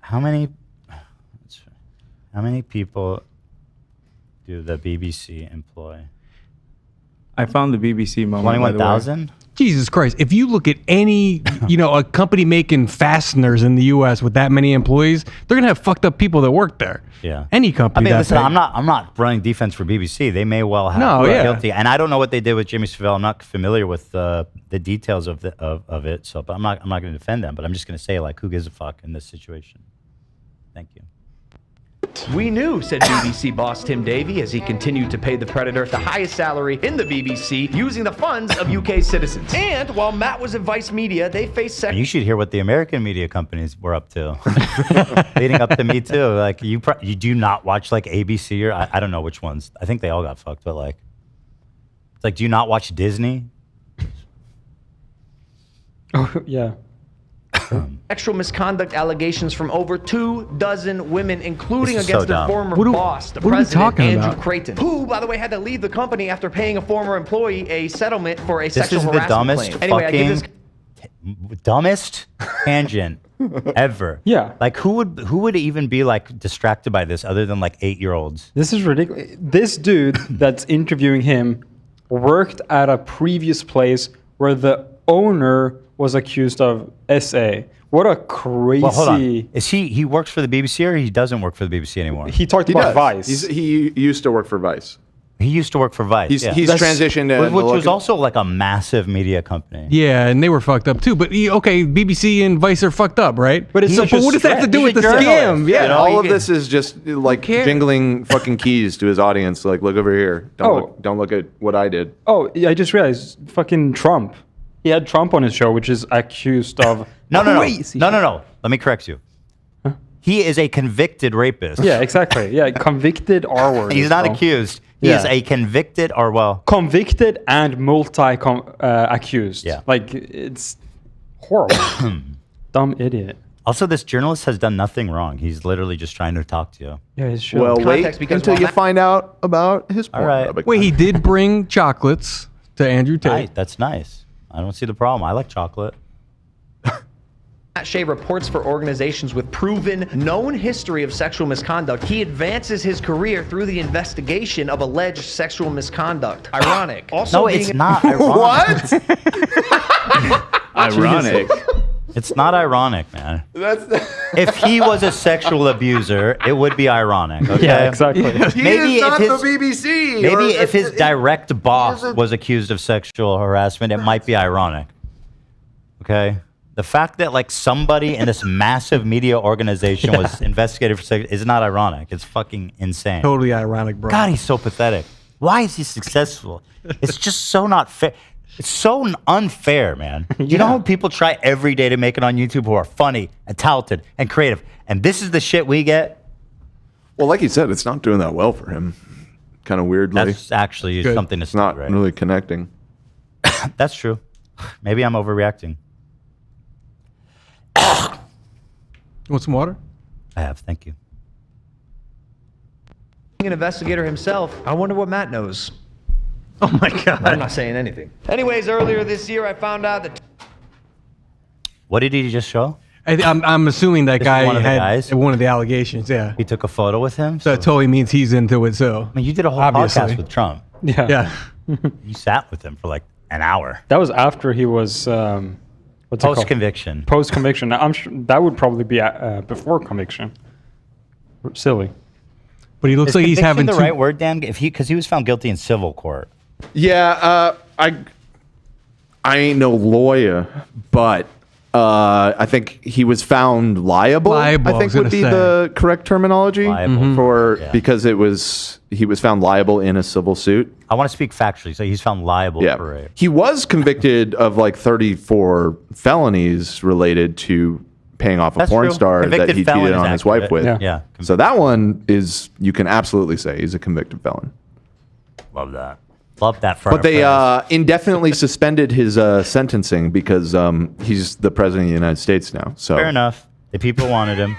How many people do the BBC employ? I found the BBC moment. by the way. 21,000? Jesus Christ. If you look at any, a company making fasteners in the U.S. with that many employees, they're going to have fucked up people that work there. Yeah. Any company. I mean, that listen, big. I'm not running defense for BBC. They may well have No, yeah. guilty, and I don't know what they did with Jimmy Savile. I'm not familiar with the details of it. So, but I'm not going to defend them. But I'm just going to say, like, who gives a fuck in this situation? Thank you. We knew, said BBC boss Tim Davie as he continued to pay the Predator the highest salary in the BBC using the funds of UK citizens. And while Matt was at Vice Media, they faced And you should hear what the American media companies were up to, leading up to Me Too. Like, you do not watch like ABC or I don't know which ones. I think they all got fucked, but like, it's like, do you not watch Disney? Oh, yeah. sexual misconduct allegations from over 24 women, including This is against so their dumb. former What are- boss, the what are we president, talking Andrew about? Creighton, who, by the way, had to leave the company after paying a former employee a settlement for a This sexual is the harassment dumbest claim. Anyway, I give this dumbest tangent ever. Yeah. Like, who would even be like distracted by this other than like 8-year-olds? This is ridiculous. This dude that's interviewing him worked at a previous place where the owner was accused of SA. What a crazy... Well, hold on. Is he works for the BBC or he doesn't work for the BBC anymore? He talked He about does. Vice. He used to work for Vice. He used to work for Vice. He's yeah. transitioned to which was also like a massive media company. Yeah, and they were fucked up too. But okay, BBC and Vice are fucked up, right? But it's so, such a what does that have to do with He's the a scam? journalist. Yeah. You know, all of this is just like jingling fucking keys to his audience. Like, look over here. Don't look at what I did. Oh, yeah, I just realized, fucking Trump. He had Trump on his show, which is accused of No. crazy Let me correct you. He is a convicted rapist. Yeah, exactly. Yeah, convicted R word. He's not accused. He is a convicted convicted and multi accused. Yeah. Like, it's horrible. Dumb idiot. Also, this journalist has done nothing wrong. He's literally just trying to talk to you. Yeah, he's sure. Well, wait Context, because until while you Matt- find out about his porn. All right. rubbing. Wait, he did bring chocolates to Andrew Tate. Right, that's nice. I don't see the problem. I like chocolate. Matt Shea reports for organizations with proven, known history of sexual misconduct. He advances his career through the investigation of alleged sexual misconduct. Ironic. Also, No, being it's not ironic. What? Ironic. It's not ironic, man. That's If he was a sexual abuser, it would be ironic. Okay? Yeah, exactly. He is not the BBC. Maybe if his direct boss was accused of sexual harassment, it might be ironic. Okay? The fact that like somebody in this massive media organization was investigated for sex is not ironic. It's fucking insane. Totally ironic, bro. God, he's so pathetic. Why is he successful? It's just so not fair. It's so unfair, man. You know how people try every day to make it on YouTube who are funny and talented and creative, and this is the shit we get? Well, like you said, it's not doing that well for him. Kind of weirdly. That's actually something to It's not right? really connecting. That's true. Maybe I'm overreacting. Want some water? I have, thank you. an investigator himself, I wonder what Matt knows. Oh my God. I'm not saying anything. Anyways, earlier this year, I found out that... What did he just show? I'm assuming that This is guy one of the had guys? one of the allegations. Yeah, he took a photo with him. So it totally means he's into it. So I mean, you did a whole podcast with Trump. Yeah. You sat with him for like an hour. That was after he was Post-conviction. Post-conviction. Now, I'm sure that would probably be before conviction. Silly. But he looks Is like he's conviction having the two- right word, Dan? Because he was found guilty in civil court. Yeah, I ain't no lawyer, but I think he was found liable. Liable, I I think was would gonna be say. the correct terminology for because he was found liable in a civil suit. I want to speak factually. So he's found liable for rape. He was convicted of like 34 felonies related to paying off a That's porn true. star Convicted that he felon cheated is on his wife accurate. with. Yeah. So that one is, you can absolutely say he's a convicted felon. Love that. Love that for But our they friends. indefinitely suspended his sentencing because he's the president of the United States now. So Fair enough. The people wanted him.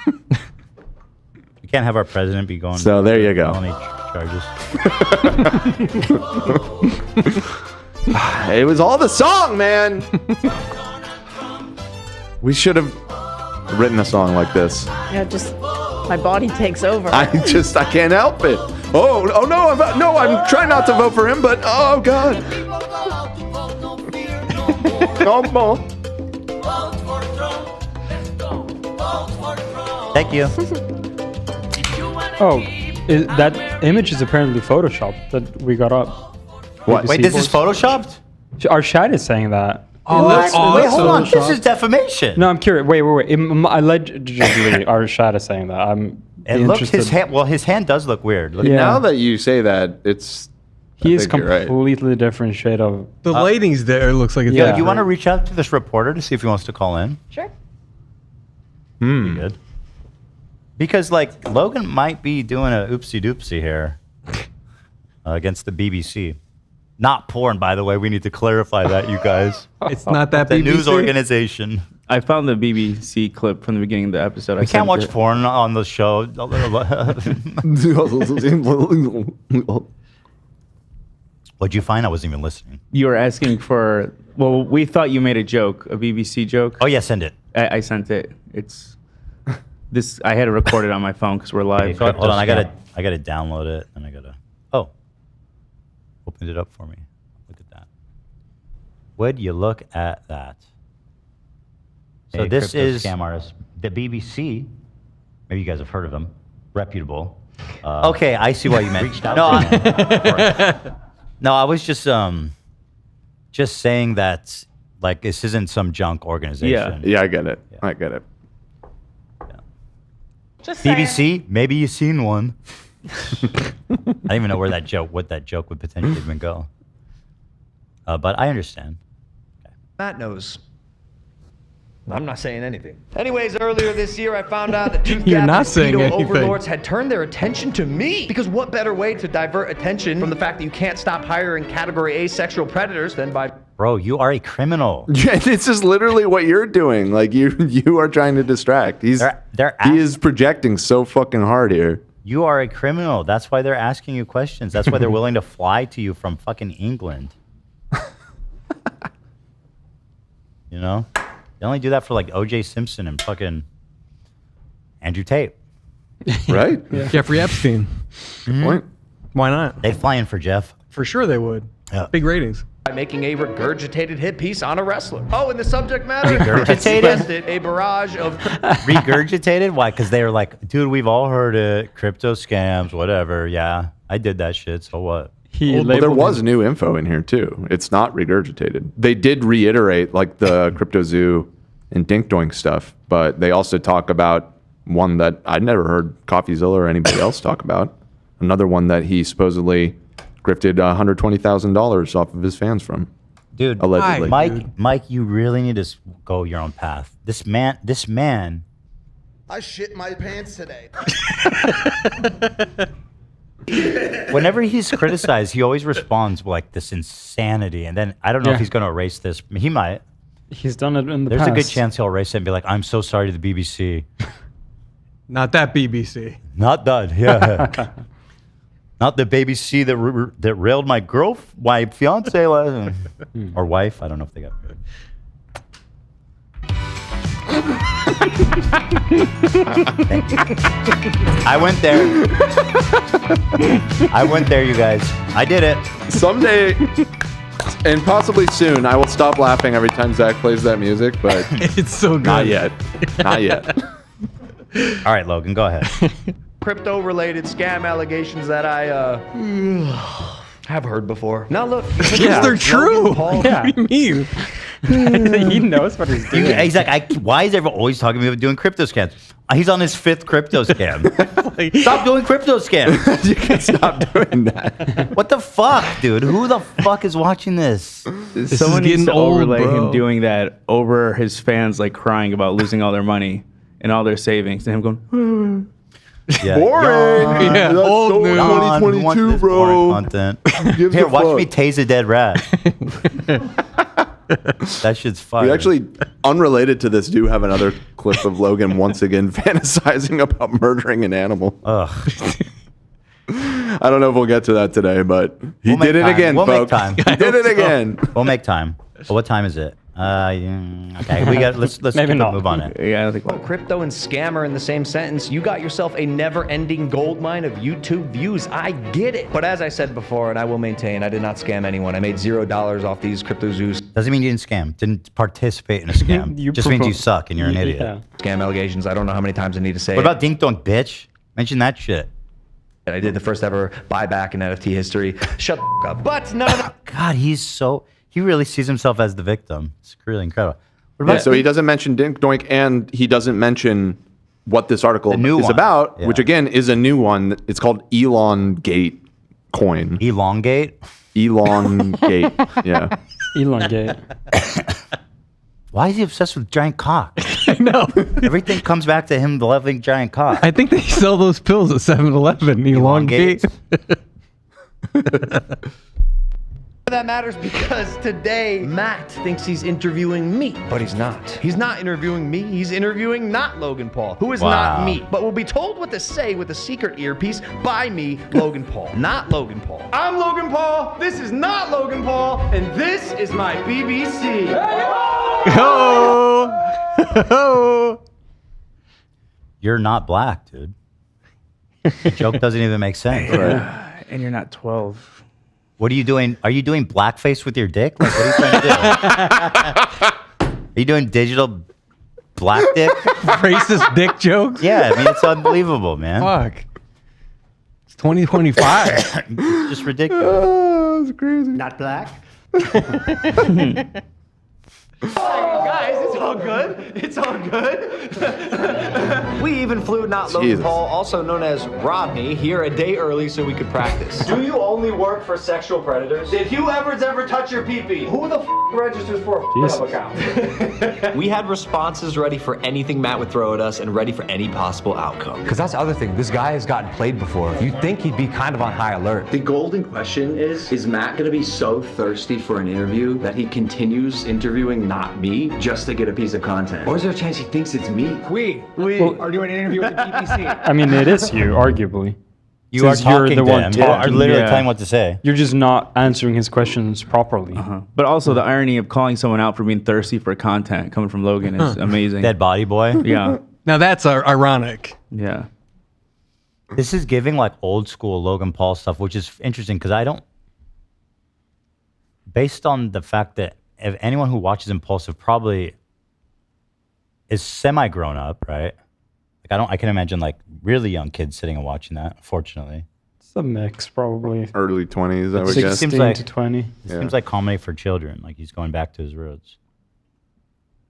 We can't have our president be going. So there you go. felony charges. It was all the song, man. We should have written a song like this. Yeah, just my body takes over. I can't help it. Oh no, I'm trying not to vote for him, but oh God. No more. Thank you. Oh, that image is apparently Photoshopped that we got up. What? BBC Wait, this is Force. photoshopped? Our chat is saying that. Oh, that's awesome. Wait, hold on. This is defamation. No, I'm curious. Wait. Allegedly, our chat is saying that. I'm It looks interested. his hand. Well, his hand does look weird. Look, Now that you say that, it's He is think you're right. completely different shade of. The lighting's there. It looks like it's Yo, do you want to reach out to this reporter to see if he wants to call in? Sure. Good. Because like Logan might be doing a oopsie doopsie here against the BBC. Not porn, by the way. We need to clarify that, you guys. It's not that the BBC? news organization. I found the BBC clip from the beginning of the episode. We can't watch porn on the show. What'd you find? I wasn't even listening. You were asking for. Well, we thought you made a joke, a BBC joke. Oh yeah, send it. I sent it. It's this. I had to record it on my phone because we're live. Hold on, I gotta download it, and I gotta. Oh, opened it up for me. Look at that. Would you look at that? So Hey, this crypto is scam artist. the BBC. Maybe you guys have heard of them. Reputable. Okay, I see what you meant. Reached out No, to them. no, I was just saying that like this isn't some junk organization. Yeah, I get it. I get it. Just BBC, maybe you've seen one. I don't even know what that joke would potentially even go. But I understand. Matt knows. I'm not saying anything. Anyways, earlier this year, I found out that two You're not Catholic saying pedo anything. overlords had turned their attention to me. Because what better way to divert attention from the fact that you can't stop hiring Category A sexual predators than by Bro, you are a criminal. Yeah, this is literally what you're doing. Like you are trying to distract. He is projecting so fucking hard here. You are a criminal. That's why they're asking you questions. That's why they're willing to fly to you from fucking England. You know? They only do that for like O.J. Simpson and fucking Andrew Tate. Right? Yeah. Jeffrey Epstein. Good point. Why not? They'd fly in for Jeff. For sure they would. Yeah. Big ratings. By making a regurgitated hit piece on a wrestler. Oh, and the subject matter? Regurgitated? You guessed it, a barrage of... Regurgitated? Why? Because they were like, dude, we've all heard it. Crypto scams, whatever. Yeah, I did that shit. So what? Well, there was new info in here too. It's not regurgitated. They did reiterate like the Crypto Zoo and Dink Doink stuff, but they also talk about one that I'd never heard CoffeeZilla or anybody else talk about. Another one that he supposedly grifted $120,000 off of his fans from. Dude, allegedly. Mike, you really need to go your own path. This man. I shit my pants today. Whenever he's criticized, he always responds with like this insanity, and then I don't know if he's going to erase this. He might. He's done it in the There's past. a good chance he'll erase it and be like, "I'm so sorry to the BBC." Not that BBC. Not that, yeah. Not the BBC that railed my my fiance or wife. I don't know if they got. Thank you. I went there, you guys. I did it. Someday, and possibly soon, I will stop laughing every time Zach plays that music, but it's so good. Not yet. Not yet. All right, Logan, go ahead. Crypto-related scam allegations that I have heard before. Now look. Yes, they're true. What do you mean? He knows what he's doing. He's like, why is everyone always talking about doing crypto scams? He's on his 5th crypto scam. Stop doing crypto scams. You can stop doing that. What the fuck, dude? Who the fuck is watching this? Someone needs to overlay him doing that over his fans like crying about losing all their money and all their savings, and him going, Yeah. Boring. Yeah, That's old so news. 2022, bro. Content. Gives Here, a watch fuck. me tase a dead rat. That shit's fire. We actually, unrelated to this, do have another clip of Logan once again fantasizing about murdering an animal. Ugh. I don't know if we'll get to that today, but he We'll make did it time. again, We'll folks. make time. He did it again. We'll make time. What time is it? Okay, we got. Let's Maybe not. move on it. "Yeah, I think." Crypto and scammer in the same sentence, you got yourself a never-ending goldmine of YouTube views. I get it. But as I said before, and I will maintain, I did not scam anyone. I made $0 off these crypto zoos. Doesn't mean you didn't scam. Didn't participate in a scam. Just means you suck and you're an idiot. Yeah. Scam allegations, I don't know how many times I need to say What it. about Dink Donk, bitch? Mention that shit. I did the first ever buyback in NFT history. Shut the up. But none of that. God, he really sees himself as the victim. It's really incredible. What about Yeah, so he doesn't mention Dink Doink, and he doesn't mention what this article The new is one. about, Yeah. which again is a new one. It's called Elongate coin. Elongate? Elongate. Yeah. Elongate. Why is he obsessed with giant cock? I know. Everything comes back to him loving giant cock. I think they sell those pills at 7-Eleven. Elongate. That matters because today Matt thinks he's interviewing me, but he's not. He's not interviewing me. He's interviewing not Logan Paul, who is not me, but will be told what to say with a secret earpiece by me, Logan Paul, not Logan Paul. I'm Logan Paul. This is not Logan Paul, and this is my BBC. Oh. You're not black, dude. The joke doesn't even make sense. And you're not 12. What are you doing? Are you doing blackface with your dick? Like, what are you trying to do? Are you doing digital black dick? Racist dick jokes? Yeah, I mean, it's unbelievable, man. Fuck. It's 2025. It's just ridiculous. Oh, it's crazy. Not black. Guys, it's all good. It's all good. We even flew not Logan Paul, also known as Rodney, here a day early so we could practice. Do you only work for sexual predators? Did Hugh Everett's ever touch your pee-pee? Who the registers for a account? We had responses ready for anything Matt would throw at us and ready for any possible outcome. Because that's the other thing. This guy has gotten played before. You'd think he'd be kind of on high alert. The golden question is Matt going to be so thirsty for an interview that he continues interviewing not me just to get a piece of content? Or is there a chance he thinks it's me? We are doing an interview with the BBC. I mean, it is you, arguably. You are Since you're talking the to one him. talking. You are literally telling him what to say. You're just not answering his questions properly. But also the irony of calling someone out for being thirsty for content coming from Logan is amazing. Dead body boy. Yeah. Now that's ironic. Yeah. This is giving like old school Logan Paul stuff, which is interesting because I don't. Based on the fact that if anyone who watches Impulsive probably is semi grown up, right? Like I can imagine like really young kids sitting and watching that. Unfortunately, it's a mix, probably early 20s. I would guess. 16 to 20. It seems like comedy for children. Like he's going back to his roots.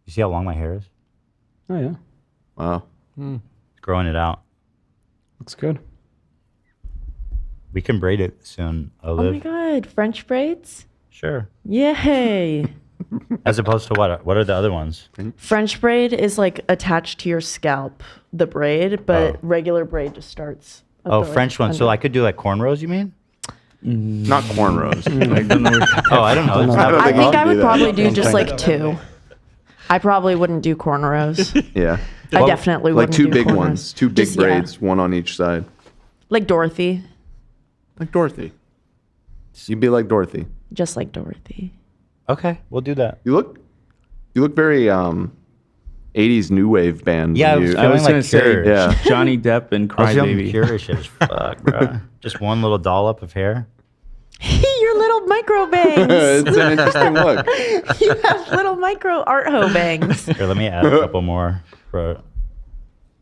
You see how long my hair is? Oh yeah. Wow. Growing it out. Looks good. We can braid it soon. Oh my God, French braids? Sure. Yay. As opposed to what? What are the other ones? French braid is like attached to your scalp, the braid, but regular braid just starts. French one. So I could do like cornrows, you mean? Not cornrows. I don't know. I think I would probably do just like two. I probably wouldn't do cornrows. Yeah. I definitely like wouldn't two do big cornrows. ones, two big Just, yeah. braids, one on each side. Like Dorothy. Like Dorothy. You'd be like Dorothy. Just like Dorothy. Okay, we'll do that. You look very 80s new wave band. Yeah, I was gonna say yeah. Johnny Depp and I was feeling Crybaby. curious as fuck, bro. Just one little dollop of hair. Your little micro bangs. It's an interesting look. You have little micro art hoe bangs. Here, let me add a couple more. Bro.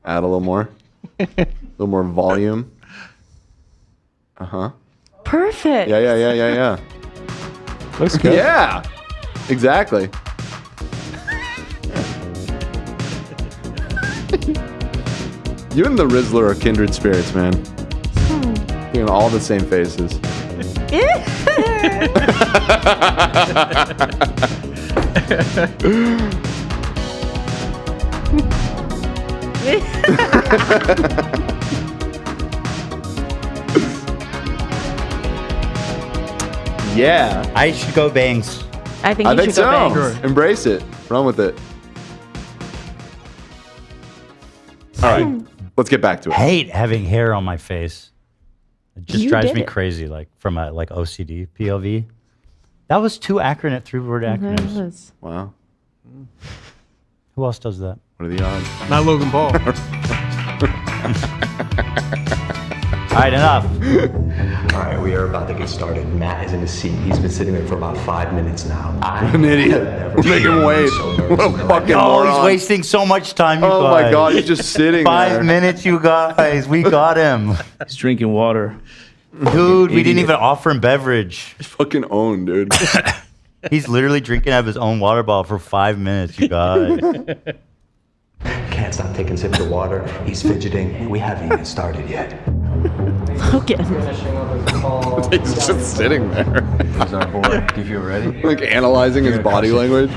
Add a little more. A little more volume. Perfect. Yeah. Looks good. Yeah. Exactly. You and the Rizzler are kindred spirits, man. You know, all the same faces. Yeah. I should go bangs. I think you should go bangs. Sure. Embrace it. Run with it. All right. Let's get back to it. Hate having hair on my face. It just You drives did me it. crazy, like from a like OCD POV. That was two accurate 3-word acronyms. Wow. Who else does that? What are the odds? Not Logan Paul. All right, enough. All right, we are about to get started. Matt is in his seat. He's been sitting there for about 5 minutes now. An idiot. Make him wait. What a fucking Oh, he's moron. wasting so much time, you Oh guys. my God, he's just sitting 5 there. minutes, you guys. We got him. He's drinking water. Dude, we didn't even offer him beverage. He's fucking owned, dude. He's literally drinking out of his own water bottle for 5 minutes, you guys. Can't stop taking sips of water. He's fidgeting. We haven't even started yet. Okay. He's just sitting there. Here's our board. Do you feel ready? Like analyzing his body language.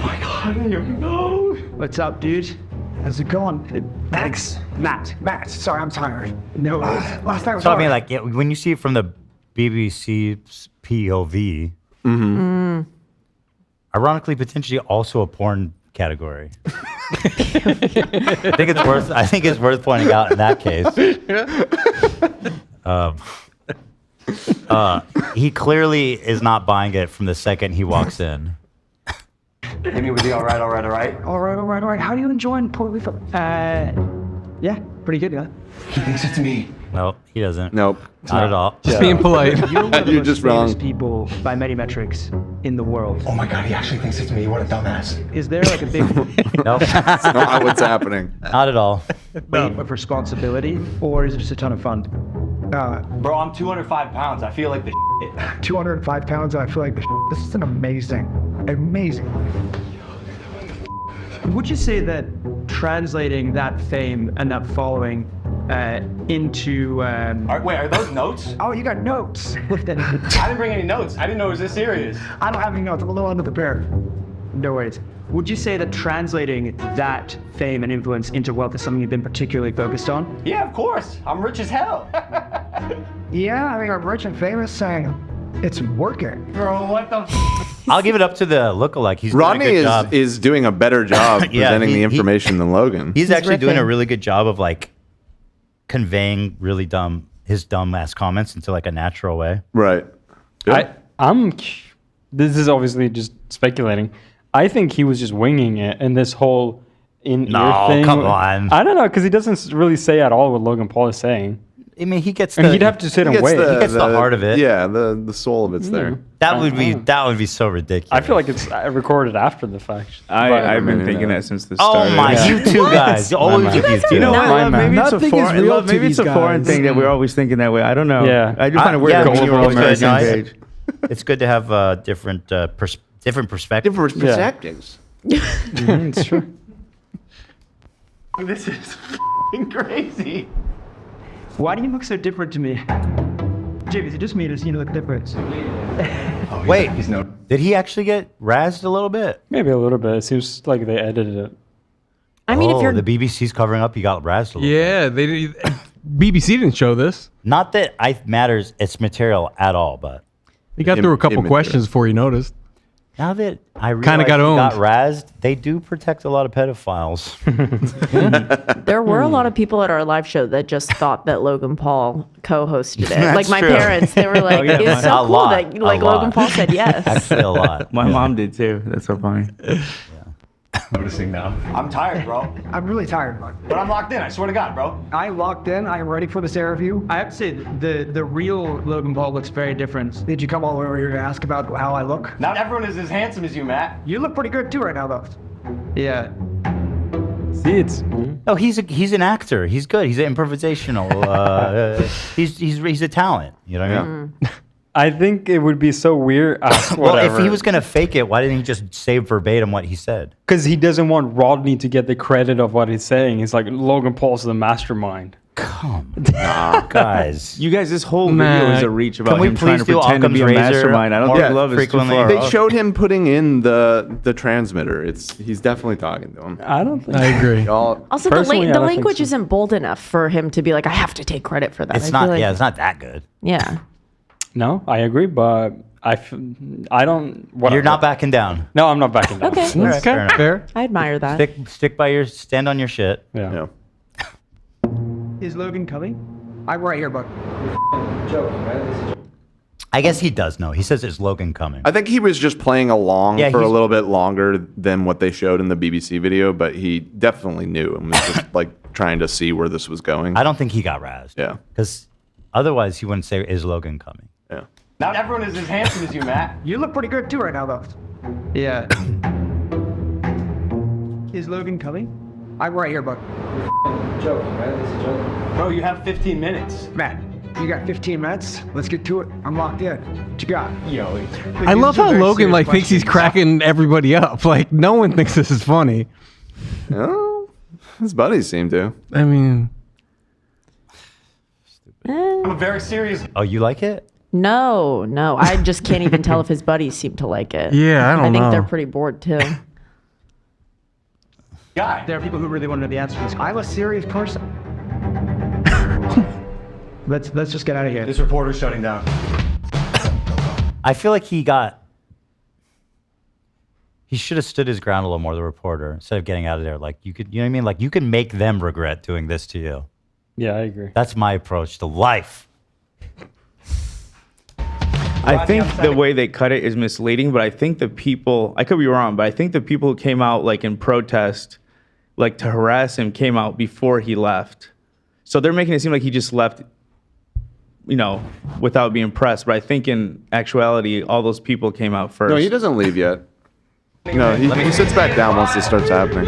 What's up, dude? How's it going? Thanks. Matt. Sorry, I'm tired. No, last night was So I hard. mean, like, yeah, when you see it from the BBC's POV, ironically, potentially also a porn category. I think it's worth pointing out in that case. He clearly is not buying it from the second he walks in. Hit me with the all right. All right. How are you enjoying Puerto Rico? Yeah, pretty good, yeah. He thinks it's me. Nope, he doesn't. Nope. Not at all. Just being polite. You're one of the You're most just famous wrong. people by many metrics in the world. Oh my God, he actually thinks it's me. What a dumbass. Is there like a big Nope. That's not what's happening. Not at all. weight of responsibility, or is it just a ton of fun? Bro, I'm 205 pounds. I feel like the 205 pounds, and I feel like this is an amazing. Would you say that translating that fame and that following into... Wait, are those notes? Oh, you got notes. I didn't bring any notes. I didn't know it was this serious. I don't have any notes. I'm a little underprepared. No worries. Would you say that translating that fame and influence into wealth is something you've been particularly focused on? Yeah, of course. I'm rich as hell. Yeah, I mean, I'm rich and famous, saying it's working. Bro, what the I'll give it up to the lookalike. He's Rodney doing a good job. is doing a better job Yeah, presenting the information than Logan. He's actually doing a really good job of like conveying really his dumb ass comments into like a natural way. Right. This is obviously just speculating. I think he was just winging it, and this whole in-ear thing. Come on. I don't know, because he doesn't really say at all what Logan Paul is saying. I mean, he gets. And he'd have to sit and wait. He gets the heart of it. Yeah, the soul of it's there. That would be so ridiculous. I feel like it's recorded after the fact. I've been thinking that since the start. Oh my! You two guys, always with you two. You know what? Maybe it's a Nothing is real to maybe it's these a foreign guys. thing that we're always thinking that way. I don't know. Yeah. I do find it weird that when you're all on the same page. It's good to have different perspectives. Different perspectives. It's true. This is f***ing crazy. Why do you look so different to me? Jimmy, it just made us, look different. Wait, did he actually get razzed a little bit? Maybe a little bit. It seems like they edited it. I mean, if you're the BBC's covering up, he got razzed a little. Yeah, they did. BBC didn't show this. Not that matters. It's material at all, but he got through a couple questions before he noticed. Now that I realize Kinda got he owned. got razzed, they do protect a lot of pedophiles. There were a lot of people at our live show that just thought that Logan Paul co-hosted it. That's Like my true. parents, they were like, yeah, "It's so a cool lot, that a Logan lot. Paul said yes." Actually, a lot. My mom did too. That's so funny. Noticing now. I'm tired, bro. I'm really tired, bud. But I'm locked in. I swear to God, bro. I'm locked in. I'm ready for this interview. I have to say, the real Logan Paul looks very different. Did you come all the way over here to ask about how I look? Not everyone is as handsome as you, Matt. You look pretty good too right now, though. Yeah. See, it's No, he's an actor. He's good. He's an improvisational. He's a talent. You know what I mean? I think it would be so weird. Well, if he was gonna fake it, why didn't he just say verbatim what he said? Because he doesn't want Rodney to get the credit of what he's saying. He's like, Logan Paul's the mastermind. Come on, guys. You guys, this whole video is a reach about Can we him trying to please do pretend to be a Occam's razor mastermind. I don't more think love is too frequently? far They off. showed him putting in the transmitter. He's definitely talking to him. I don't think. I agree. Also, the Personally, I don't think language so. isn't bold enough for him to be like, "I have to take credit for that." It's I not. feel like- Yeah, it's not that good. Yeah. No, I agree, but I don't. Whatever. You're not backing down. No, I'm not backing down. Okay. All right, fair enough. Fair. I admire that. Stick by your stand on your shit. Yeah. Is Logan coming? I'm right here, bud. I guess he does know. He says it's Logan coming. I think he was just playing along Yeah, for a he's- little bit longer than what they showed in the BBC video, but he definitely knew and was just like trying to see where this was going. I don't think he got razzed. Yeah. Because otherwise he wouldn't say, is Logan coming? Yeah. Not everyone is as handsome as you, Matt. You look pretty good too right now, though. Yeah. Is Logan coming? I'm right here, bud. Joking, right? This is a joke. Bro, you have 15 minutes. Matt, you got 15 minutes? Let's get to it. I'm locked in. What you got? Yo. I love how Logan like thinks he's cracking everybody up. Like no one thinks this is funny. Oh, his buddies seem to. I mean, I'm a very serious. Oh, you like it? No. I just can't even tell if his buddies seem to like it. Yeah, I don't I think know. they're pretty bored too. guy. There are people who really want to know the answer to this. I'm a serious person. Let's just get out of here. This reporter's shutting down. I feel like he should have stood his ground a little more, the reporter, instead of getting out of there. Like you know what I mean? Like you can make them regret doing this to you. Yeah, I agree. That's my approach to life. I think the way they cut it is misleading, but I think the people, I could be wrong, but I think the people who came out like in protest, like to harass him, came out before he left. So they're making it seem like he just left, without being pressed. But I think in actuality, all those people came out first. No, he doesn't leave yet. No, he sits back down once this starts happening.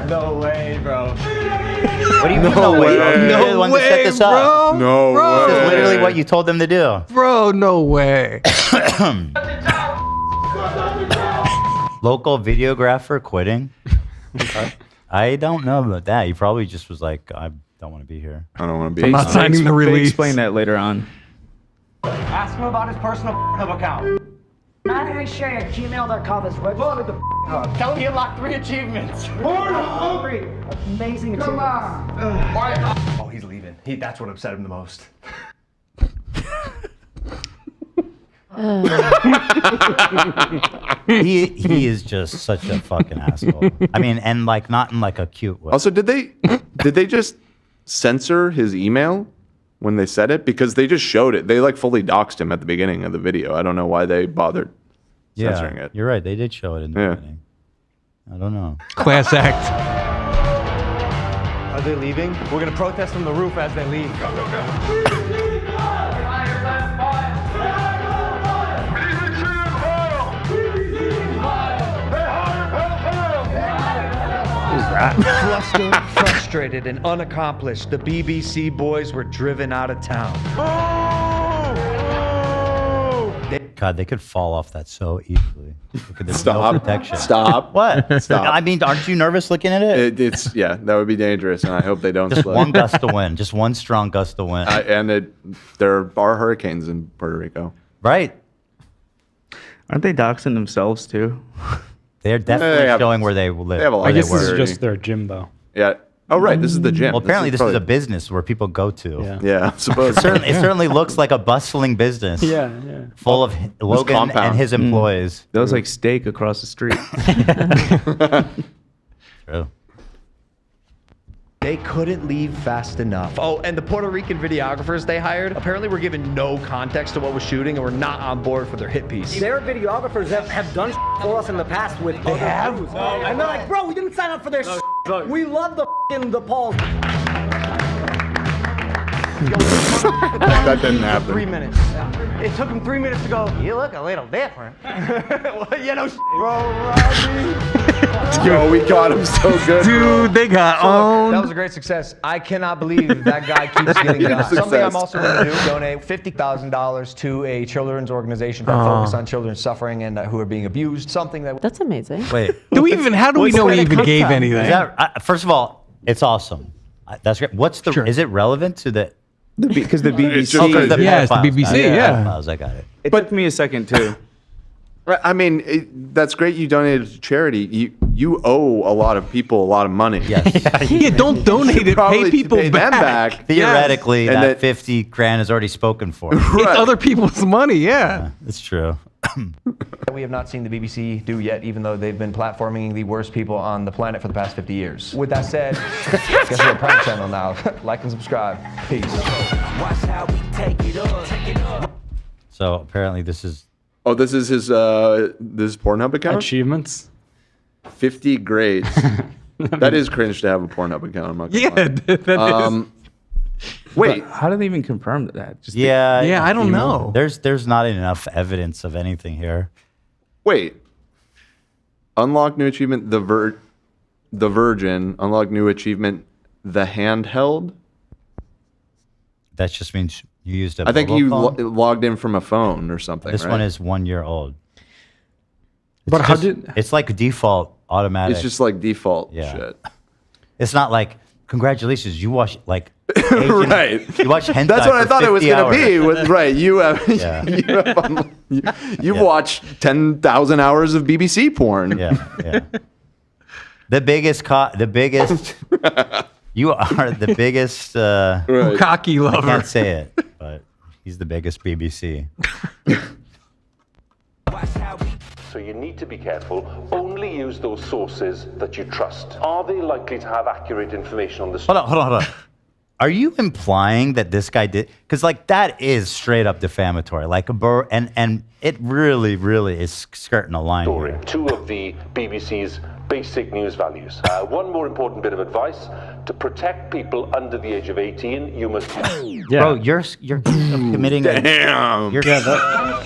No way, bro. What do you mean no way? You're the one to set this up. No way. This is literally what you told them to do. bro, no way. Local videographer quitting. I don't know about that. He probably just was like, I don't want to be here. I don't want to be. I'm not signing the release. Explain that later on. Ask him about his personal account. Not gonna share your gmail.com is registered the hub. Tell him he unlocked 3 achievements. Amazing Come achievements. Oh, he's leaving. That's what upset him the most. He is just such a fucking asshole. I mean, and like not in like a cute way. Also, did they just censor his email when they said it? Because they just showed it. They like fully doxed him at the beginning of the video. I don't know why they bothered censoring it. You're right. They did show it in the beginning. I don't know. Class act. Are they leaving? We're gonna protest from the roof as they leave. Go, go, go. Frustrated and unaccomplished, the BBC boys were driven out of town. God, they could fall off that so easily. Look at this. Stop. No protection. Stop. What? Stop. I mean, aren't you nervous looking at it? That would be dangerous, and I hope they don't. Just slip. one gust of wind. Just one strong gust of wind. There are hurricanes in Puerto Rico. Right. Aren't they doxing themselves too? They're definitely showing where they live. They have a lot I of guess this is security. just their gym, though. Yeah. Oh, right. This is the gym. Well, apparently this is probably- a business where people go to. Yeah, I suppose. It certainly looks like a bustling business. Yeah. Full of Logan and compound. his employees. That was like steak across the street. True. They couldn't leave fast enough. Oh, and the Puerto Rican videographers they hired apparently were given no context to what was shooting and were not on board for their hit piece. Their videographers have done for us in the past with other crews. And they're like, bro, we didn't sign up for their We love the polls. That didn't happen. 3 minutes. It took him 3 minutes to go, you look a little different. Well, you know, Yo, we got him so good. Dude, they got That owned. was a great success. I cannot believe that guy keeps getting got. Something I'm also going to do, donate $50,000 to a children's organization that focus on children suffering and who are being abused. Something that... That's amazing. Wait. How do we know he even gave anything? Is that, first of all, it's awesome. That's great. What's the? Is it relevant to the? Because the BBC. Oh, 'cause the Yeah, it's the pedophiles. BBC, Got it. yeah. Pedophiles, I got it. It took me a second too. Right, I mean, that's great. You donated to charity. You owe a lot of people a lot of money. Yes. Yeah, don't donate it. Probably Pay people pay them back. Theoretically, Yes. And that 50 grand is already spoken for. It's other people's money, yeah. It's true. we have not seen the BBC do yet, even though they've been platforming the worst people on the planet for the past 50 years. With that said, guess we're a prank channel now. Like and subscribe. Peace. So apparently this is. Oh, this is his Pornhub account? Achievements? 50 grades. That is cringe to have a Pornhub account. I'm not gonna lie. That is. Wait, But how do they even confirm that? Just Yeah, I don't know. There's not enough evidence of anything here. wait. Unlock new achievement, the Virgin. Unlock new achievement, the handheld. That just means you used a. I think mobile you phone? logged in from a phone or something. This right? one is 1 year old. But how Just- did? It's like default automatic. It's just like default Yeah. shit. It's not like congratulations. You watch like Right. You watch hentai. That's what I for thought it was 50 going to hours. be. Right. You have, Yeah. you've watched 10,000 hours of BBC porn. Yeah. The biggest. You are the biggest. Right. Cocky I lover. can't say it, but he's the biggest BBC. So you need to be careful. Only use those sources that you trust. Are they likely to have accurate information on the Hold on. Are you implying that this guy did? Because like that is straight up defamatory. Like and it really is skirting a line story? here. Two of the BBC's basic news values. One more important bit of advice: to protect people under the age of 18, you must. Bro, you're committing. Damn. You're,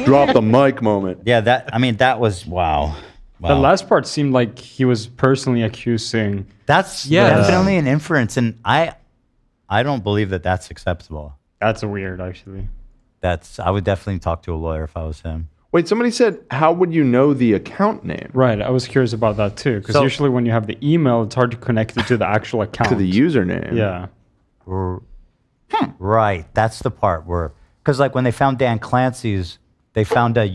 Drop the mic moment. Yeah, that was wow. The last part seemed like he was personally accusing. That's definitely an inference, and I don't believe that that's acceptable. That's weird, actually. I would definitely talk to a lawyer if I was him. Wait, somebody said, how would you know the account name? Right. I was curious about that too, because usually when you have the email, it's hard to connect it to the actual account. To the username. Yeah. Right. That's the part where, because like when they found Dan Clancy's, they found a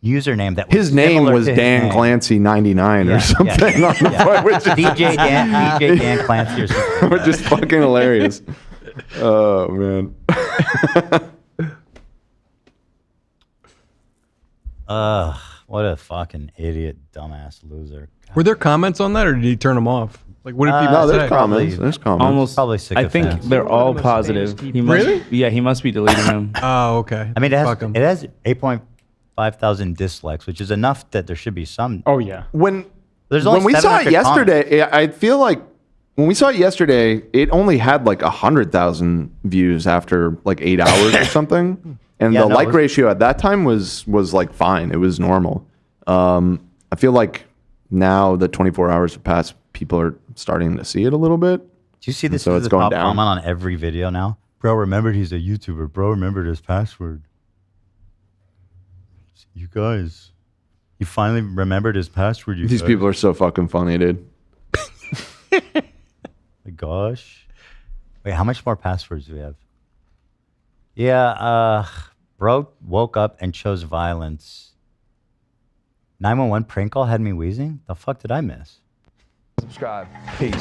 username that was his name similar was to his Dan name. Clancy 99 or something on the phone, which is DJ Dan Clancy or something. which is fucking hilarious. Oh man. What a fucking idiot, dumbass loser. Were there comments on that, or did he turn them off? Like, what did people no, say? there's comments. There's comments. Almost. Probably sick I of think fans. they're all positive. He must, Really? Yeah, he must be deleting them. Oh, okay. I mean, it Fuck 'em. has 8.5 thousand dislikes, which is enough that there should be some. Oh yeah. When There's only we saw it 700 yesterday, I feel like when we saw it yesterday, it only had like 100,000 views after like 8 hours or something, and Yeah, the no, like it was- ratio at that time was like fine. It was normal. I feel like now that 24 hours have passed, people are starting to see it a little bit. Do you see this? So is it's the going top down. comment on every video now. Bro remembered he's a YouTuber. Bro remembered his password. You guys, he finally remembered his password. These people are so fucking funny, dude. My gosh. Wait, how much more passwords do we have? Yeah, bro woke up and chose violence. 911 prank call had me wheezing? The fuck did I miss? Subscribe. Peace.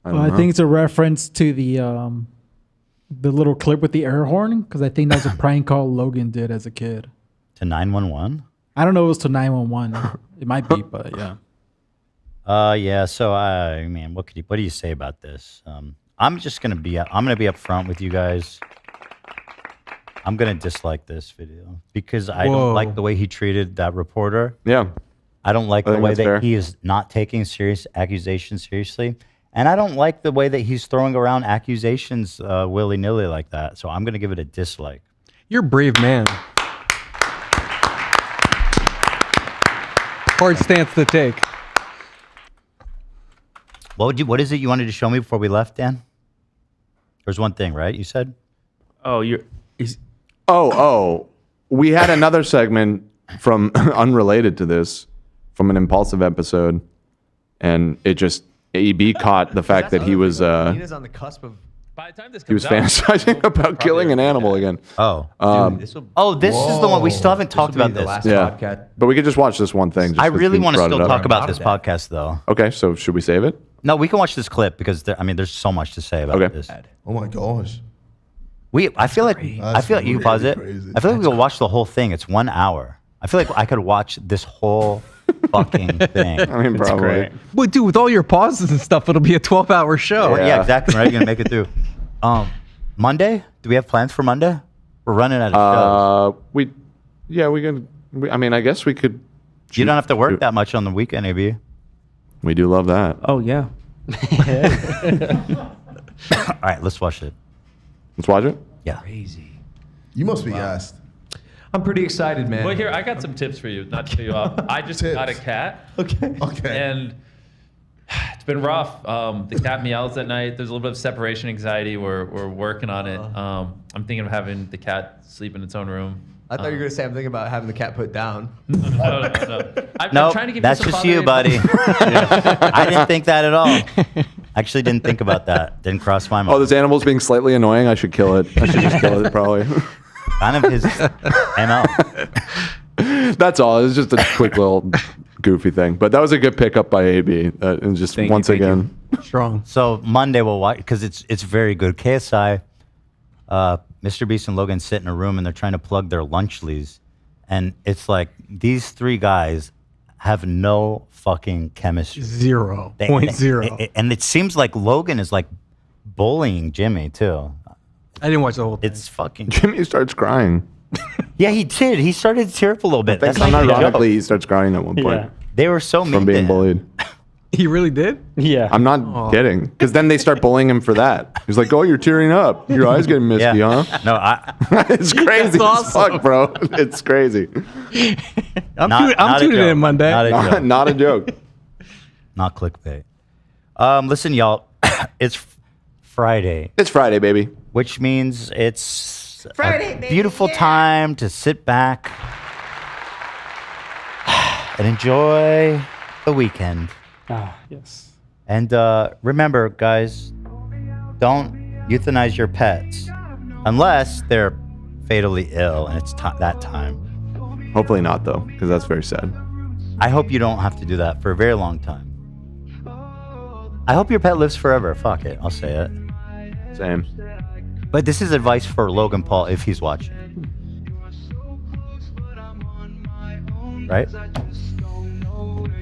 I think it's a reference to the little clip with the air horn, because I think that's a prank call Logan did as a kid. To 911? I don't know if it was to 911. It might be, but yeah. Yeah. So I mean, what do you say about this? I'm gonna be up front with you guys. I'm gonna dislike this video because I don't like the way he treated that reporter. Yeah. I don't like I the think way that's that fair. he is not taking serious accusations seriously, and I don't like the way that he's throwing around accusations willy nilly like that. So I'm gonna give it a dislike. You're a brave man. Hard stance to take. What is it you wanted to show me before we left, Dan? There's one thing, right? You said. Oh, We had another segment from unrelated to this, from an impulsive episode, and it just AB caught the fact that he was Nina's on the cusp of. By the time this he was comes out, fantasizing about killing an animal again. Oh, this is the one we still haven't talked about this. Yeah, but we could just watch this one thing. Just I 'cause really you want to brought still it up. talk about this podcast, though. Okay, so should we save it? No, we can watch this clip because there's so much to say about this. Oh my gosh. I feel like you can pause it. I feel like we can watch the whole thing. It's 1 hour. I feel like I could watch this whole fucking thing. I mean, It's probably. great. But dude, with all your pauses and stuff, it'll be a 12-hour show. Yeah, exactly. Right, you're gonna make it through. Monday? Do we have plans for Monday? We're running out of shows. I mean, I guess we could. You don't have to work that much on the weekend, AB. We do love that. Oh yeah. All right, let's watch it. Let's watch it. Yeah. You must be gassed. I'm pretty excited, man. Well, here I got some tips for you. Not to cut you off. I just got a cat. Okay. And it's been rough. The cat meows at night. There's a little bit of separation anxiety. We're working on it. I'm thinking of having the cat sleep in its own room. I thought you were gonna say I'm thinking about having the cat put down. No. I'm Nope, trying to give that's you some just you, buddy. I didn't think that at all. Actually, didn't think about that. Didn't cross my mind. Oh, this animal's being slightly annoying. I should kill it. I should just kill it, probably. Kind of his MO. That's all. It was just a quick little goofy thing. But that was a good pickup by AB. And just once again. Strong. So Monday we'll watch because it's very good. KSI, Mr. Beast and Logan sit in a room and they're trying to plug their lunchlies, and it's like these three guys have no fucking chemistry. 0.0. And it seems like Logan is like bullying Jimmy too. I didn't watch the whole thing. It's fucking. Jimmy starts crying. Yeah, he did. He started to tear up a little bit. That's not even a joke. unironically, he starts crying at one point. Yeah. They were so mean From to being him. bullied. He really did? Yeah. I'm not kidding. Because then they start bullying him for that. He's like, oh, you're tearing up. Your eyes getting misty, huh? No, it's crazy as fuck, bro. It's crazy. I'm tuning in Monday. Not a joke. Not clickbait. Listen, y'all. It's Friday. It's Friday, baby. Which means it's a beautiful time to sit back and enjoy the weekend. Ah, yes. And remember, guys, don't euthanize your pets unless they're fatally ill and it's that time. Hopefully not, though, because that's very sad. I hope you don't have to do that for a very long time. I hope your pet lives forever. Fuck it. I'll say it. Same. But this is advice for Logan Paul if he's watching. Right?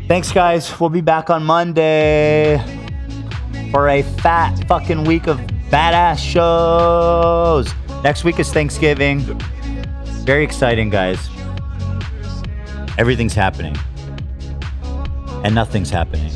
Thanks, guys. We'll be back on Monday for a fat fucking week of badass shows. Next week is Thanksgiving. Very exciting, guys. Everything's happening. And nothing's happening.